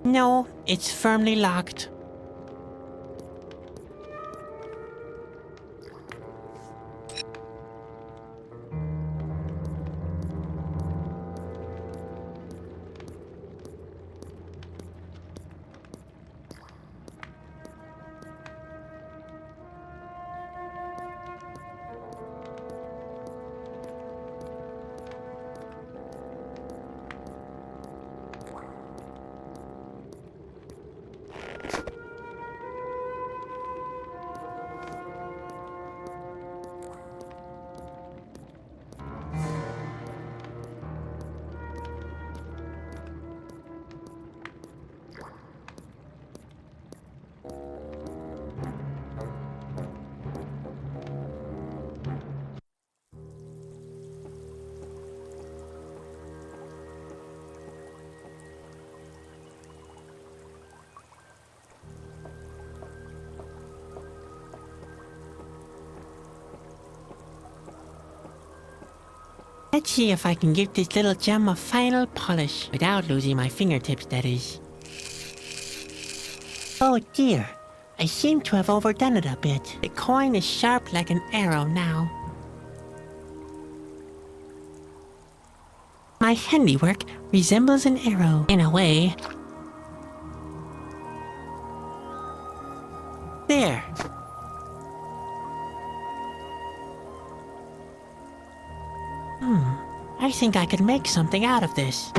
B: No, it's firmly locked. Let's see if I can give this little gem a final polish without losing my fingertips, that is. Oh dear, I seem to have overdone it a bit. The coin is sharp like an arrow now. My handiwork resembles an arrow, in a way. There. I think I could make something out of this.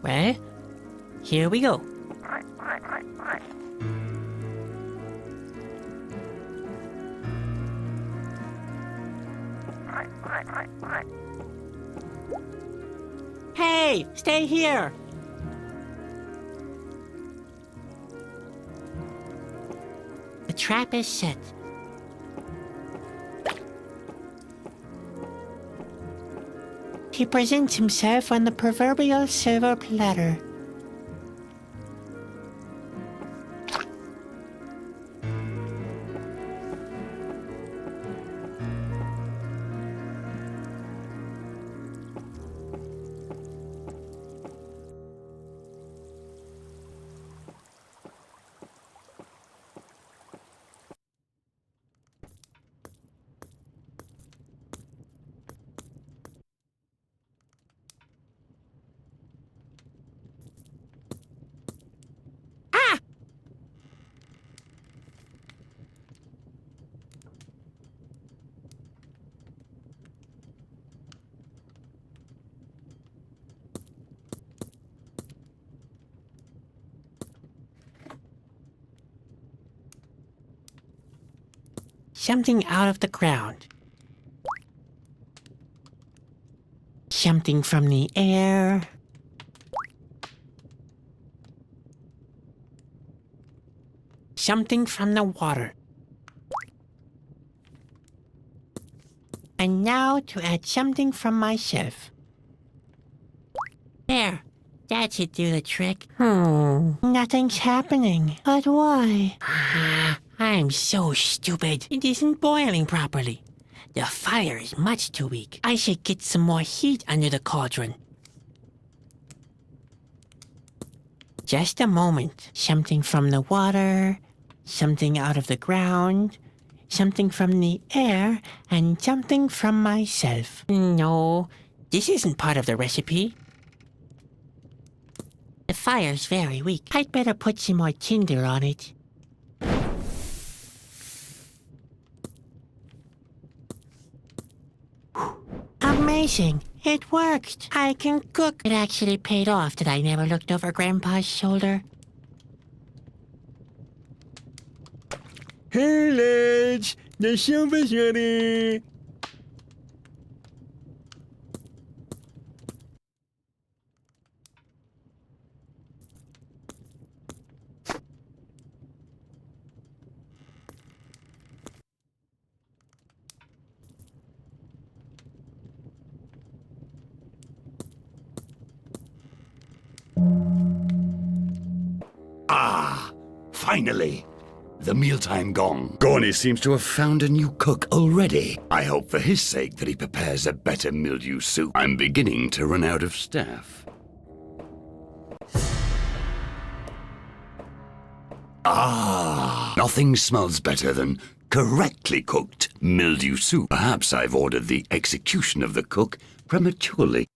B: Well, here we go. Hey, stay here! The trap is set. He presents himself on the proverbial silver platter. Something out of the ground. Something from the air. Something from the water. And now to add something from myself. There. That should do the trick. Nothing's happening. But why? I'm so stupid. It isn't boiling properly. The fire is much too weak. I should get some more heat under the cauldron. Just a moment. Something from the water, something out of the ground, something from the air, and something from myself. No, this isn't part of the recipe. The fire's very weak. I'd better put some more tinder on it. amazing. It worked. I can cook. It actually paid off that I never looked over Grandpa's shoulder.
N: Hey, lads! The soup is ready!
L: Ah! Finally! The mealtime gong. Gorny seems to have found a new cook already. I hope for his sake that he prepares a better mildew soup. I'm beginning to run out of staff. Ah! Nothing smells better than correctly cooked mildew soup. Perhaps I've ordered the execution of the cook prematurely.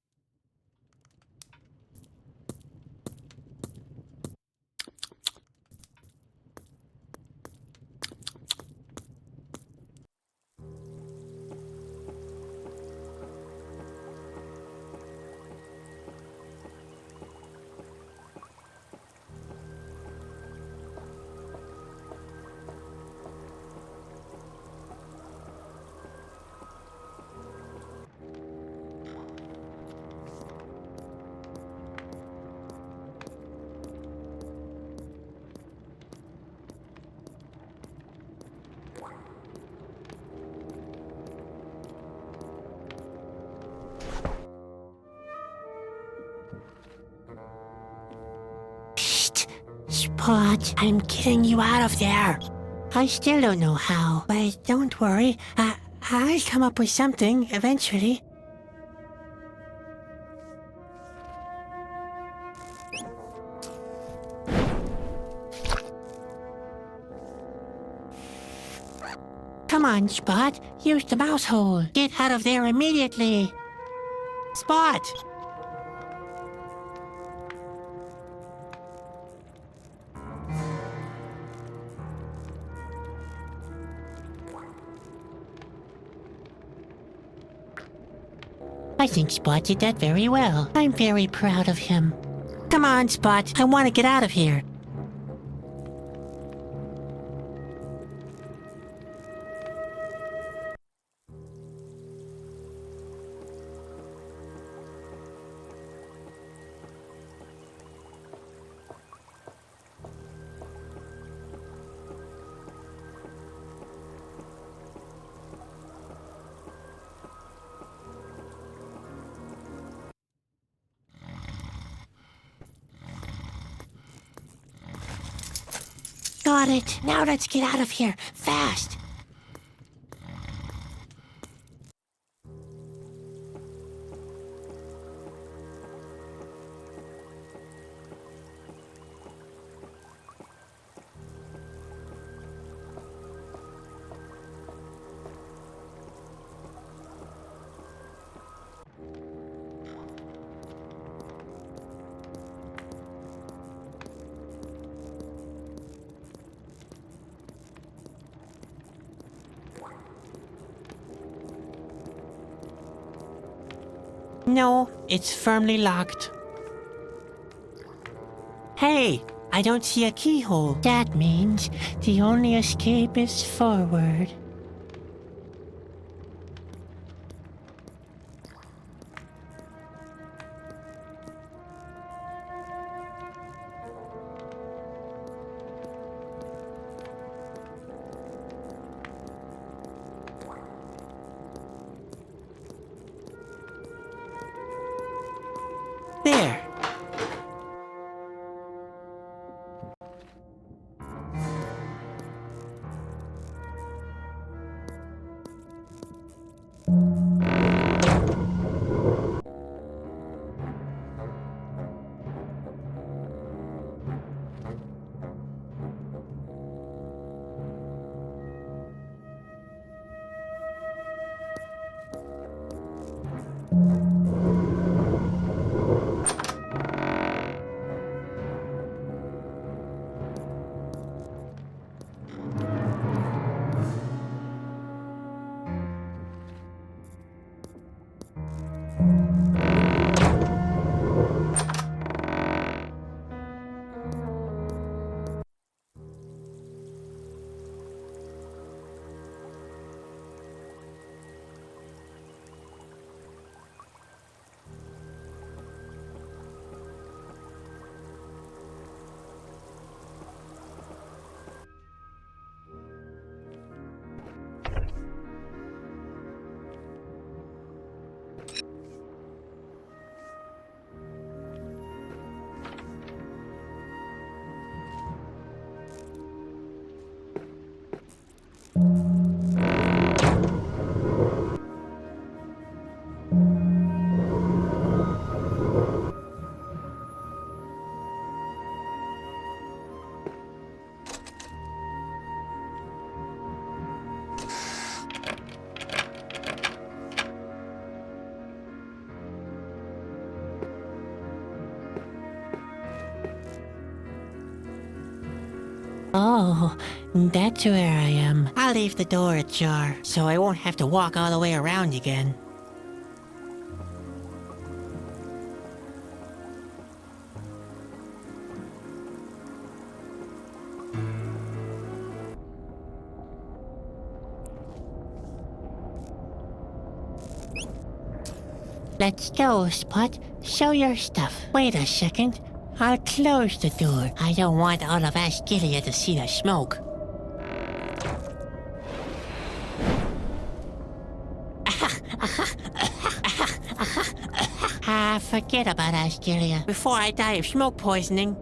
B: Spot, I'm getting you out of there. I still don't know how, but don't worry. I'll come up with something eventually. Come on, Spot. Use the mouse hole. Get out of there immediately. Spot! I think Spot did that very well. I'm very proud of him. Come on, Spot. I want to get out of here. Got it. Now let's get out of here. Fast. No, it's firmly locked. Hey, I don't see a keyhole. That means the only escape is forward. There. Oh, that's where I am. I'll leave the door ajar, so I won't have to walk all the way around again. Let's go, Spot. Show your stuff. Wait a second. I'll close the door. I don't want all of Asgilia to see the smoke. Forget about Asgilia before I die of smoke poisoning.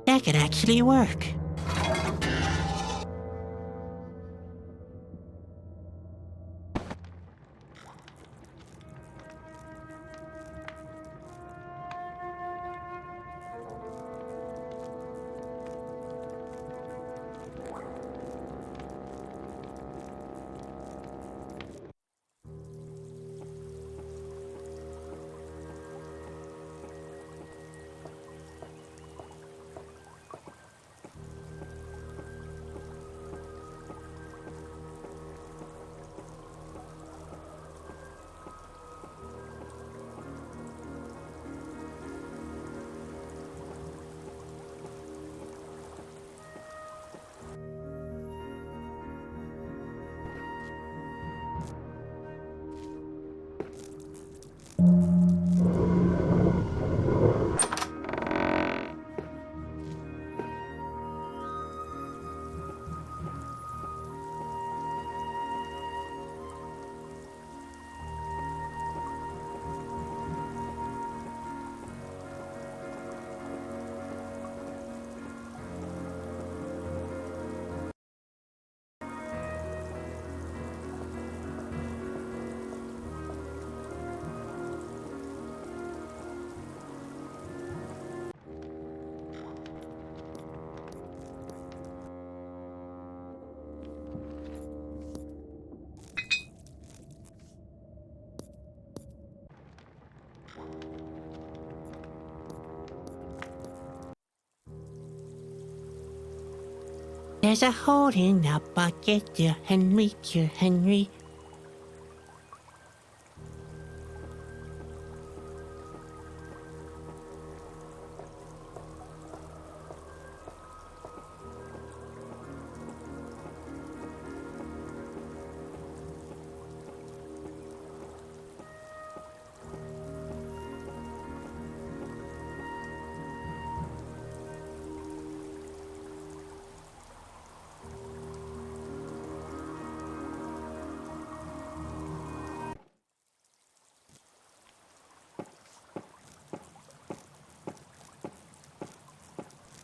B: That could actually work. There's a hole in the bucket, dear Henry, dear Henry.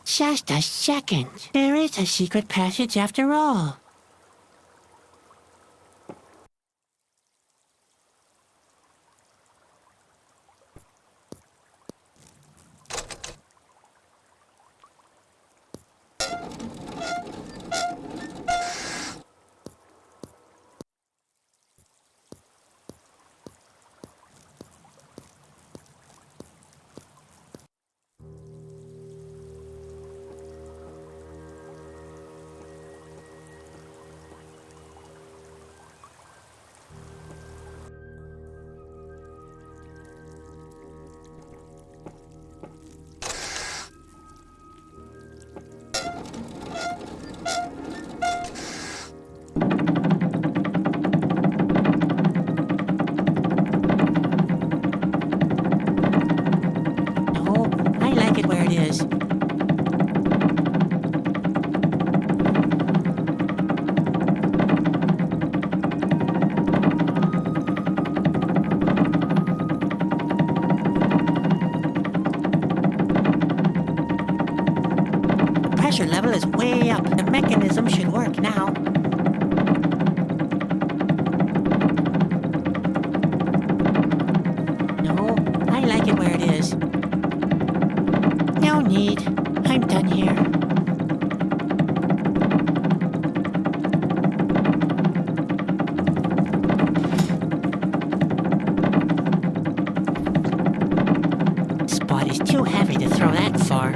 B: Just a second. There is a secret passage after all. pressure level is way up. The mechanism should work now. No, I like it where it is. No need. I'm done here. Spot is too heavy to throw that far.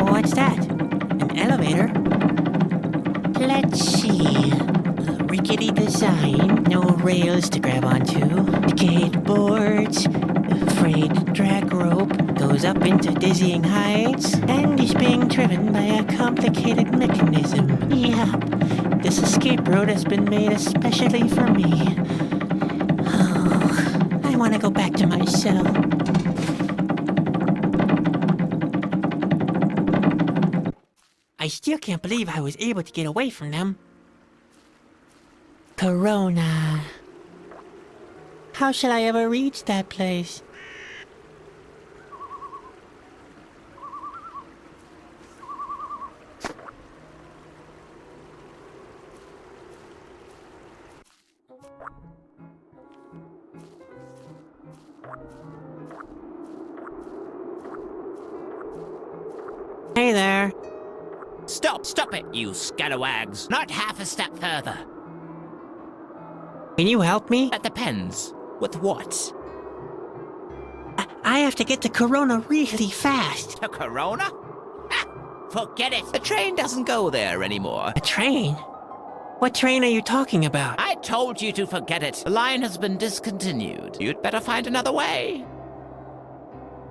B: What's that? An elevator? Let's see. Rickety design, no rails to grab onto. Decayed boards, frayed drag rope, goes up into dizzying heights, and is being driven by a complicated mechanism. Yep, this escape route has been made especially for me. Oh, I want to go back to my cell. I still can't believe I was able to get away from them. Corona. How shall I ever reach that place? Hey there.
O: Stop it, you scalawags. Not half a step further.
B: Can you help me?
O: That depends. With what?
B: I have to get to Corona really fast.
O: To Corona? Ha! Forget it. The train doesn't go there anymore.
B: A train? What train are you talking about?
O: I told you to forget it. The line has been discontinued. You'd better find another way.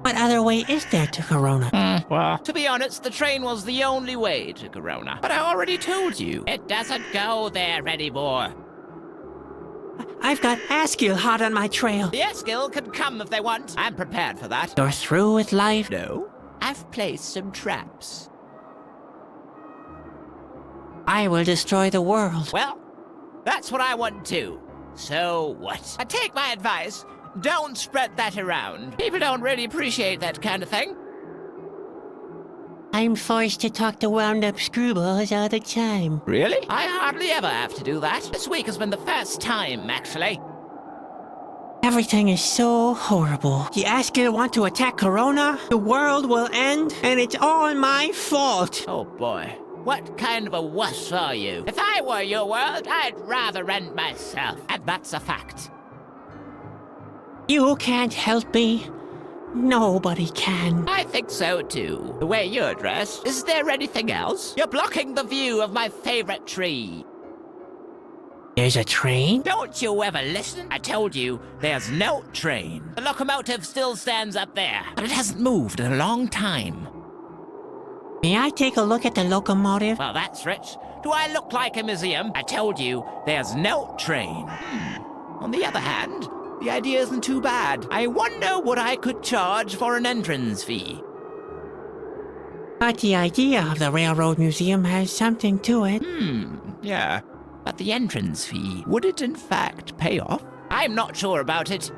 B: What other way is there to Corona?
O: Well, to be honest, the train was the only way to Corona. But I already told you. It doesn't go there anymore.
B: I've got Asgil hot on my trail.
O: The Asgil can come if they want. I'm prepared for that.
B: You're through with life?
O: No. I've placed some traps.
B: I will destroy the world.
O: Well, that's what I want too. So what? Take my advice. Don't spread that around. People don't really appreciate that kind of thing.
B: I'm forced to talk to wound-up screwballs all the time.
O: Really? I hardly ever have to do that. This week has been the first time, actually.
B: Everything is so horrible. The Asgil want to attack Corona, the world will end, and it's all my fault.
O: Oh boy. What kind of a wuss are you? If I were your world, I'd rather end myself. And that's a fact.
B: You can't help me. Nobody can.
O: I think so too. The way you're dressed. Is there anything else? You're blocking the view of my favorite tree.
B: There's a train?
O: Don't you ever listen? I told you, there's no train. The locomotive still stands up there, but it hasn't moved in a long time.
B: May I take a look at the locomotive?
O: Well, that's rich. Do I look like a museum? I told you, there's no train. On the other hand, the idea isn't too bad. I wonder what I could charge for an entrance fee.
B: But the idea of the Railroad Museum has something to it.
O: Yeah. But the entrance fee, would it in fact pay off? I'm not sure about it.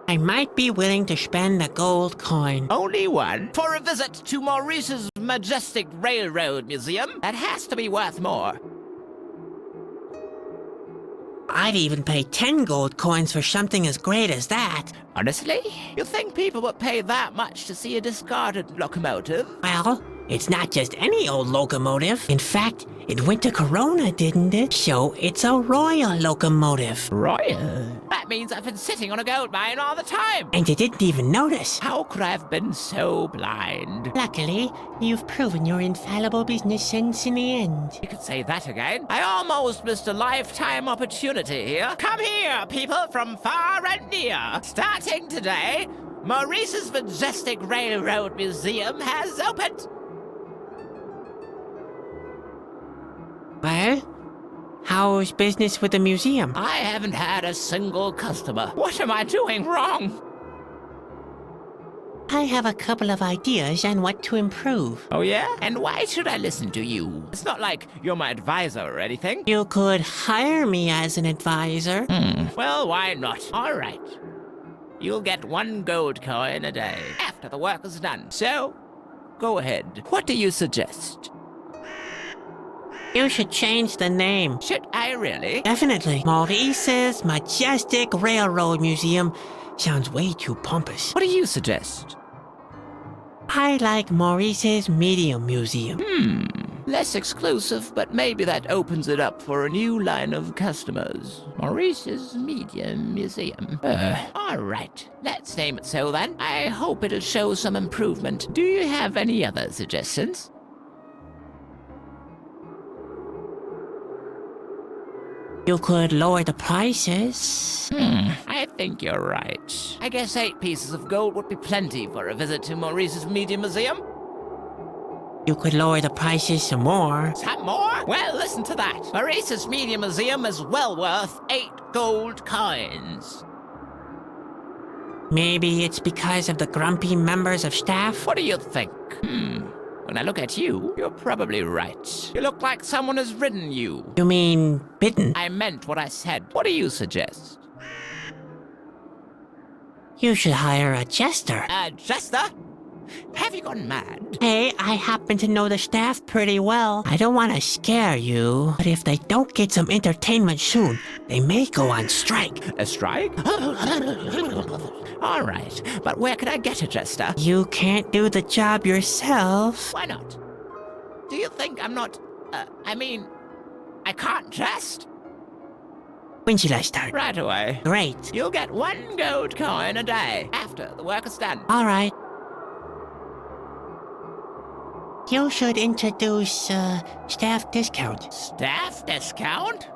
B: I might be willing to spend a gold coin.
O: Only one? For a visit to Maurice's majestic Railroad Museum? That has to be worth more.
B: I'd even pay 10 gold coins for something as great as that.
O: Honestly? You think people would pay that much to see a discarded locomotive?
B: Well, it's not just any old locomotive. In fact, it went to Corona, didn't it? So it's a royal locomotive.
O: Royal? That means I've been sitting on a gold mine all the time.
B: And you didn't even notice.
O: How could I have been so blind?
B: Luckily, you've proven your infallible business sense in the end.
O: You could say that again. I almost missed a lifetime opportunity here. Come here, people from far and near. Starting today, Maurice's majestic Railroad Museum has opened.
B: Well, how's business with the museum?
O: I haven't had a single customer. What am I doing wrong?
B: I have a couple of ideas on what to improve.
O: Oh, yeah? And why should I listen to you? It's not like you're my advisor or anything.
B: You could hire me as an advisor.
O: Well, why not? All right. You'll get 1 gold coin a day after the work is done. So, go ahead. What do you suggest?
B: You should change the name.
O: Should I really?
B: Definitely. Maurice's Majestic Railroad Museum sounds way too pompous.
O: What do you suggest?
B: I like Maurice's Medium Museum.
O: Less exclusive, but maybe that opens it up for a new line of customers. Maurice's Medium Museum. All right. Let's name it so then. I hope it'll show some improvement. Do you have any other suggestions?
B: You could lower the prices.
O: I think you're right. I guess 8 pieces of gold would be plenty for a visit to Maurice's Medium Museum.
B: You could lower the prices some more.
O: Some more? Well, listen to that. Maurice's Medium Museum is well worth 8 gold coins.
B: Maybe it's because of the grumpy members of staff?
O: What do you think? When I look at you, you're probably right. You look like someone has ridden you.
B: You mean bitten?
O: I meant what I said. What do you suggest?
B: You should hire a jester.
O: A jester? Have you gone mad?
B: Hey, I happen to know the staff pretty well. I don't want to scare you, but if they don't get some entertainment soon, they may go on strike.
O: A strike? All right, but where can I get a jester?
B: You can't do the job yourself.
O: Why not? Do you think I'm not... I can't jest?
B: When should I start?
O: Right away.
B: Great.
O: You'll get 1 gold coin a day after the work is done.
B: All right. You should introduce, staff discount.
O: Staff discount?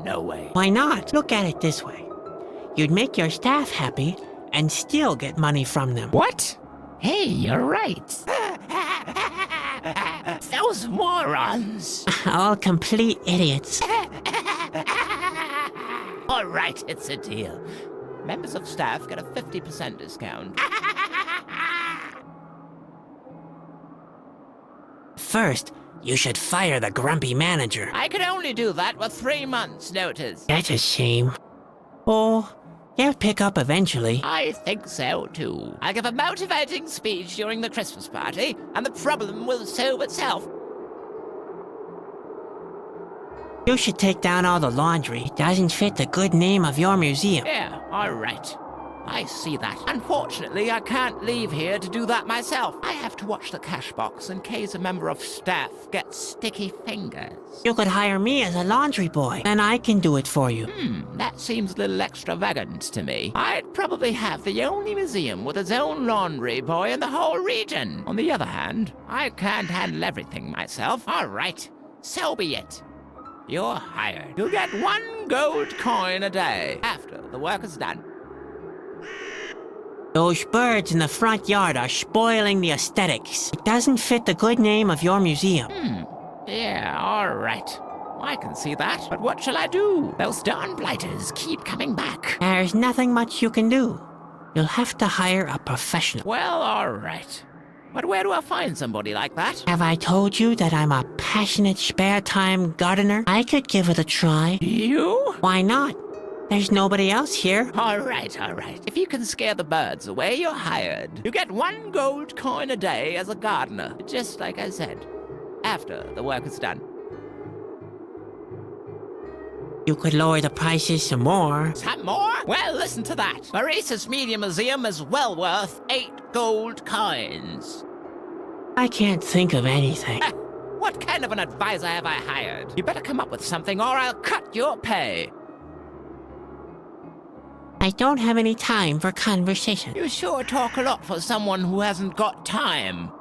O: No way.
B: Why not? Look at it this way. You'd make your staff happy and still get money from them.
O: What? Hey, you're right. Those morons.
B: All complete idiots.
O: All right, it's a deal. Members of staff get a 50% discount.
B: First, you should fire the grumpy manager.
O: I could only do that with 3 months' notice.
B: That's a shame. Oh, they'll pick up eventually.
O: I think so, too. I'll give a motivating speech during the Christmas party, and the problem will solve itself.
B: You should take down all the laundry. It doesn't fit the good name of your museum.
O: Yeah, all right. I see that. Unfortunately, I can't leave here to do that myself. I have to watch the cash box in case a member of staff gets sticky fingers.
B: You could hire me as a laundry boy, and I can do it for you.
O: That seems a little extravagant to me. I'd probably have the only museum with its own laundry boy in the whole region. On the other hand, I can't handle everything myself. All right, so be it. You're hired. You'll get 1 gold coin a day after the work is done.
B: Those birds in the front yard are spoiling the aesthetics. It doesn't fit the good name of your museum.
O: Yeah, all right. I can see that, but what shall I do? Those darn blighters keep coming back.
B: There's nothing much you can do. You'll have to hire a professional.
O: Well, all right. But where do I find somebody like that?
B: Have I told you that I'm a passionate spare-time gardener? I could give it a try.
O: You?
B: Why not? There's nobody else here.
O: All right, all right. If you can scare the birds away, you're hired. You get 1 gold coin a day as a gardener, just like I said, after the work is done.
B: You could lower the prices some more.
O: Some more? Well, listen to that. Maurice's Medium Museum is well worth 8 gold coins.
B: I can't think of anything.
O: What kind of an advisor have I hired? You better come up with something or I'll cut your pay.
B: I don't have any time for conversation.
O: You sure talk a lot for someone who hasn't got time.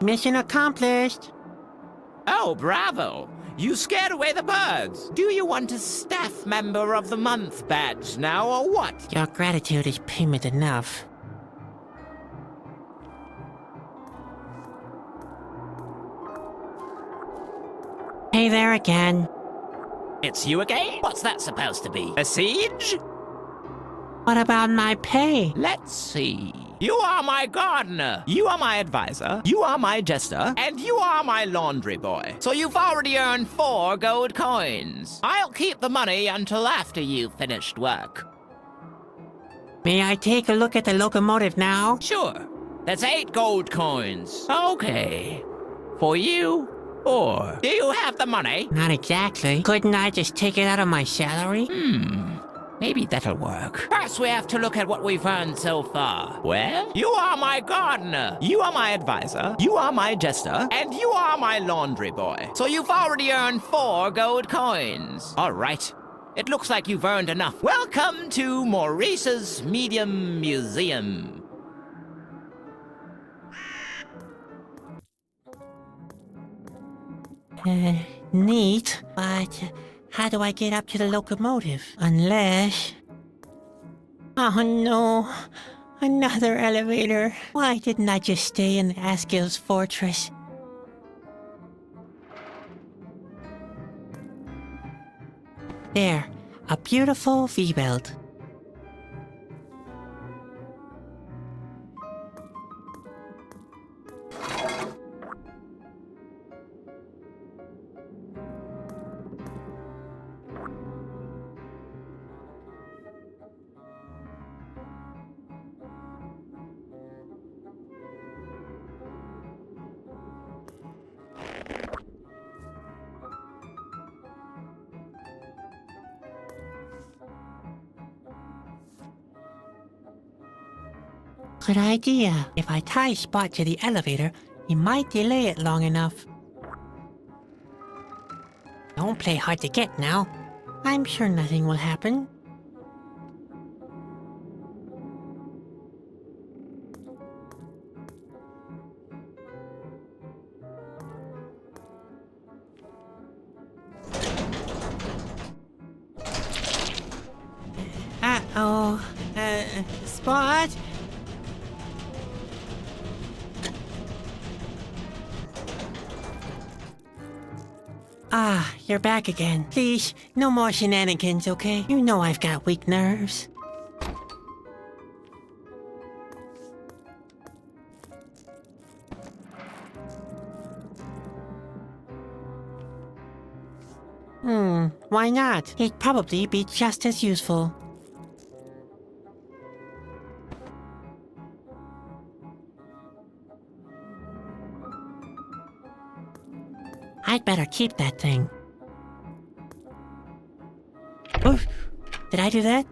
B: Mission accomplished.
O: Oh, bravo! You scared away the birds. Do you want a Staff Member of the Month badge now, or what?
B: Your gratitude is payment enough. Hey there again.
O: It's you again? What's that supposed to be? A siege?
B: What about my pay?
O: Let's see. You are my gardener, you are my advisor, you are my jester, and you are my laundry boy. So you've already earned 4 gold coins. I'll keep the money until after you've finished work.
B: May I take a look at the locomotive now?
O: Sure. That's 8 gold coins. Okay. For you, or do you have the money?
B: Not exactly. Couldn't I just take it out of my salary?
O: Maybe that'll work. First, we have to look at what we've earned so far. Well, you are my gardener, you are my advisor, you are my jester, and you are my laundry boy. So you've already earned 4 gold coins. All right. It looks like you've earned enough. Welcome to Maurice's Medium Museum.
B: Neat, but how do I get up to the locomotive? Unless... Oh no, another elevator. Why didn't I just stay in Asgil's fortress? There, a beautiful V-belt. Good idea. If I tie Spot to the elevator, he might delay it long enough. Don't play hard to get now. I'm sure nothing will happen. Uh-oh. Spot? Ah, you're back again. Please, no more shenanigans, okay? You know I've got weak nerves. Why not? He'd probably be just as useful. I'd better keep that thing. Oof! Did I do that?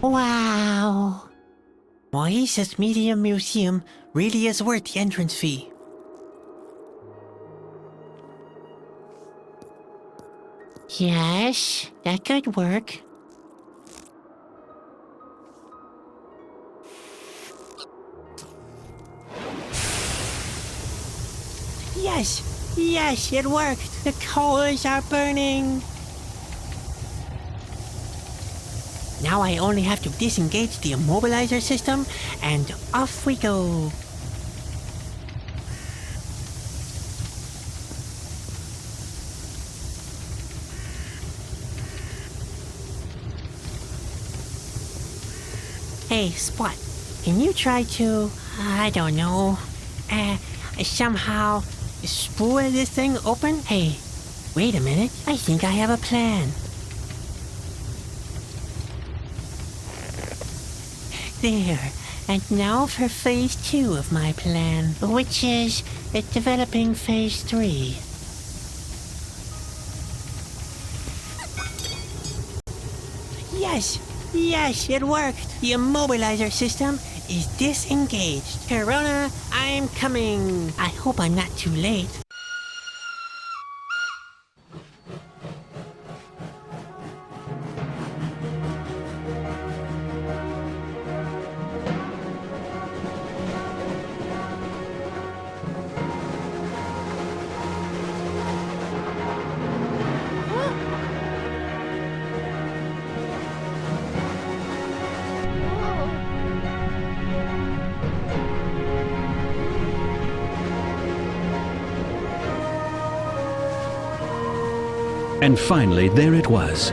B: Wow! Maurice's Medium Museum really is worth the entrance fee. Yes, that could work. Yes! Yes, it worked! The coals are burning! Now I only have to disengage the immobilizer system, and off we go. Hey, Spot, can you try to, I don't know, somehow spool this thing open? Hey, wait a minute, I think I have a plan. There, and now for phase 2 of my plan, which is developing phase 3. Yes, it worked. The immobilizer system is disengaged. Corona, I'm coming. I hope I'm not too late.
A: And finally, there it was.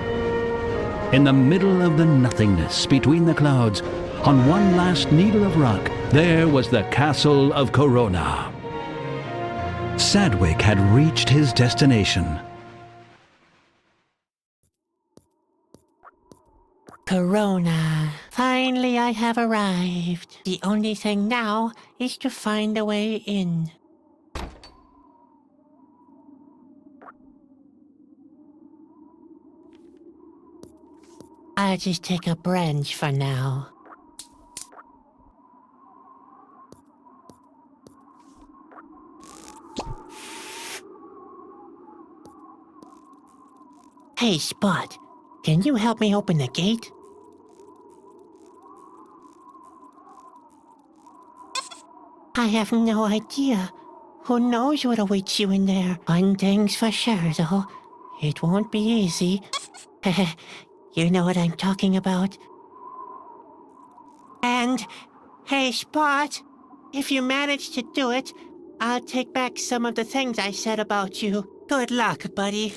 A: In the middle of the nothingness between the clouds, on one last needle of rock, there was the castle of Corona. Sadwick had reached his destination.
B: Corona. Finally, I have arrived. The only thing now is to find a way in. I'll just take a branch for now. Hey, Spot, can you help me open the gate? I have no idea. Who knows what awaits you in there? One thing's for sure, though. It won't be easy. You know what I'm talking about. And, hey, Spot, if you manage to do it, I'll take back some of the things I said about you. Good luck, buddy.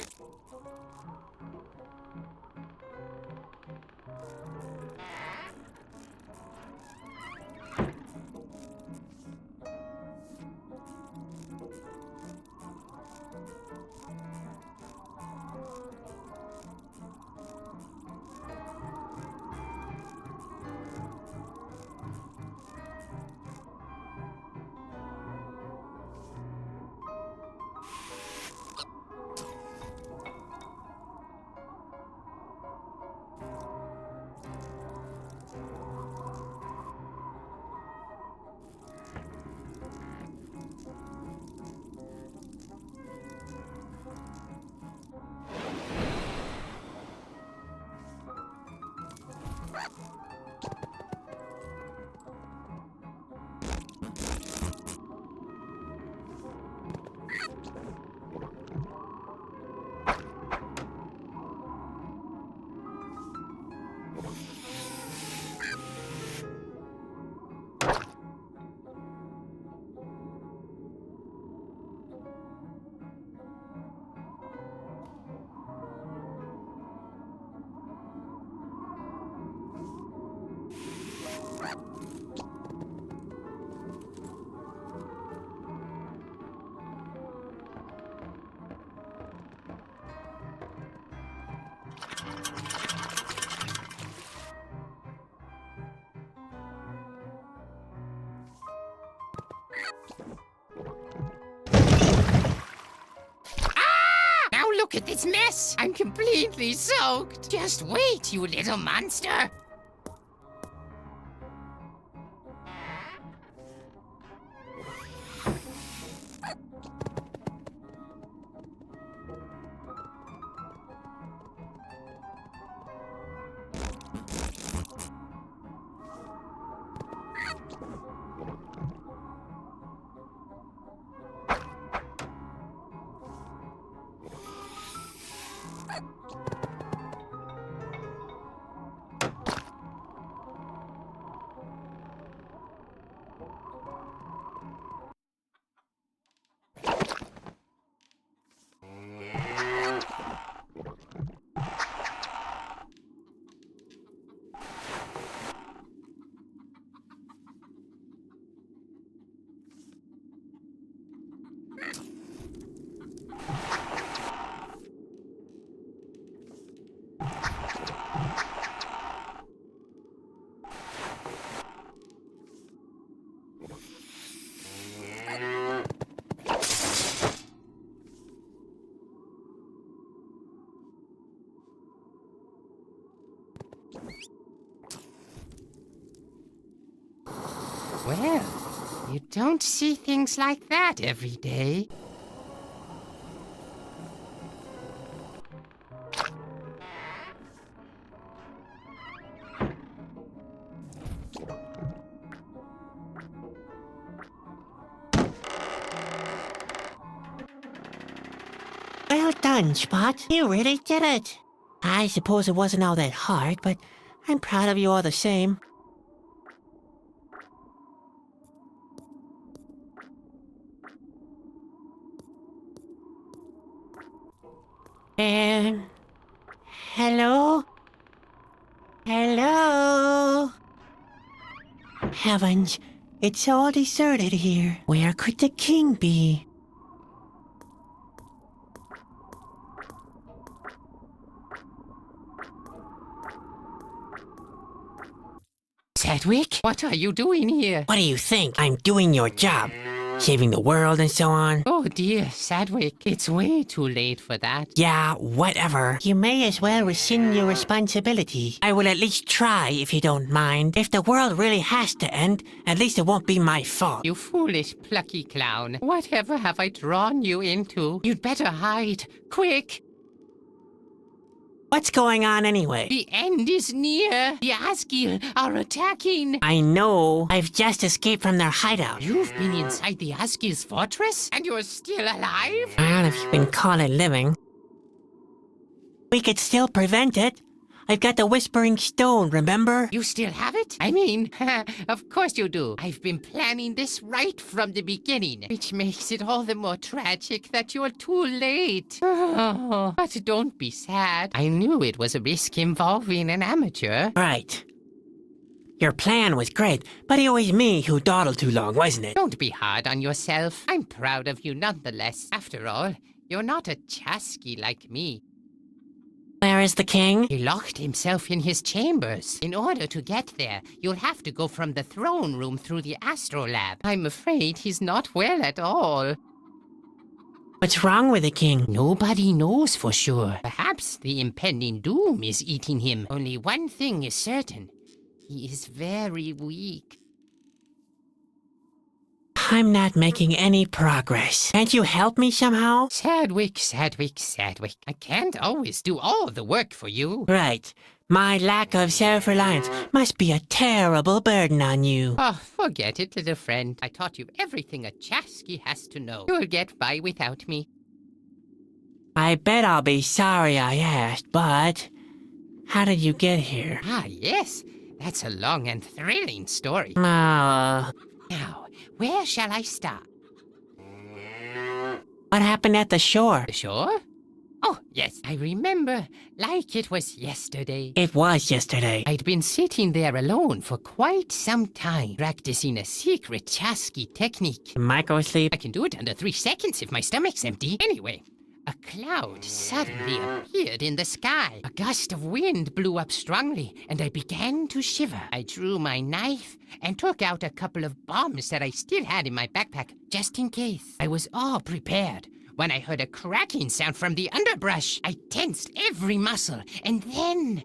E: Look at this mess! I'm completely soaked! Just wait, you little monster! Well, you don't see things like that every day.
B: Well done, Spot. You really did it. I suppose it wasn't all that hard, but I'm proud of you all the same. Hello? Hello? Heavens, it's all deserted here. Where could the king be?
E: Sadwick, what are you doing here?
B: What do you think? I'm doing your job. Saving the world and so on.
E: Oh dear, Sadwick, it's way too late for that.
B: Yeah, whatever. You may as well rescind your responsibility. I will at least try, if you don't mind. If the world really has to end, at least it won't be my fault.
E: You foolish, plucky clown. Whatever have I drawn you into? You'd better hide. Quick!
B: What's going on anyway?
E: The end is near. The Asgil are attacking.
B: I know. I've just escaped from their hideout.
E: You've been inside the Asgil's fortress? And you're still alive?
B: Well, if you can call it living. We could still prevent it. I've got the Whispering Stone, remember?
E: You still have it? I mean, of course you do. I've been planning this right from the beginning, which makes it all the more tragic that you're too late. Oh, but don't be sad. I knew it was a risk involving an amateur.
B: Right. Your plan was great, but it was me who dawdled too long, wasn't it?
E: Don't be hard on yourself. I'm proud of you nonetheless. After all, you're not a chasky like me.
B: Where is the king?
E: He locked himself in his chambers. In order to get there, you'll have to go from the throne room through the astrolab. I'm afraid he's not well at all.
B: What's wrong with the king?
E: Nobody knows for sure. Perhaps the impending doom is eating him. Only one thing is certain. He is very weak.
B: I'm not making any progress. Can't you help me somehow?
E: Sadwick, Sadwick, Sadwick. I can't always do all the work for you.
B: Right. My lack of self-reliance must be a terrible burden on you.
E: Oh, forget it, little friend. I taught you everything a chasky has to know. You'll get by without me.
B: I bet I'll be sorry I asked, but how did you get here?
E: Ah, yes. That's a long and thrilling story.
B: Now,
E: where shall I start?
B: what happened at the shore?
E: The shore? Oh, yes, I remember. Like it was yesterday.
B: It was yesterday.
E: I'd been sitting there alone for quite some time, practicing a secret chasky technique.
B: Microsleep?
E: I can do it under 3 seconds if my stomach's empty. Anyway, a cloud suddenly appeared in the sky. A gust of wind blew up strongly, and I began to shiver. I drew my knife and took out a couple of bombs that I still had in my backpack, just in case. I was all prepared when I heard a cracking sound from the underbrush. I tensed every muscle, and then...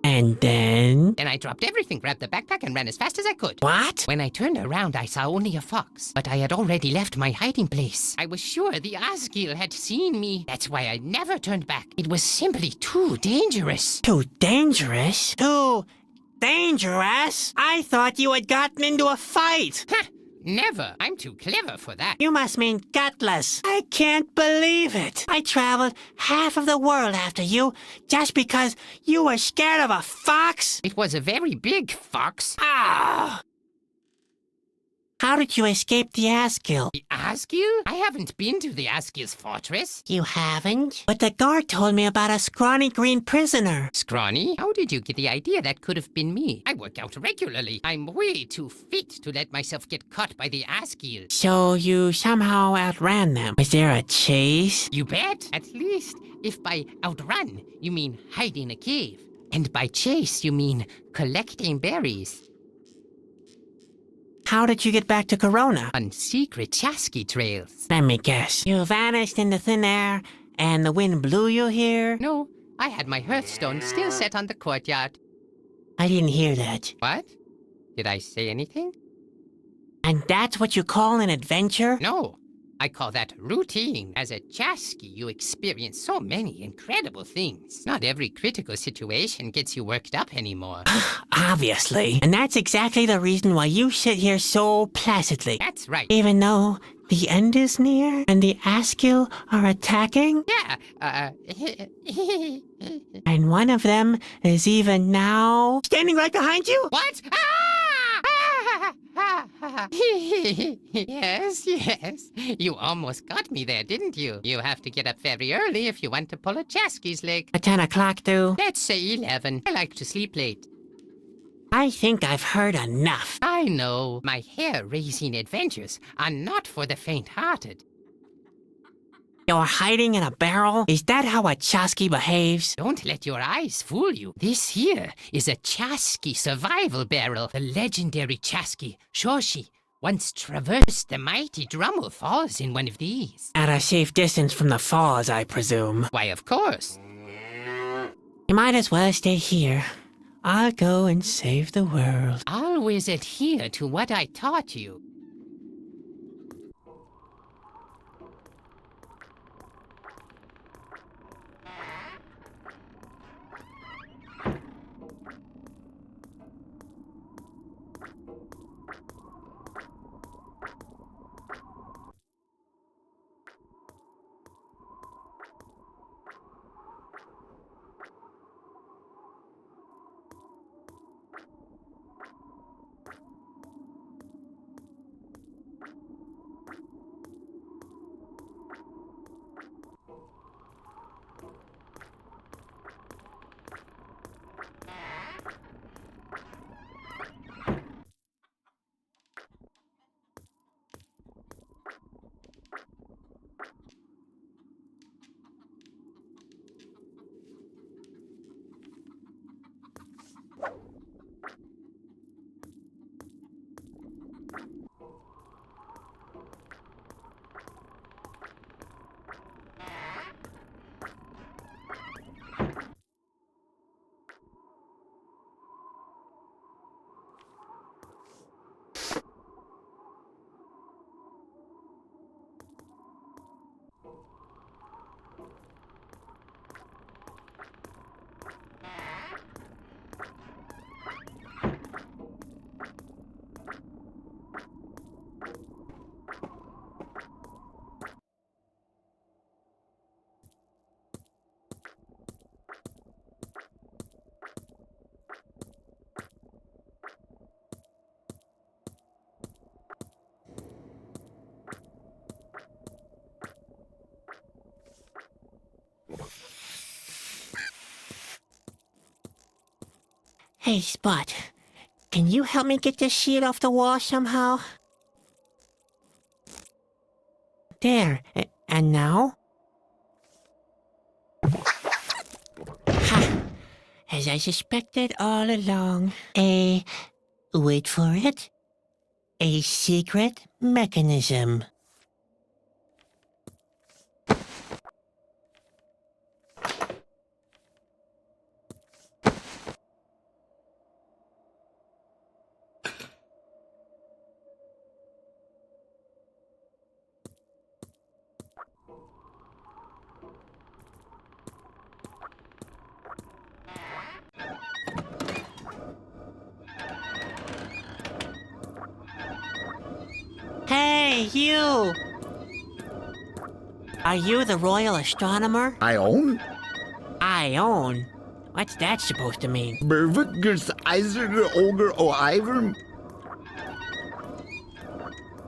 B: And then?
E: Then I dropped everything, grabbed the backpack, and ran as fast as I could.
B: What?
E: When I turned around, I saw only a fox. But I had already left my hiding place. I was sure the Asgil had seen me. That's why I never turned back. It was simply too dangerous.
B: Too dangerous? Too dangerous? I thought you had gotten into a fight.
E: Ha! Never. I'm too clever for that.
B: You must mean gutless. I can't believe it. I traveled half of the world after you just because you were scared of a fox?
E: It was a very big fox.
B: Ah! How did you escape the Asgil?
E: The Asgil? I haven't been to the Asgil's fortress.
B: You haven't? But the guard told me about a scrawny green prisoner.
E: Scrawny? How did you get the idea that could have been me? I work out regularly. I'm way too fit to let myself get caught by the Asgil.
B: So you somehow outran them. Was there a chase?
E: You bet. At least, if by outrun, you mean hide in a cave. And by chase, you mean collecting berries.
B: How did you get back to Corona?
E: On secret chasky trails.
B: Let me guess. You vanished into thin air, and the wind blew you here?
E: No, I had my hearthstone still set on the courtyard.
B: I didn't hear that.
E: What? Did I say anything?
B: And that's what you call an adventure?
E: No, I call that routine. As a Chasky, you experience so many incredible things. Not every critical situation gets you worked up anymore.
B: Obviously. And that's exactly the reason why you sit here so placidly.
E: That's right.
B: Even though the end is near and the Asgil are attacking?
E: Yeah,
B: And one of them is even now standing right behind you?
E: What? Yes, yes. You almost got me there, didn't you? You have to get up very early if you want to pull a Chasky's leg.
B: At 10 o'clock, do?
E: Let's say 11. I like to sleep late.
B: I think I've heard enough.
E: I know. My hair-raising adventures are not for the faint-hearted.
B: You're hiding in a barrel? Is that how a Chasky behaves?
E: Don't let your eyes fool you. This here is a Chasky survival barrel. The legendary Chasky, Shoshi, once traversed the mighty Drummel Falls in one of these.
B: At a safe distance from the falls, I presume.
E: Why, of course.
B: You might as well stay here. I'll go and save the world.
E: Always adhere to what I taught you.
B: Hey, Spot. Can you help me get this sheet off the wall somehow? There. And now? Ha! As I suspected all along. Wait for it. A secret mechanism. Hey, you! Are you the royal astronomer?
G: I own?
B: I own? What's that supposed to mean?
G: Bervutgers Eiser Ogre O Ivern?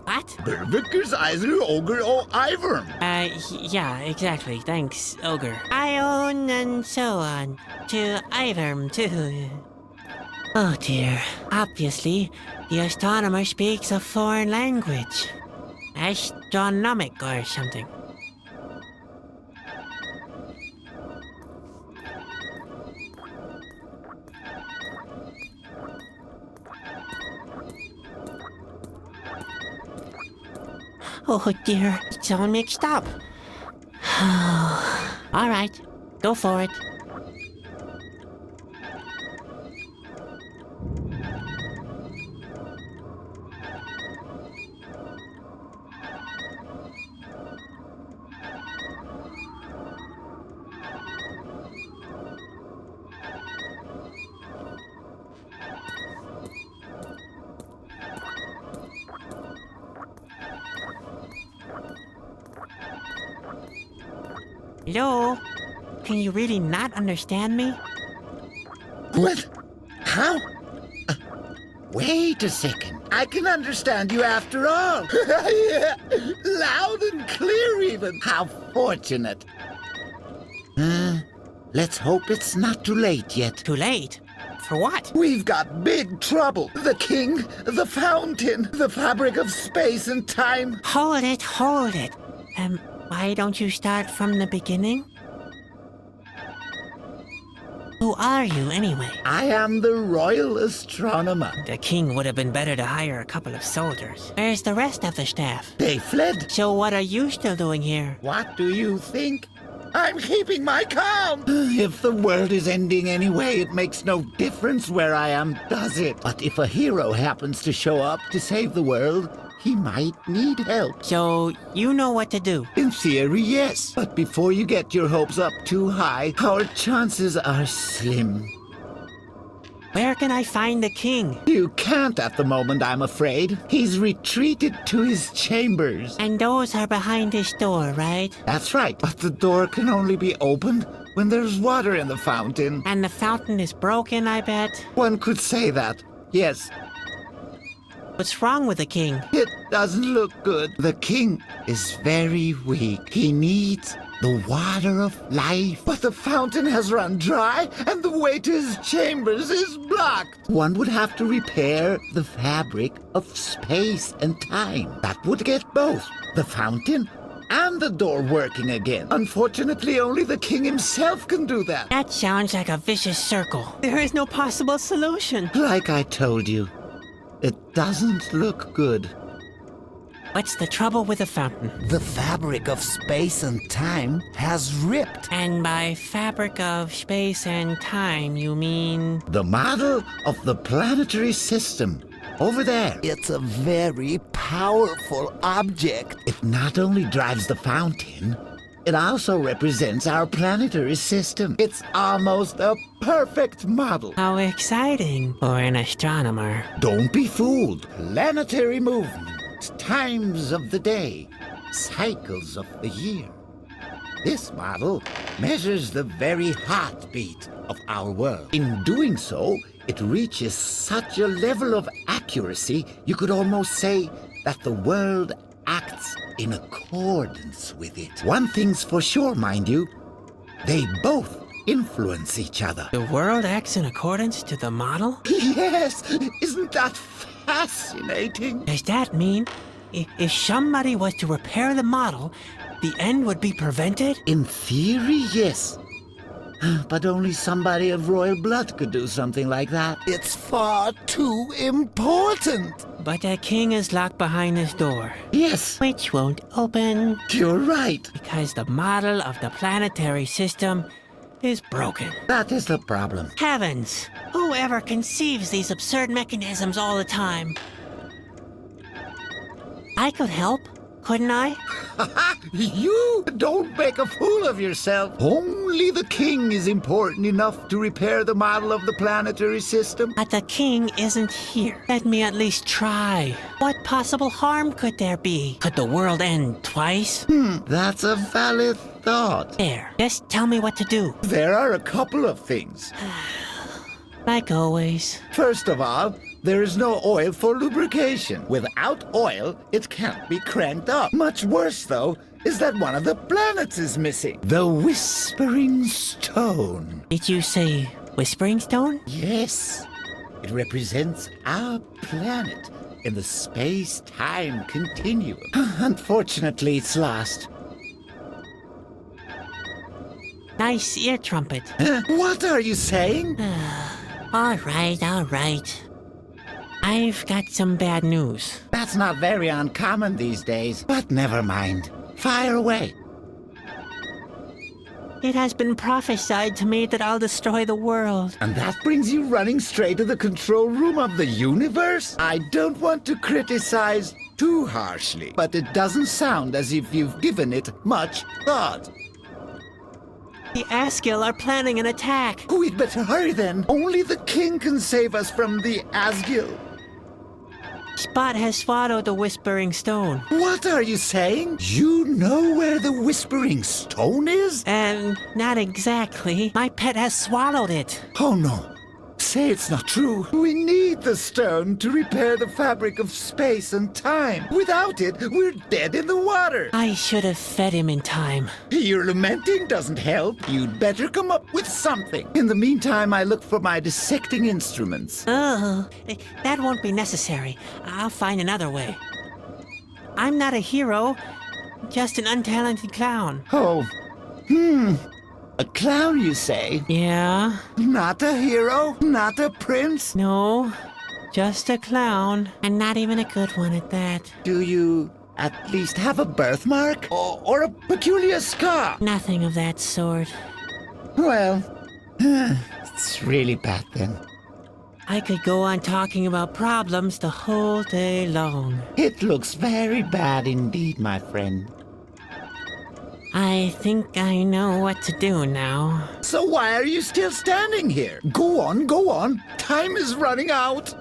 B: What?
G: Bervutgers Eiser Ogre O Ivern?
B: Yeah, exactly. Thanks, Ogre. I own and so on. To Iverm, too. Oh dear. Obviously, the astronomer speaks a foreign language. Astronomic or something. Oh dear, it's all mixed up. All right, go for it. Hello? Can you really not understand me?
G: What? How? Wait a second. I can understand you after all. Yeah, loud and clear even. How fortunate. Let's hope it's not too late yet.
B: Too late? For what?
G: We've got big trouble. The king, the fountain, the fabric of space and time.
B: Hold it. Why don't you start from the beginning? Who are you, anyway?
G: I am the royal astronomer.
B: The king would have been better to hire a couple of soldiers. Where's the rest of the staff?
G: They fled.
B: So what are you still doing here?
G: What do you think? I'm keeping my calm. If the world is ending anyway, it makes no difference where I am, does it? But if a hero happens to show up to save the world, he might need help.
B: So you know what to do?
G: In theory, yes. But before you get your hopes up too high, our chances are slim.
B: Where can I find the king?
G: You can't at the moment, I'm afraid. He's retreated to his chambers.
B: And those are behind this door, right?
G: That's right. But the door can only be opened when there's water in the fountain.
B: And the fountain is broken, I bet?
G: One could say that, yes.
B: What's wrong with the king?
G: It doesn't look good. The king is very weak. He needs the water of life. But the fountain has run dry, and the way to his chambers is blocked. One would have to repair the fabric of space and time. That would get both the fountain and the door working again. Unfortunately, only the king himself can do that.
B: That sounds like a vicious circle. There is no possible solution.
G: Like I told you, it doesn't look good.
B: What's the trouble with the fountain?
G: The fabric of space and time has ripped.
B: And by fabric of space and time, you mean?
G: The model of the planetary system. Over there. It's a very powerful object. It not only drives the fountain, it also represents our planetary system. It's almost a perfect model.
B: How exciting for an astronomer.
G: Don't be fooled. Planetary movement, times of the day, cycles of the year. This model measures the very heartbeat of our world. In doing so, it reaches such a level of accuracy, you could almost say that the world acts in accordance with it. One thing's for sure, mind you, they both influence each other.
B: The world acts in accordance to the model?
G: Yes! Isn't that fascinating?
B: Does that mean if somebody was to repair the model, the end would be prevented?
G: In theory, yes. But only somebody of royal blood could do something like that. It's far too important.
B: But the king is locked behind this door.
G: Yes.
B: Which won't open.
G: You're right.
B: Because the model of the planetary system is broken.
G: That is the problem.
B: Heavens! Whoever conceives these absurd mechanisms all the time? I could help, couldn't I?
G: You don't make a fool of yourself. Only the king is important enough to repair the model of the planetary system.
B: But the king isn't here. Let me at least try. What possible harm could there be? Could the world end twice?
G: That's a valid thought.
B: There, just tell me what to do.
G: There are a couple of things.
B: Like always.
G: First of all, there is no oil for lubrication. Without oil, it can't be cranked up. Much worse, though, is that one of the planets is missing. The Whispering Stone.
B: Did you say Whispering Stone?
G: Yes. It represents our planet in the space-time continuum. Unfortunately, it's lost.
B: Nice ear trumpet.
G: What are you saying?
B: All right. I've got some bad news.
G: That's not very uncommon these days, but never mind. Fire away.
B: It has been prophesied to me that I'll destroy the world.
G: And that brings you running straight to the control room of the universe? I don't want to criticize too harshly, but it doesn't sound as if you've given it much thought.
B: The Asgil are planning an attack.
G: We'd better hurry then. Only the king can save us from the Asgil.
B: Spot has swallowed the Whispering Stone.
G: What are you saying? You know where the Whispering Stone is?
B: And not exactly. My pet has swallowed it.
G: Oh no. Say it's not true. We need the stone to repair the fabric of space and time. Without it, we're dead in the water.
B: I should have fed him in time.
G: Your lamenting doesn't help. You'd better come up with something. In the meantime, I look for my dissecting instruments.
B: Oh, that won't be necessary. I'll find another way. I'm not a hero, just an untalented clown.
G: Oh, a clown, you say?
B: Yeah?
G: Not a hero? Not a prince?
B: No, just a clown, and not even a good one at that.
G: Do you at least have a birthmark? Or a peculiar scar?
B: Nothing of that sort.
G: Well, it's really bad then.
B: I could go on talking about problems the whole day long.
G: It looks very bad indeed, my friend.
B: I think I know what to do now.
G: So why are you still standing here? Go on, go on. Time is running out.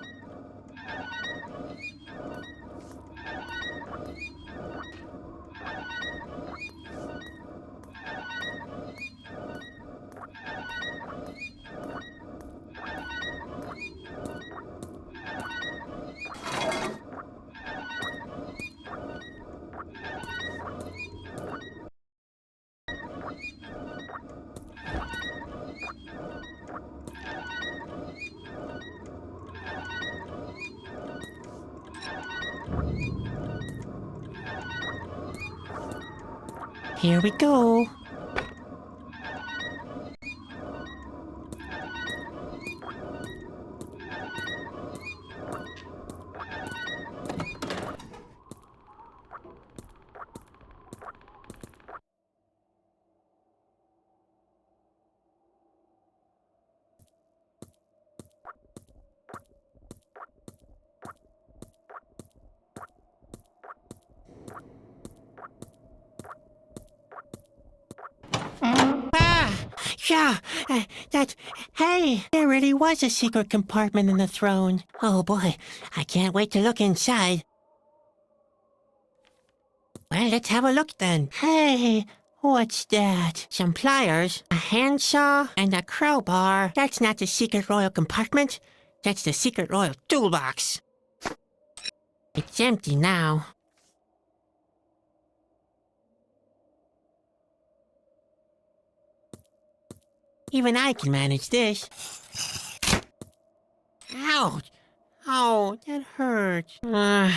B: Here we go. Yeah, hey, there really was a secret compartment in the throne. Oh boy, I can't wait to look inside. Well, let's have a look then. Hey, what's that? Some pliers, a handsaw, and a crowbar. That's not the secret royal compartment. That's the secret royal toolbox. It's empty now. Even I can manage this. Ouch! Oh, that hurts. Well,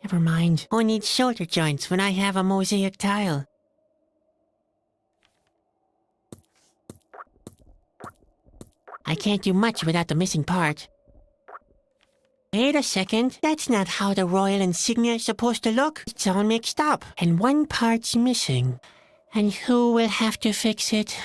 B: never mind. Who needs shoulder joints when I have a mosaic tile? I can't do much without the missing part. Wait a second. That's not how the royal insignia is supposed to look. It's all mixed up, and one part's missing. And who will have to fix it?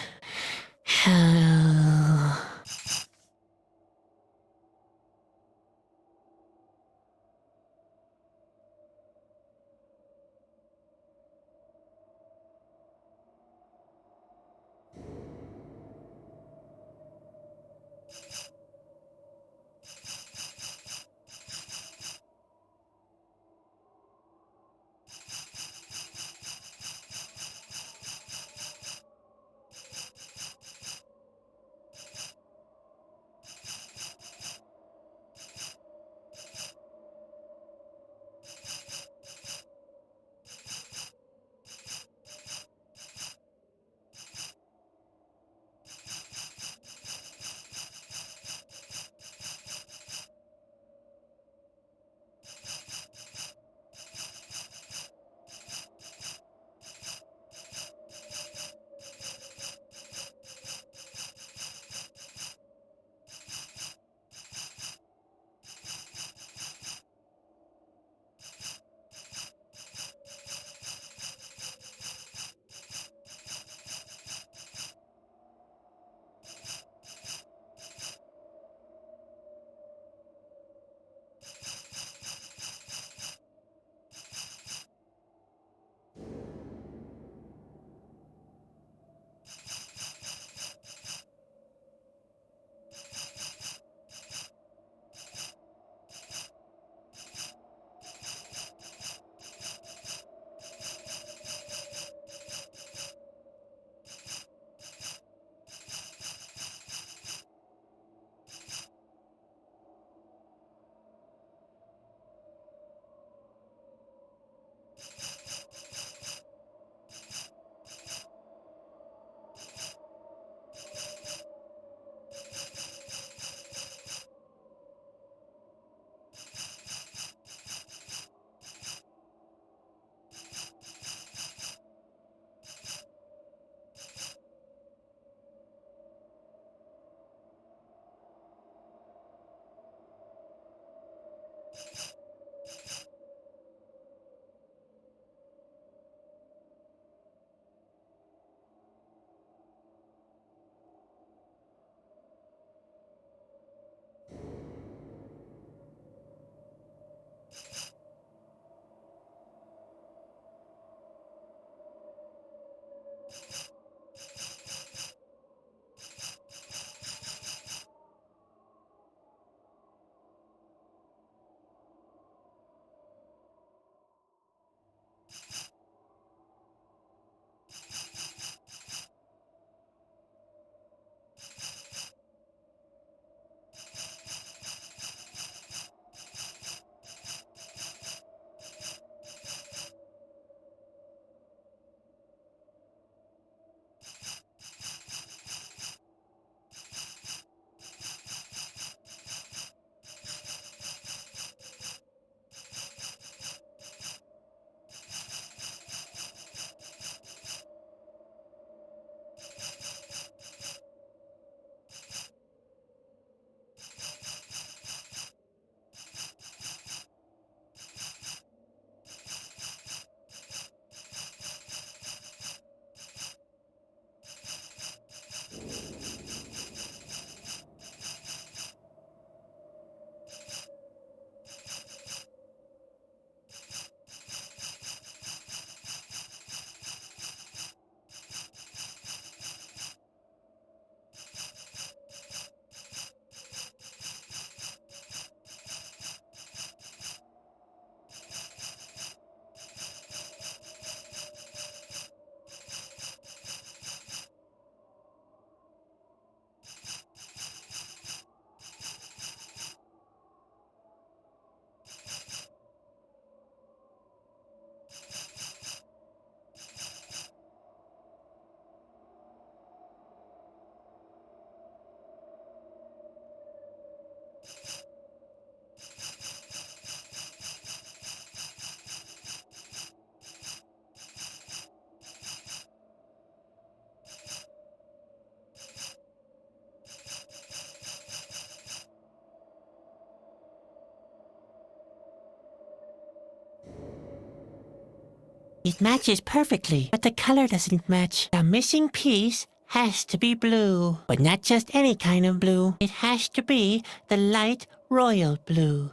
B: It matches perfectly, but the color doesn't match. The missing piece has to be blue. But not just any kind of blue. It has to be the light royal blue.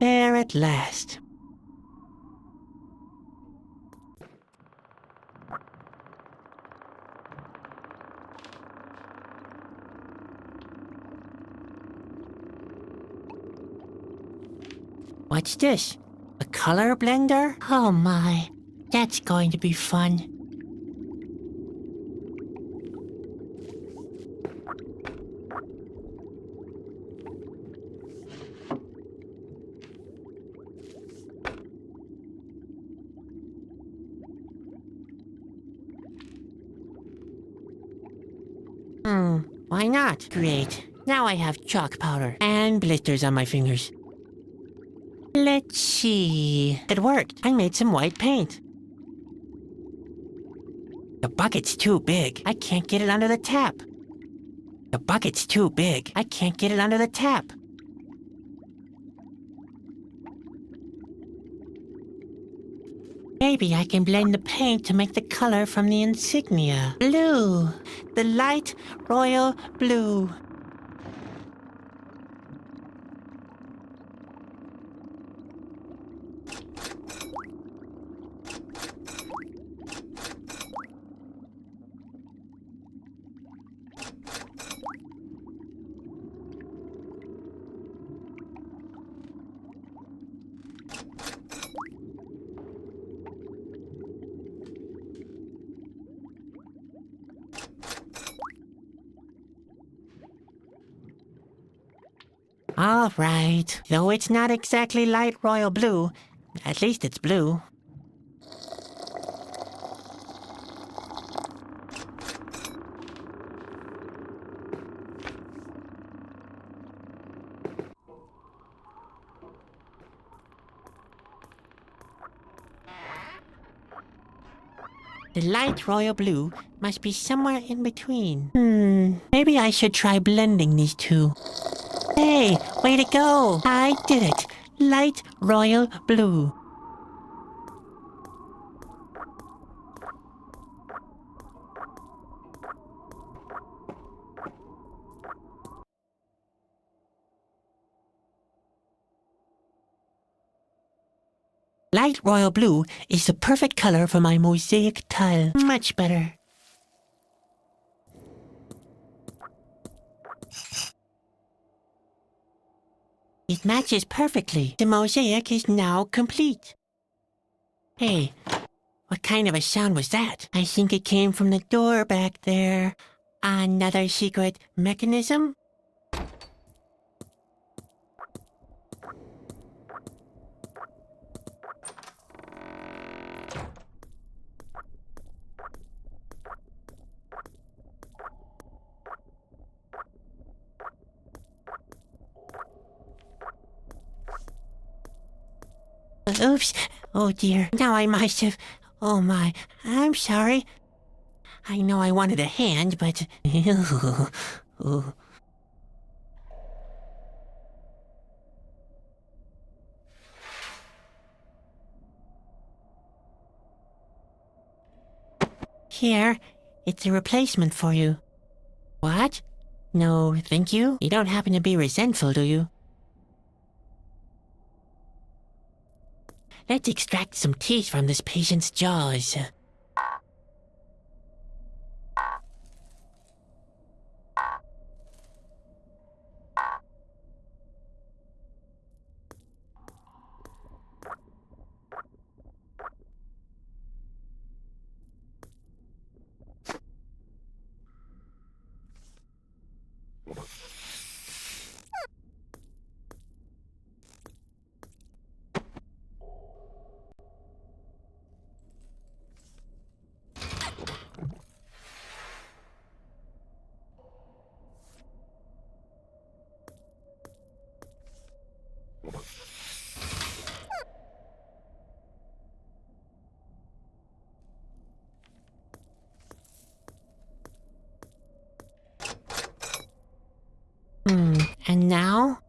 B: There at last. What's this? A color blender? Oh my, that's going to be fun. Why not? Great. Now I have chalk powder and blisters on my fingers. Let's see. It worked. I made some white paint. The bucket's too big. I can't get it under the tap. The bucket's too big. I can't get it under the tap. Maybe I can blend the paint to make the color from the insignia. Blue. The light royal blue. All right. Though it's not exactly light royal blue, at least it's blue. The light royal blue must be somewhere in between. Maybe I should try blending these two. Hey, way to go! I did it! Light royal blue. Light royal blue is the perfect color for my mosaic tile. Much better. It matches perfectly. The mosaic is now complete. Hey, what kind of a sound was that? I think it came from the door back there. Another secret mechanism? Oops. Oh dear. Now I must have... Oh my. I'm sorry. I know I wanted a hand, but... Ooh. Here. It's a replacement for you. What? No, thank you. You don't happen to be resentful, do you? Let's extract some teeth from this patient's jaws. And now?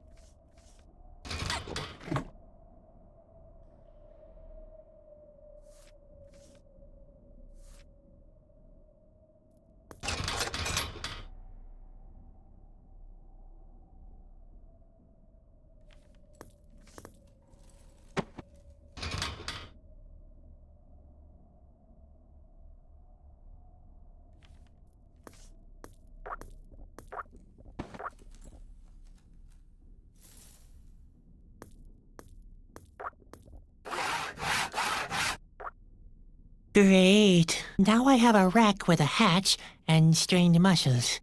B: Great. Now I have a rack with a hatch and strained muscles.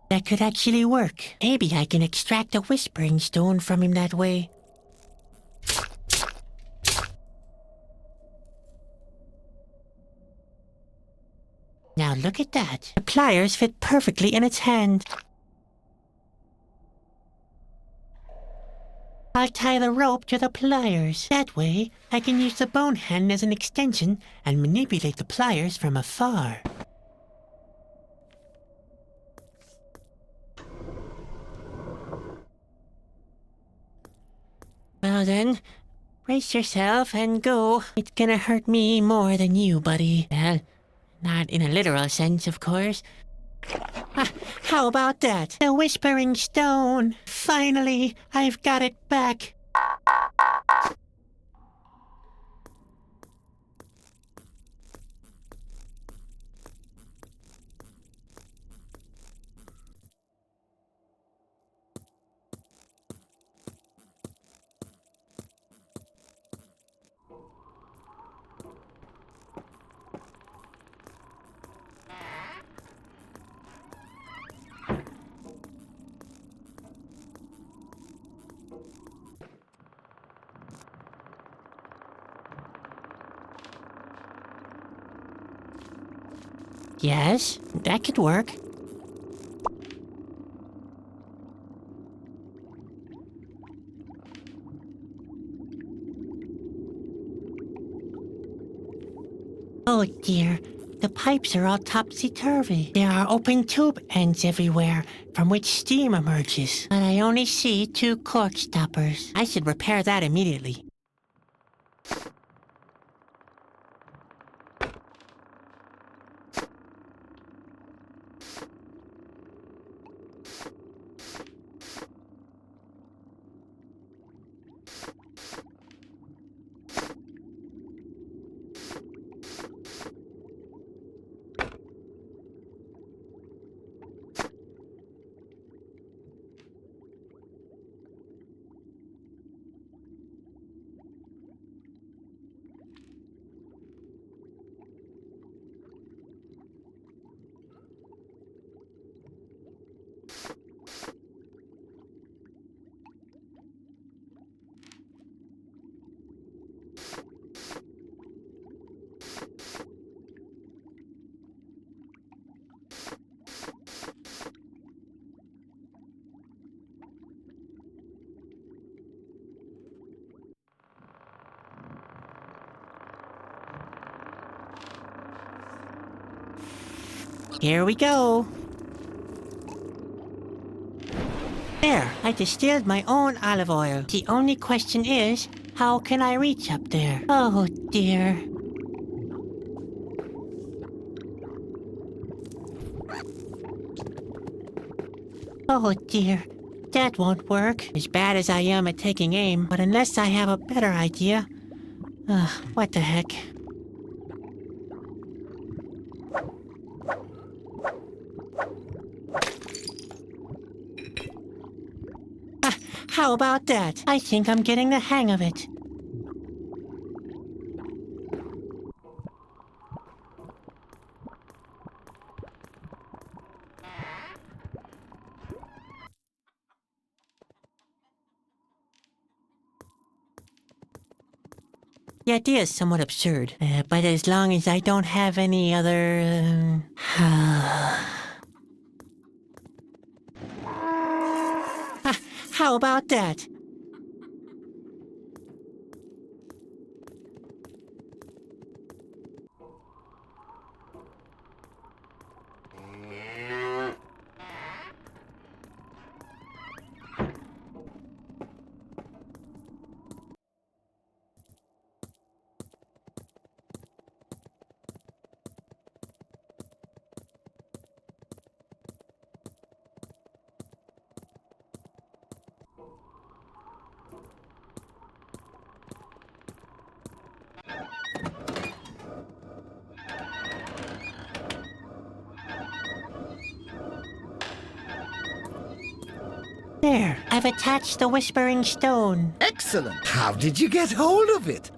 B: That could actually work. Maybe I can extract a whispering stone from him that way. Now look at that. The pliers fit perfectly in its hand. I'll tie the rope to the pliers. That way, I can use the bone hand as an extension and manipulate the pliers from afar. Well then, brace yourself and go. It's gonna hurt me more than you, buddy. Well, not in a literal sense, of course. How about that? The Whispering Stone. Finally, I've got it back. Yes, that could work. Oh dear, the pipes are all topsy-turvy. There are open tube ends everywhere from which steam emerges. But I only see 2 cork stoppers. I should repair that immediately. Here we go. There, I distilled my own olive oil. The only question is, how can I reach up there? Oh, dear. Oh, dear. That won't work. As bad as I am at taking aim, but unless I have a better idea... what the heck? How about that? I think I'm getting the hang of it. The idea is somewhat absurd, but as long as I don't have any other... How about that? There, I've attached the Whispering Stone.
G: Excellent. How did you get hold of it?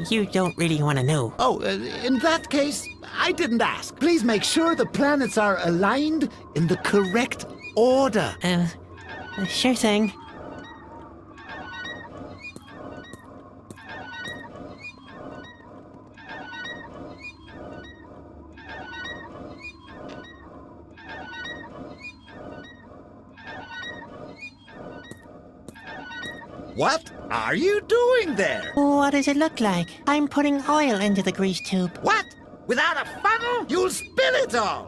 B: You don't really want to know.
G: Oh, in that case, I didn't ask. Please make sure the planets are aligned in the correct order.
B: Sure thing.
G: What are you doing there?
B: What does it look like? I'm putting oil into the grease tube.
G: What? Without a funnel? You'll spill it all!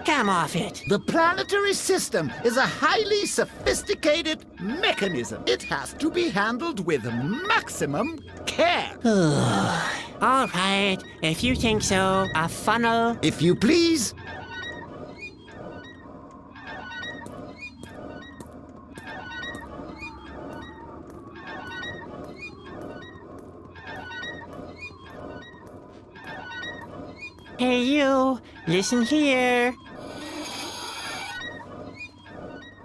B: Come off it.
G: The planetary system is a highly sophisticated mechanism. It has to be handled with maximum care.
B: All right, if you think so. A funnel.
G: If you please.
B: Hey, you. Listen here.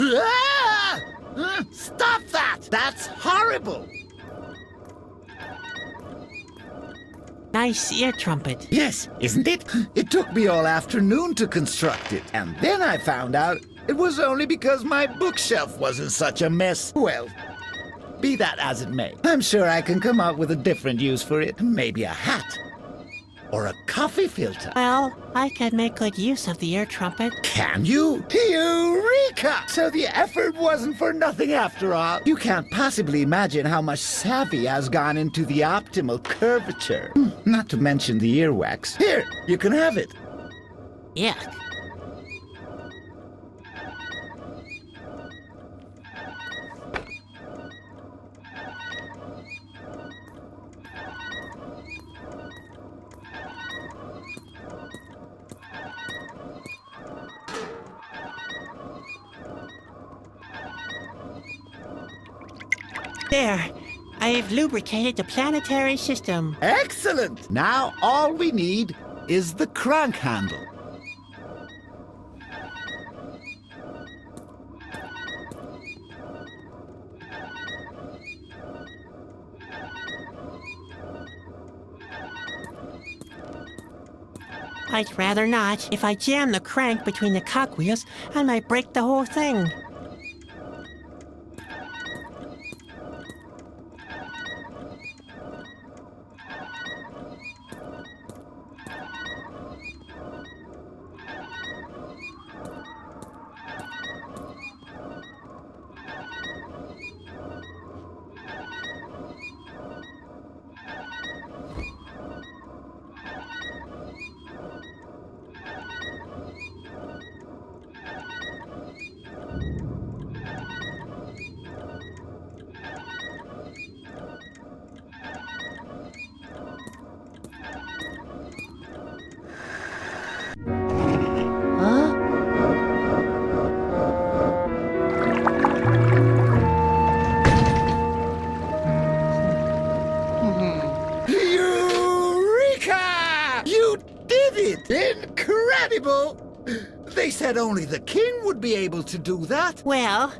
G: Ah! Stop that! That's horrible!
B: Nice ear trumpet.
G: Yes, isn't it? It took me all afternoon to construct it. And then I found out it was only because my bookshelf was in such a mess. Well, be that as it may, I'm sure I can come up with a different use for it. Maybe a hat. Or a coffee filter.
B: Well, I could make good use of the ear trumpet.
G: Can you? Eureka! So the effort wasn't for nothing after all. You can't possibly imagine how much savvy has gone into the optimal curvature. Not to mention the earwax. Here, you can have it.
B: Yuck. There, I've lubricated the planetary system.
G: Excellent! Now all we need is the crank handle.
B: I'd rather not. If I jam the crank between the cogwheels, I might break the whole thing.
G: said only the king would be able to do that.
B: Well,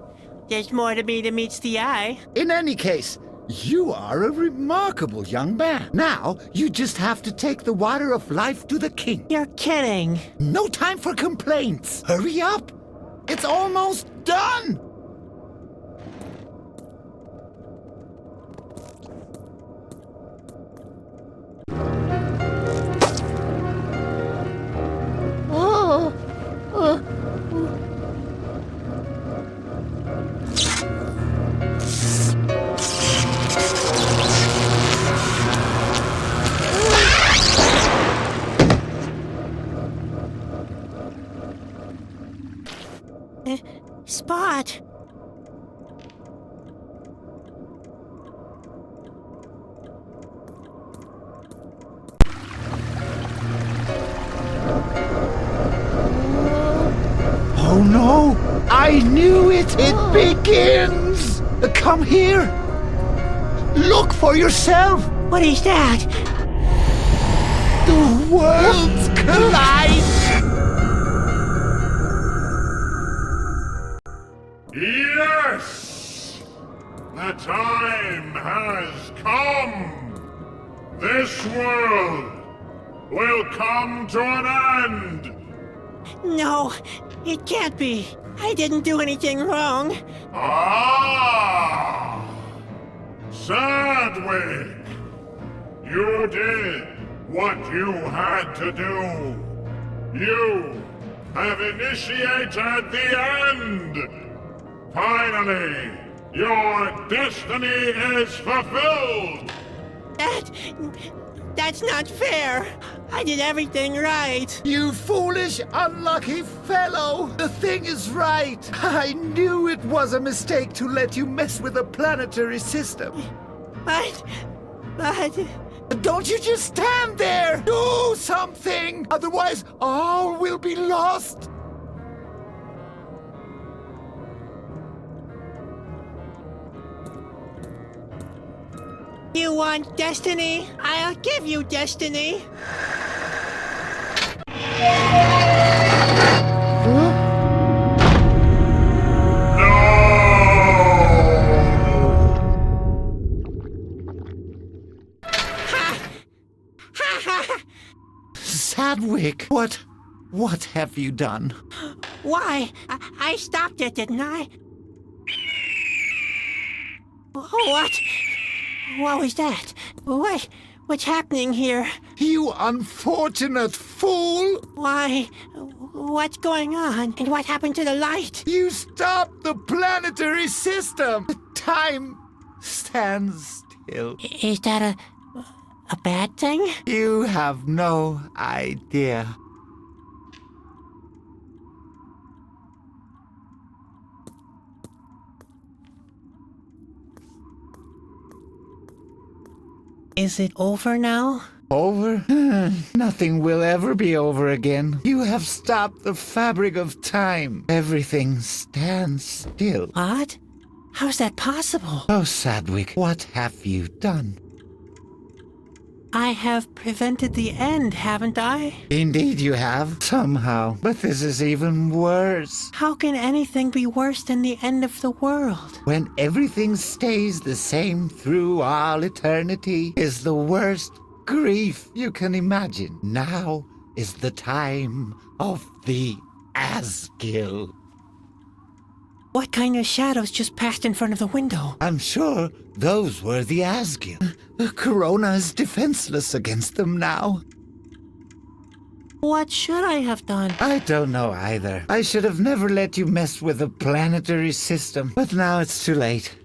B: there's more to me than meets the eye.
G: In any case, you are a remarkable young man. Now, you just have to take the water of life to the king.
B: You're kidding.
G: No time for complaints. Hurry up. It's almost done.
B: Spot!
G: Oh no! I knew it! It begins! Come here! Look for yourself!
B: What is that?
G: The worlds collide!
I: Yes! The time has come! This world will come to an end!
B: No, it can't be. I didn't do anything wrong.
I: Ah! Sadwick! You did what you had to do. You have initiated the end! Finally, your destiny is fulfilled!
B: That's not fair. I did everything right.
G: You foolish, unlucky fellow! The thing is right. I knew it was a mistake to let you mess with the planetary system.
B: But...
G: Don't you just stand there! Do something! Otherwise, all will be lost!
B: You want destiny? I'll give you destiny.
G: Sadwick, what have you done?
B: Why? I stopped it, didn't I? What? What was that? What's happening here?
G: You unfortunate fool!
B: Why? What's going on? And what happened to the light?
G: You stopped the planetary system! Time stands still.
B: Is that a bad thing?
G: You have no idea.
B: Is it over now?
G: Over? Nothing will ever be over again. You have stopped the fabric of time. Everything stands still.
B: What? How's that possible?
G: Oh, Sadwick, what have you done?
B: I have prevented the end, haven't I?
G: Indeed you have, somehow. But this is even worse.
B: How can anything be worse than the end of the world?
G: When everything stays the same through all eternity is the worst grief you can imagine. Now is the time of the Asgil.
B: What kind of shadows just passed in front of the window?
G: I'm sure those were the Asgil. Corona is defenseless against them now.
B: What should I have done?
G: I don't know either. I should have never let you mess with the planetary system. But now it's too late.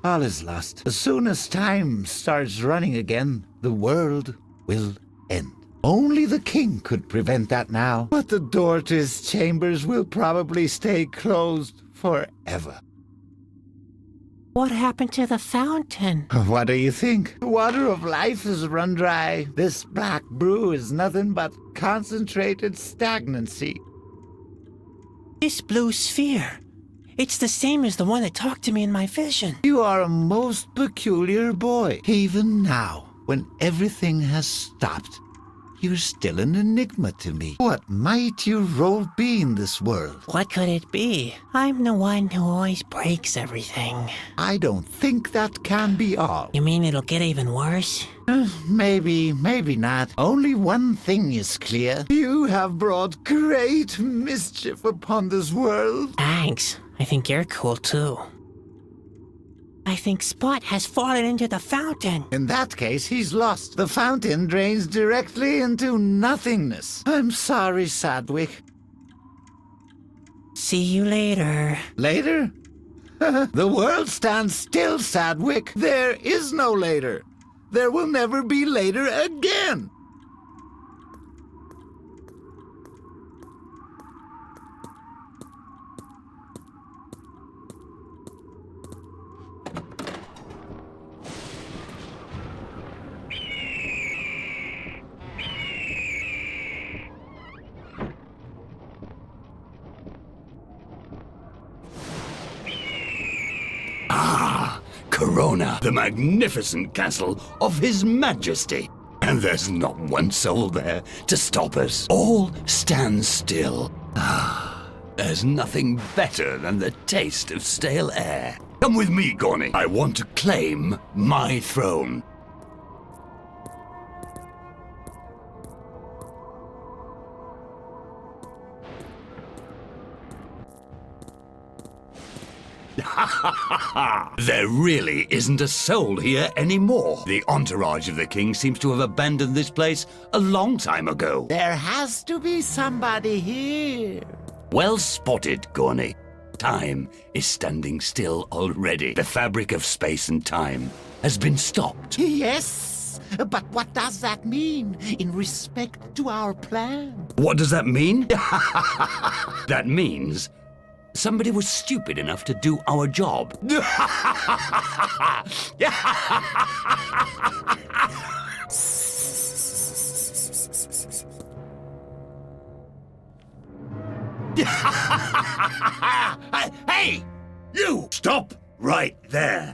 G: All is lost. As soon as time starts running again, the world will end. Only the king could prevent that now. But the door to his chambers will probably stay closed forever.
B: What happened to the fountain?
G: What do you think? The water of life has run dry. This black brew is nothing but concentrated stagnancy.
B: This blue sphere. It's the same as the one that talked to me in my vision.
G: You are a most peculiar boy. Even now, when everything has stopped, You're still an enigma to me. What might your role be in this world?
B: What could it be? I'm the one who always breaks everything.
G: I don't think that can be all.
B: You mean it'll get even worse?
G: Maybe not. Only one thing is clear. You have brought great mischief upon this world.
B: Thanks. I think you're cool too. I think Spot has fallen into the fountain.
G: In that case, he's lost. The fountain drains directly into nothingness. I'm sorry, Sadwick.
B: See you later.
G: Later? The world stands still, Sadwick. There is no later. There will never be later again.
L: Corona, the magnificent castle of His Majesty. And there's not one soul there to stop us. All stand still. There's nothing better than the taste of stale air. Come with me, Gorny. I want to claim my throne. There really isn't a soul here anymore. The entourage of the king seems to have abandoned this place a long time ago.
G: There has to be somebody here.
L: Well spotted, Gorny. Time is standing still already. The fabric of space and time has been stopped.
G: Yes, but what does that mean in respect to our plan?
L: What does that mean? That means somebody was stupid enough to do our job. Hey! You! Stop right there.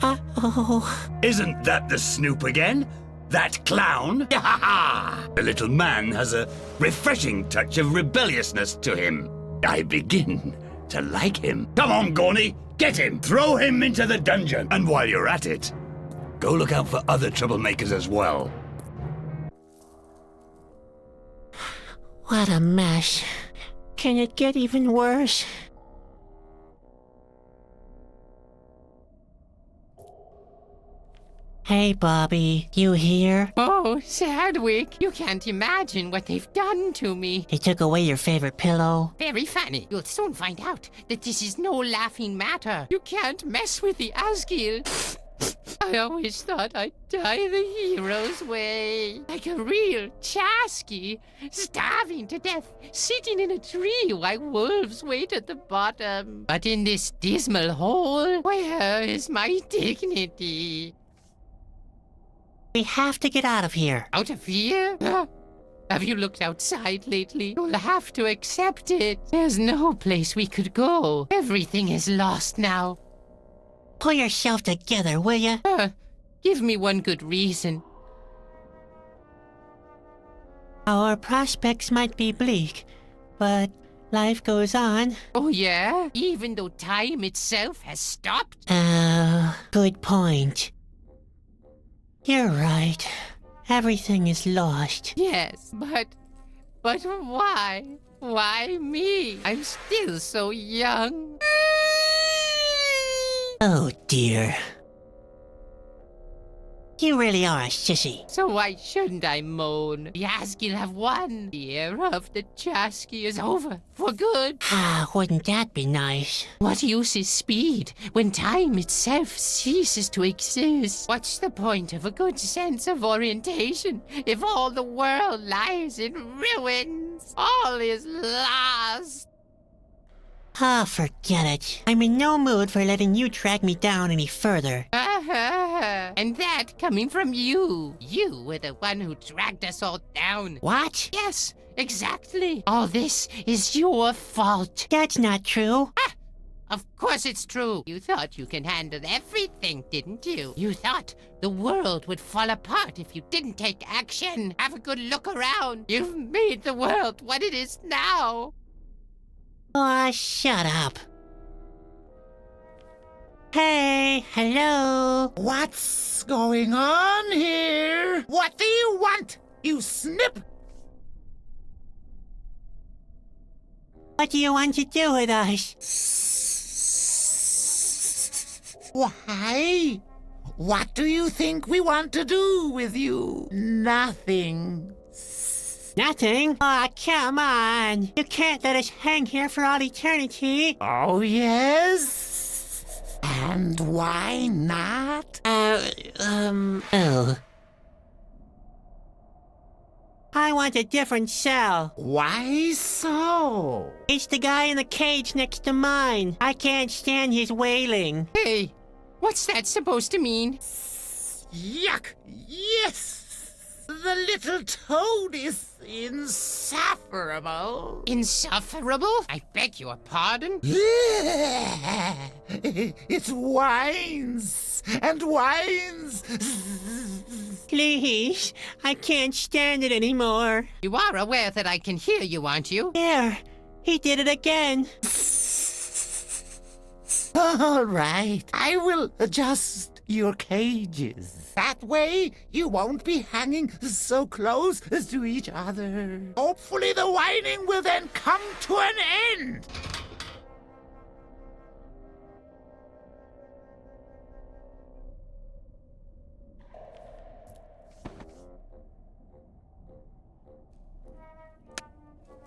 B: Uh-oh.
L: Isn't that the Snoop again? That clown? The little man has a refreshing touch of rebelliousness to him. I begin to like him. Come on, Gorny, get him! Throw him into the dungeon! And while you're at it, go look out for other troublemakers as well.
B: What a mess. Can it get even worse? Hey, Bobby, you here?
E: Oh, Sadwick, you can't imagine what they've done to me.
B: They took away your favorite pillow.
E: Very funny. You'll soon find out that this is no laughing matter. You can't mess with the Asgil. I always thought I'd die the hero's way. Like a real chasky, starving to death, sitting in a tree while wolves wait at the bottom. But in this dismal hole, where is my dignity?
B: We have to get out of here.
E: Out of here? Have you looked outside lately? You'll have to accept it. There's no place we could go. Everything is lost now.
B: Pull yourself together, will ya?
E: Give me one good reason.
B: Our prospects might be bleak, but life goes on.
E: Oh, yeah? Even though time itself has stopped?
B: Good point. You're right. Everything is lost.
E: Yes, but why? Why me? I'm still so young.
B: Oh, dear. You really are a sissy.
E: So why shouldn't I moan? The Asgil have won. The era of the Chasky is over for good.
B: Wouldn't that be nice?
E: What use is speed when time itself ceases to exist? What's the point of a good sense of orientation if all the world lies in ruins? All is lost.
B: Forget it. I'm in no mood for letting you track me down any further.
E: And that coming from you. You were the one who dragged us all down.
B: What?
E: Yes, exactly. All this is your fault.
B: That's not true.
E: Of course it's true. You thought you can handle everything, didn't you? You thought the world would fall apart if you didn't take action. Have a good look around. You've made the world what it is now.
B: Aw, shut up. Hey, hello.
G: What's going on here? What do you want, you snip?
B: What do you want to do with us?
G: Why? What do you think we want to do with you? Nothing.
B: Nothing? Aw, come on. You can't let us hang here for all eternity.
G: Oh, yes? And why not?
B: Oh. I want a different cell.
G: Why so?
B: It's the guy in the cage next to mine. I can't stand his wailing.
E: Hey, what's that supposed to mean?
G: Yuck! Yes! The little toad is insufferable.
E: Insufferable? I beg your pardon?
G: It whines and whines.
B: Please, I can't stand it anymore.
E: You are aware that I can hear you, aren't you?
B: There, he did it again.
G: All right, I will adjust your cages. That way, you won't be hanging so close to each other. Hopefully the whining will then come to an end.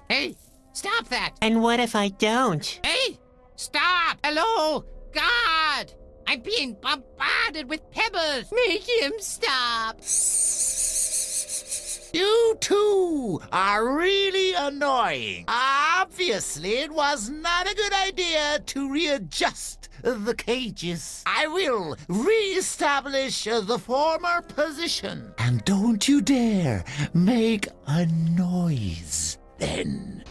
E: Hey, stop that!
B: And what if I don't?
E: Hey, stop! Hello, God! I'm being bombarded with pebbles. Make him stop.
G: You two are really annoying. Obviously, it was not a good idea to readjust the cages. I will re-establish the former position. And don't you dare make a noise then.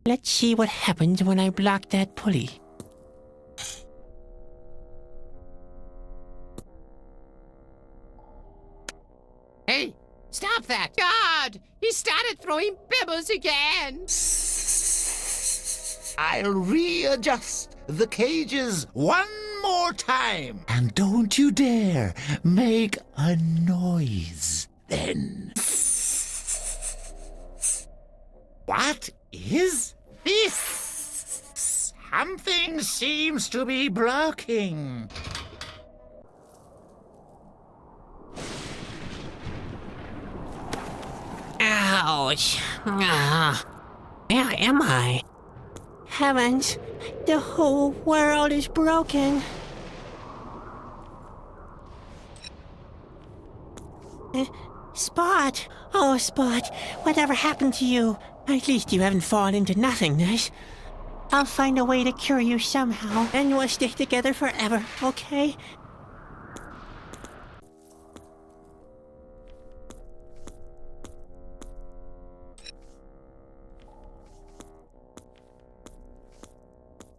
B: Let's see what happens when I block that pulley.
E: Hey, stop that! God! He started throwing pebbles again!
G: I'll readjust the cages one more time. And don't you dare make a noise then. What is this? Something seems to be blocking.
B: Ouch. Where am I? Heavens, the whole world is broken. Spot! Oh, Spot, whatever happened to you? At least you haven't fallen into nothingness. I'll find a way to cure you somehow, and we'll stay together forever, okay?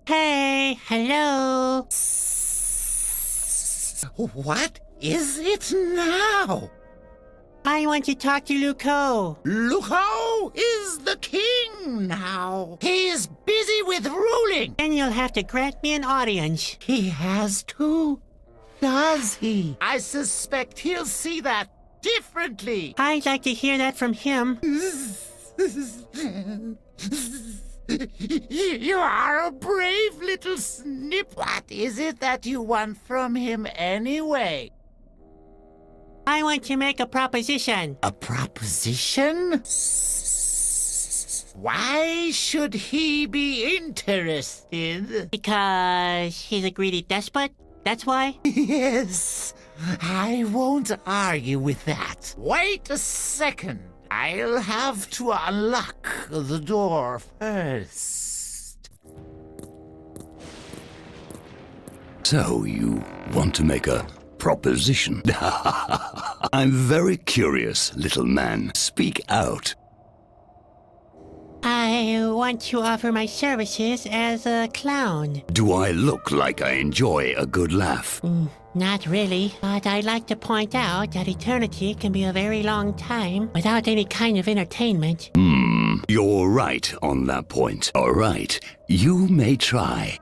B: Hey, hello.
G: What is it now?
B: I want to talk to Luco.
G: Luco is the king now. He is busy with ruling.
B: And you'll have to grant me an audience.
G: He has to, does he? I suspect he'll see that differently.
B: I'd like to hear that from him.
G: You are a brave little snip. What is it that you want from him anyway?
B: I want to make a proposition.
G: A proposition? Why should he be interested?
B: Because he's a greedy despot? That's why?
G: Yes, I won't argue with that. Wait a second. I'll have to unlock the door first.
L: So, you want to make a proposition? I'm very curious, little man. Speak out.
B: I want to offer my services as a clown.
L: Do I look like I enjoy a good laugh?
B: Not really, but I'd like to point out that eternity can be a very long time without any kind of entertainment.
L: You're right on that point. All right, you may try.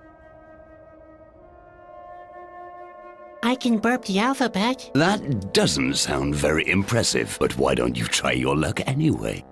B: I can burp the alphabet.
L: That doesn't sound very impressive, but why don't you try your luck anyway?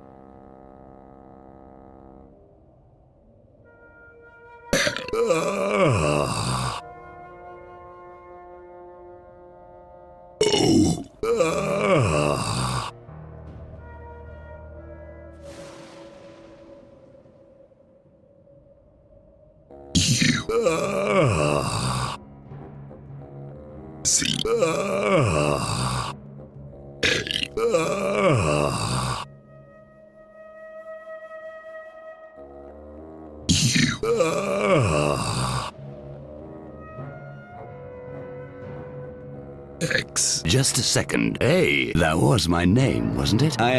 L: Just a second. Hey, that was my name, wasn't it? I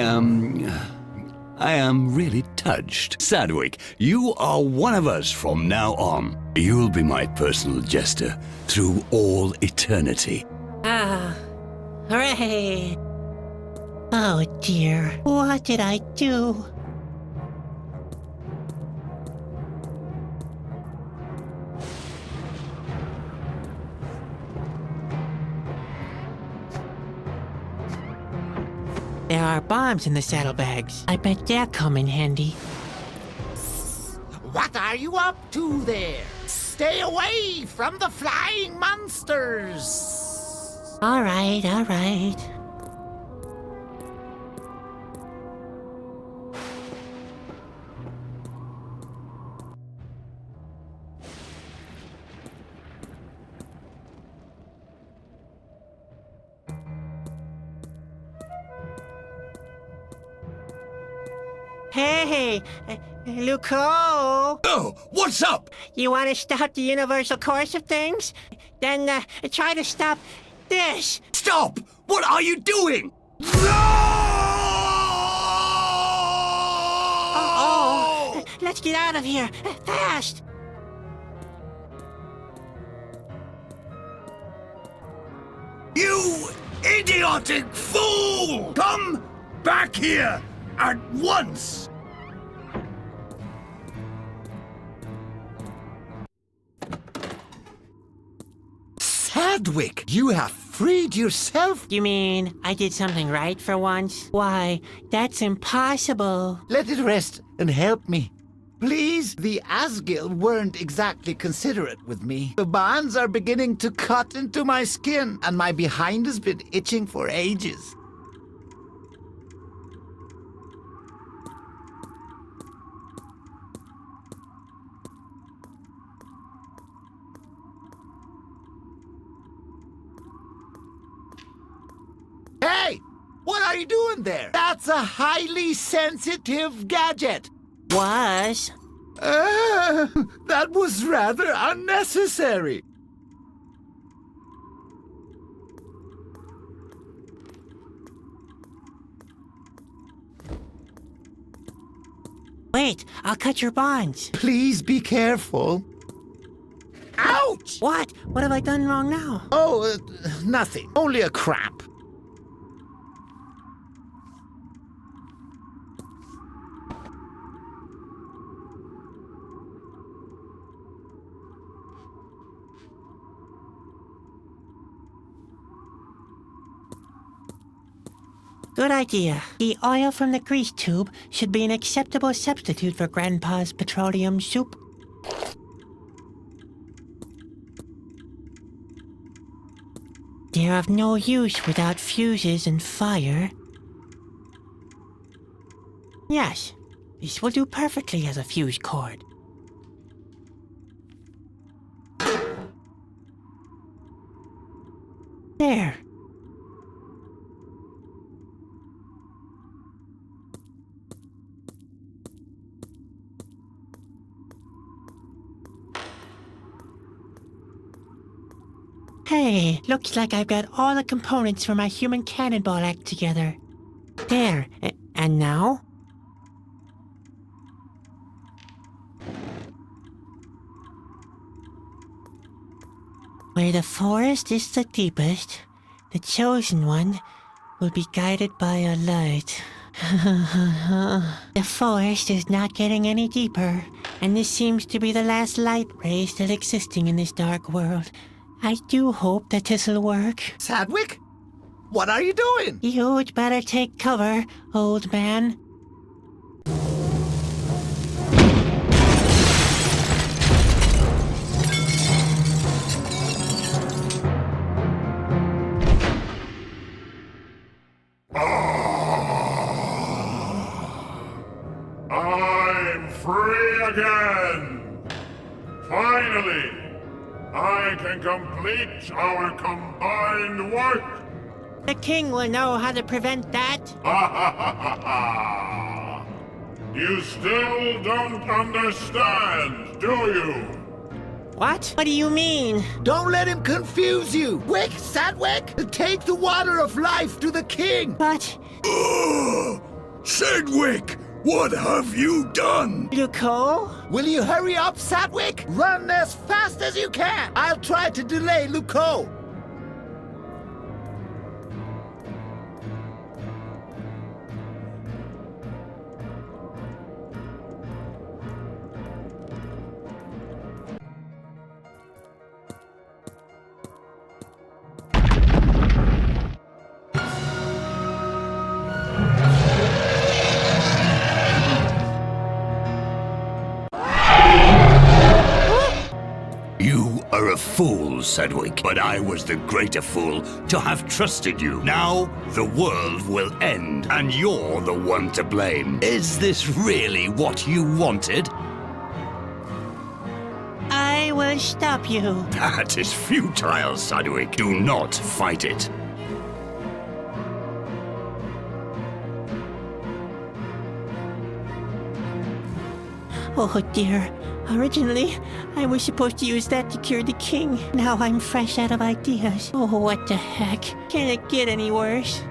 L: am really touched. Sadwick, you are one of us from now on. You'll be my personal jester through all eternity.
B: Ah, hooray! Oh dear, what did I do? There are bombs in the saddlebags. I bet they'll come in handy.
G: What are you up to there? Stay away from the flying monsters!
B: All right, all right. Hey, Luco!
L: Oh, what's up?
B: You want to stop the universal course of things? Then try to stop this.
L: Stop! What are you doing?
B: Oh, let's get out of here, fast!
L: You idiotic fool! Come back here at once!
G: Sadwick, you have freed yourself.
B: You mean I did something right for once? Why, that's impossible.
G: Let it rest and help me. Please, the Asgil weren't exactly considerate with me. The bonds are beginning to cut into my skin, and my behind has been itching for ages. Hey! What are you doing there? That's a highly sensitive gadget.
B: Was?
G: That was rather unnecessary.
B: Wait, I'll cut your bonds.
G: Please be careful. Ouch!
B: What? What have I done wrong now?
G: Oh, nothing. Only a cramp.
B: Good idea. The oil from the grease tube should be an acceptable substitute for Grandpa's petroleum soup. They're of no use without fuses and fire. Yes, this will do perfectly as a fuse cord. There. Hey, looks like I've got all the components for my human cannonball act together. There, and now? Where the forest is the deepest, the chosen one will be guided by a light. The forest is not getting any deeper, and this seems to be the last light ray still existing in this dark world. I do hope that this'll work.
G: Sadwick? What are you doing?
B: You'd better take cover, old man.
I: I'm free again! Finally! I can complete our combined work!
B: The king will know how to prevent that.
I: Ha ha ha ha ha! You still don't understand, do you?
B: What? What do you mean?
G: Don't let him confuse you! Quick, Sadwick! Take the water of life to the king!
B: But...
L: Sadwick! What have you done?
B: Luco?
G: Will you hurry up, Sadwick? Run as fast as you can! I'll try to delay Luco!
L: You are a fool, Sadwick, but I was the greater fool to have trusted you. Now, the world will end, and you're the one to blame. Is this really what you wanted?
B: I will stop you.
L: That is futile, Sadwick. Do not fight it.
B: Oh dear. Originally, I was supposed to use that to cure the king. Now I'm fresh out of ideas. Oh, what the heck? Can it get any worse?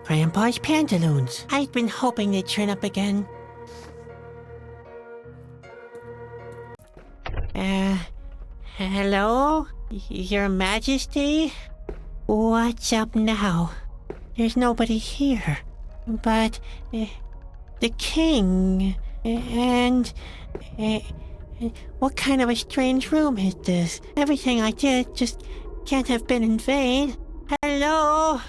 B: Grandpa's pantaloons. I've been hoping they'd turn up again. Hello? Your Majesty? What's up now? There's nobody here. But, the king... And... what kind of a strange room is this? Everything I did just can't have been in vain. Hello?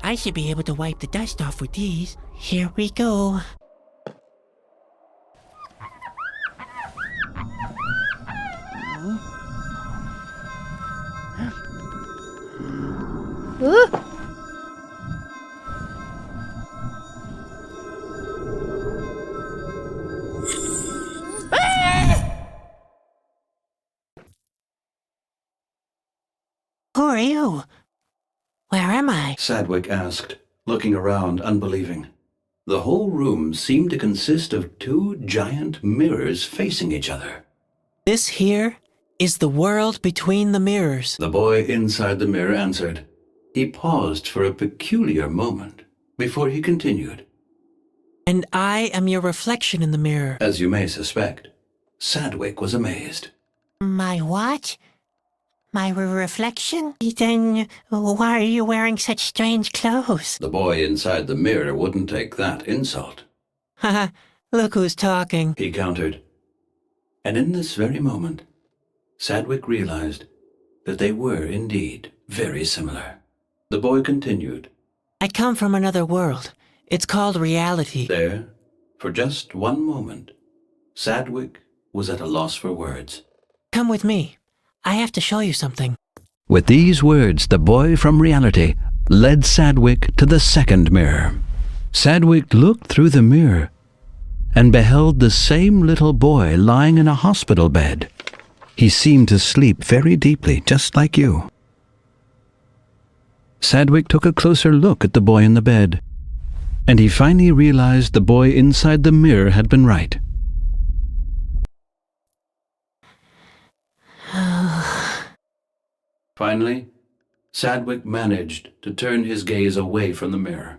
B: I should be able to wipe the dust off with these. Here we go. Who are you? Where am I?
A: Sadwick asked, looking around unbelieving. The whole room seemed to consist of two giant mirrors facing each other.
B: This here is the world between the mirrors.
A: The boy inside the mirror answered. He paused for a peculiar moment before he continued.
B: And I am your reflection in the mirror.
A: As you may suspect, Sadwick was amazed.
B: My what? My reflection? Then why are you wearing such strange clothes?
A: The boy inside the mirror wouldn't take that insult.
B: Haha, look who's talking,
A: he countered. And in this very moment, Sadwick realized that they were indeed very similar. The boy continued.
B: I come from another world. It's called reality.
A: There, for just one moment, Sadwick was at a loss for words.
B: Come with me. I have to show you something.
A: With these words, the boy from reality led Sadwick to the second mirror. Sadwick looked through the mirror and beheld the same little boy lying in a hospital bed. He seemed to sleep very deeply, just like you. Sadwick took a closer look at the boy in the bed, and he finally realized the boy inside the mirror had been right. Finally, Sadwick managed to turn his gaze away from the mirror.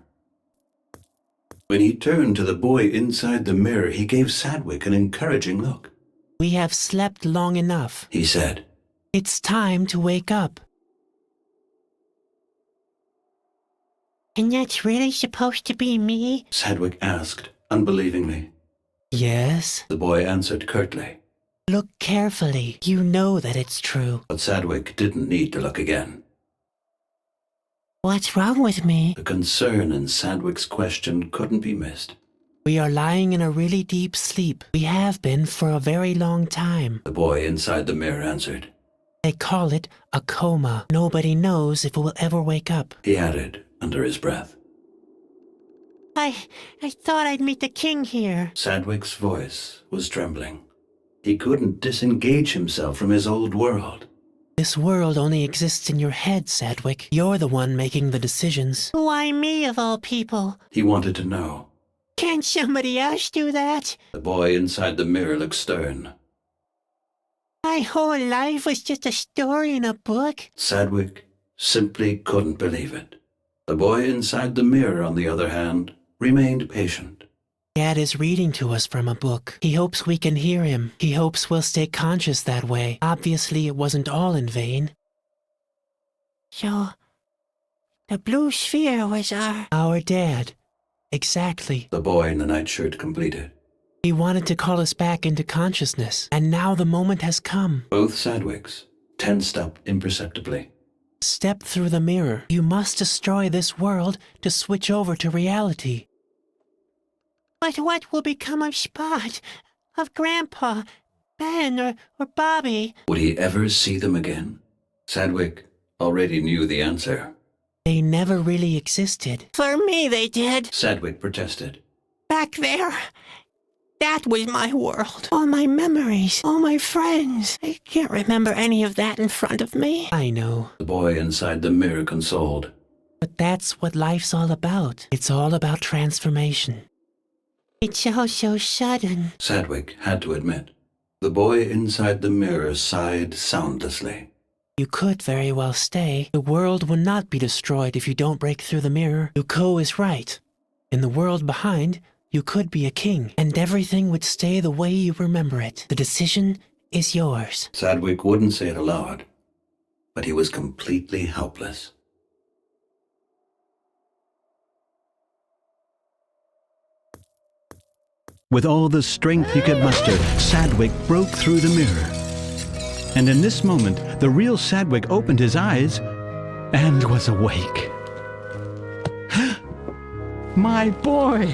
A: When he turned to the boy inside the mirror, he gave Sadwick an encouraging look.
B: We have slept long enough,
A: He said.
B: It's time to wake up. And that's really supposed to be me?
A: Sadwick asked, unbelievingly.
B: Yes.
A: The boy answered curtly.
B: Look carefully. You know that it's true.
A: But Sadwick didn't need to look again.
B: What's wrong with me?
A: The concern in Sadwick's question couldn't be missed.
B: We are lying in a really deep sleep. We have been for a very long time.
A: The boy inside the mirror answered.
B: They call it a coma. Nobody knows if it will ever wake up.
A: He added under his breath.
B: I thought I'd meet the king here.
A: Sadwick's voice was trembling. He couldn't disengage himself from his old world.
B: This world only exists in your head, Sadwick. You're the one making the decisions. Why me, of all people?
A: He wanted to know.
B: Can't somebody else do that?
A: The boy inside the mirror looked stern.
B: My whole life was just a story in a book.
A: Sadwick simply couldn't believe it. The boy inside the mirror, on the other hand, remained patient.
B: Dad is reading to us from a book. He hopes we can hear him. He hopes we'll stay conscious that way. Obviously, it wasn't all in vain. So, the blue sphere was our dad. Exactly.
A: The boy in the nightshirt completed.
B: He wanted to call us back into consciousness, and now the moment has come.
A: Both Sadwicks tensed up imperceptibly.
B: Step through the mirror. You must destroy this world to switch over to reality. But what will become of Spot, of Grandpa, Ben, or Bobby?
A: Would he ever see them again? Sadwick already knew the answer.
B: They never really existed. For me, they did.
A: Sadwick protested.
B: Back there, that was my world. All my memories, all my friends. I can't remember any of that in front of me. I know.
A: The boy inside the mirror consoled.
B: But that's what life's all about. It's all about transformation. It's all so sudden.
A: Sadwick had to admit. The boy inside the mirror sighed soundlessly.
B: You could very well stay. The world will not be destroyed if you don't break through the mirror. Yuko is right. In the world behind, you could be a king, and everything would stay the way you remember it. The decision is yours.
A: Sadwick wouldn't say it aloud, but he was completely helpless. With all the strength he could muster, Sadwick broke through the mirror. And in this moment, the real Sadwick opened his eyes and was awake. My boy!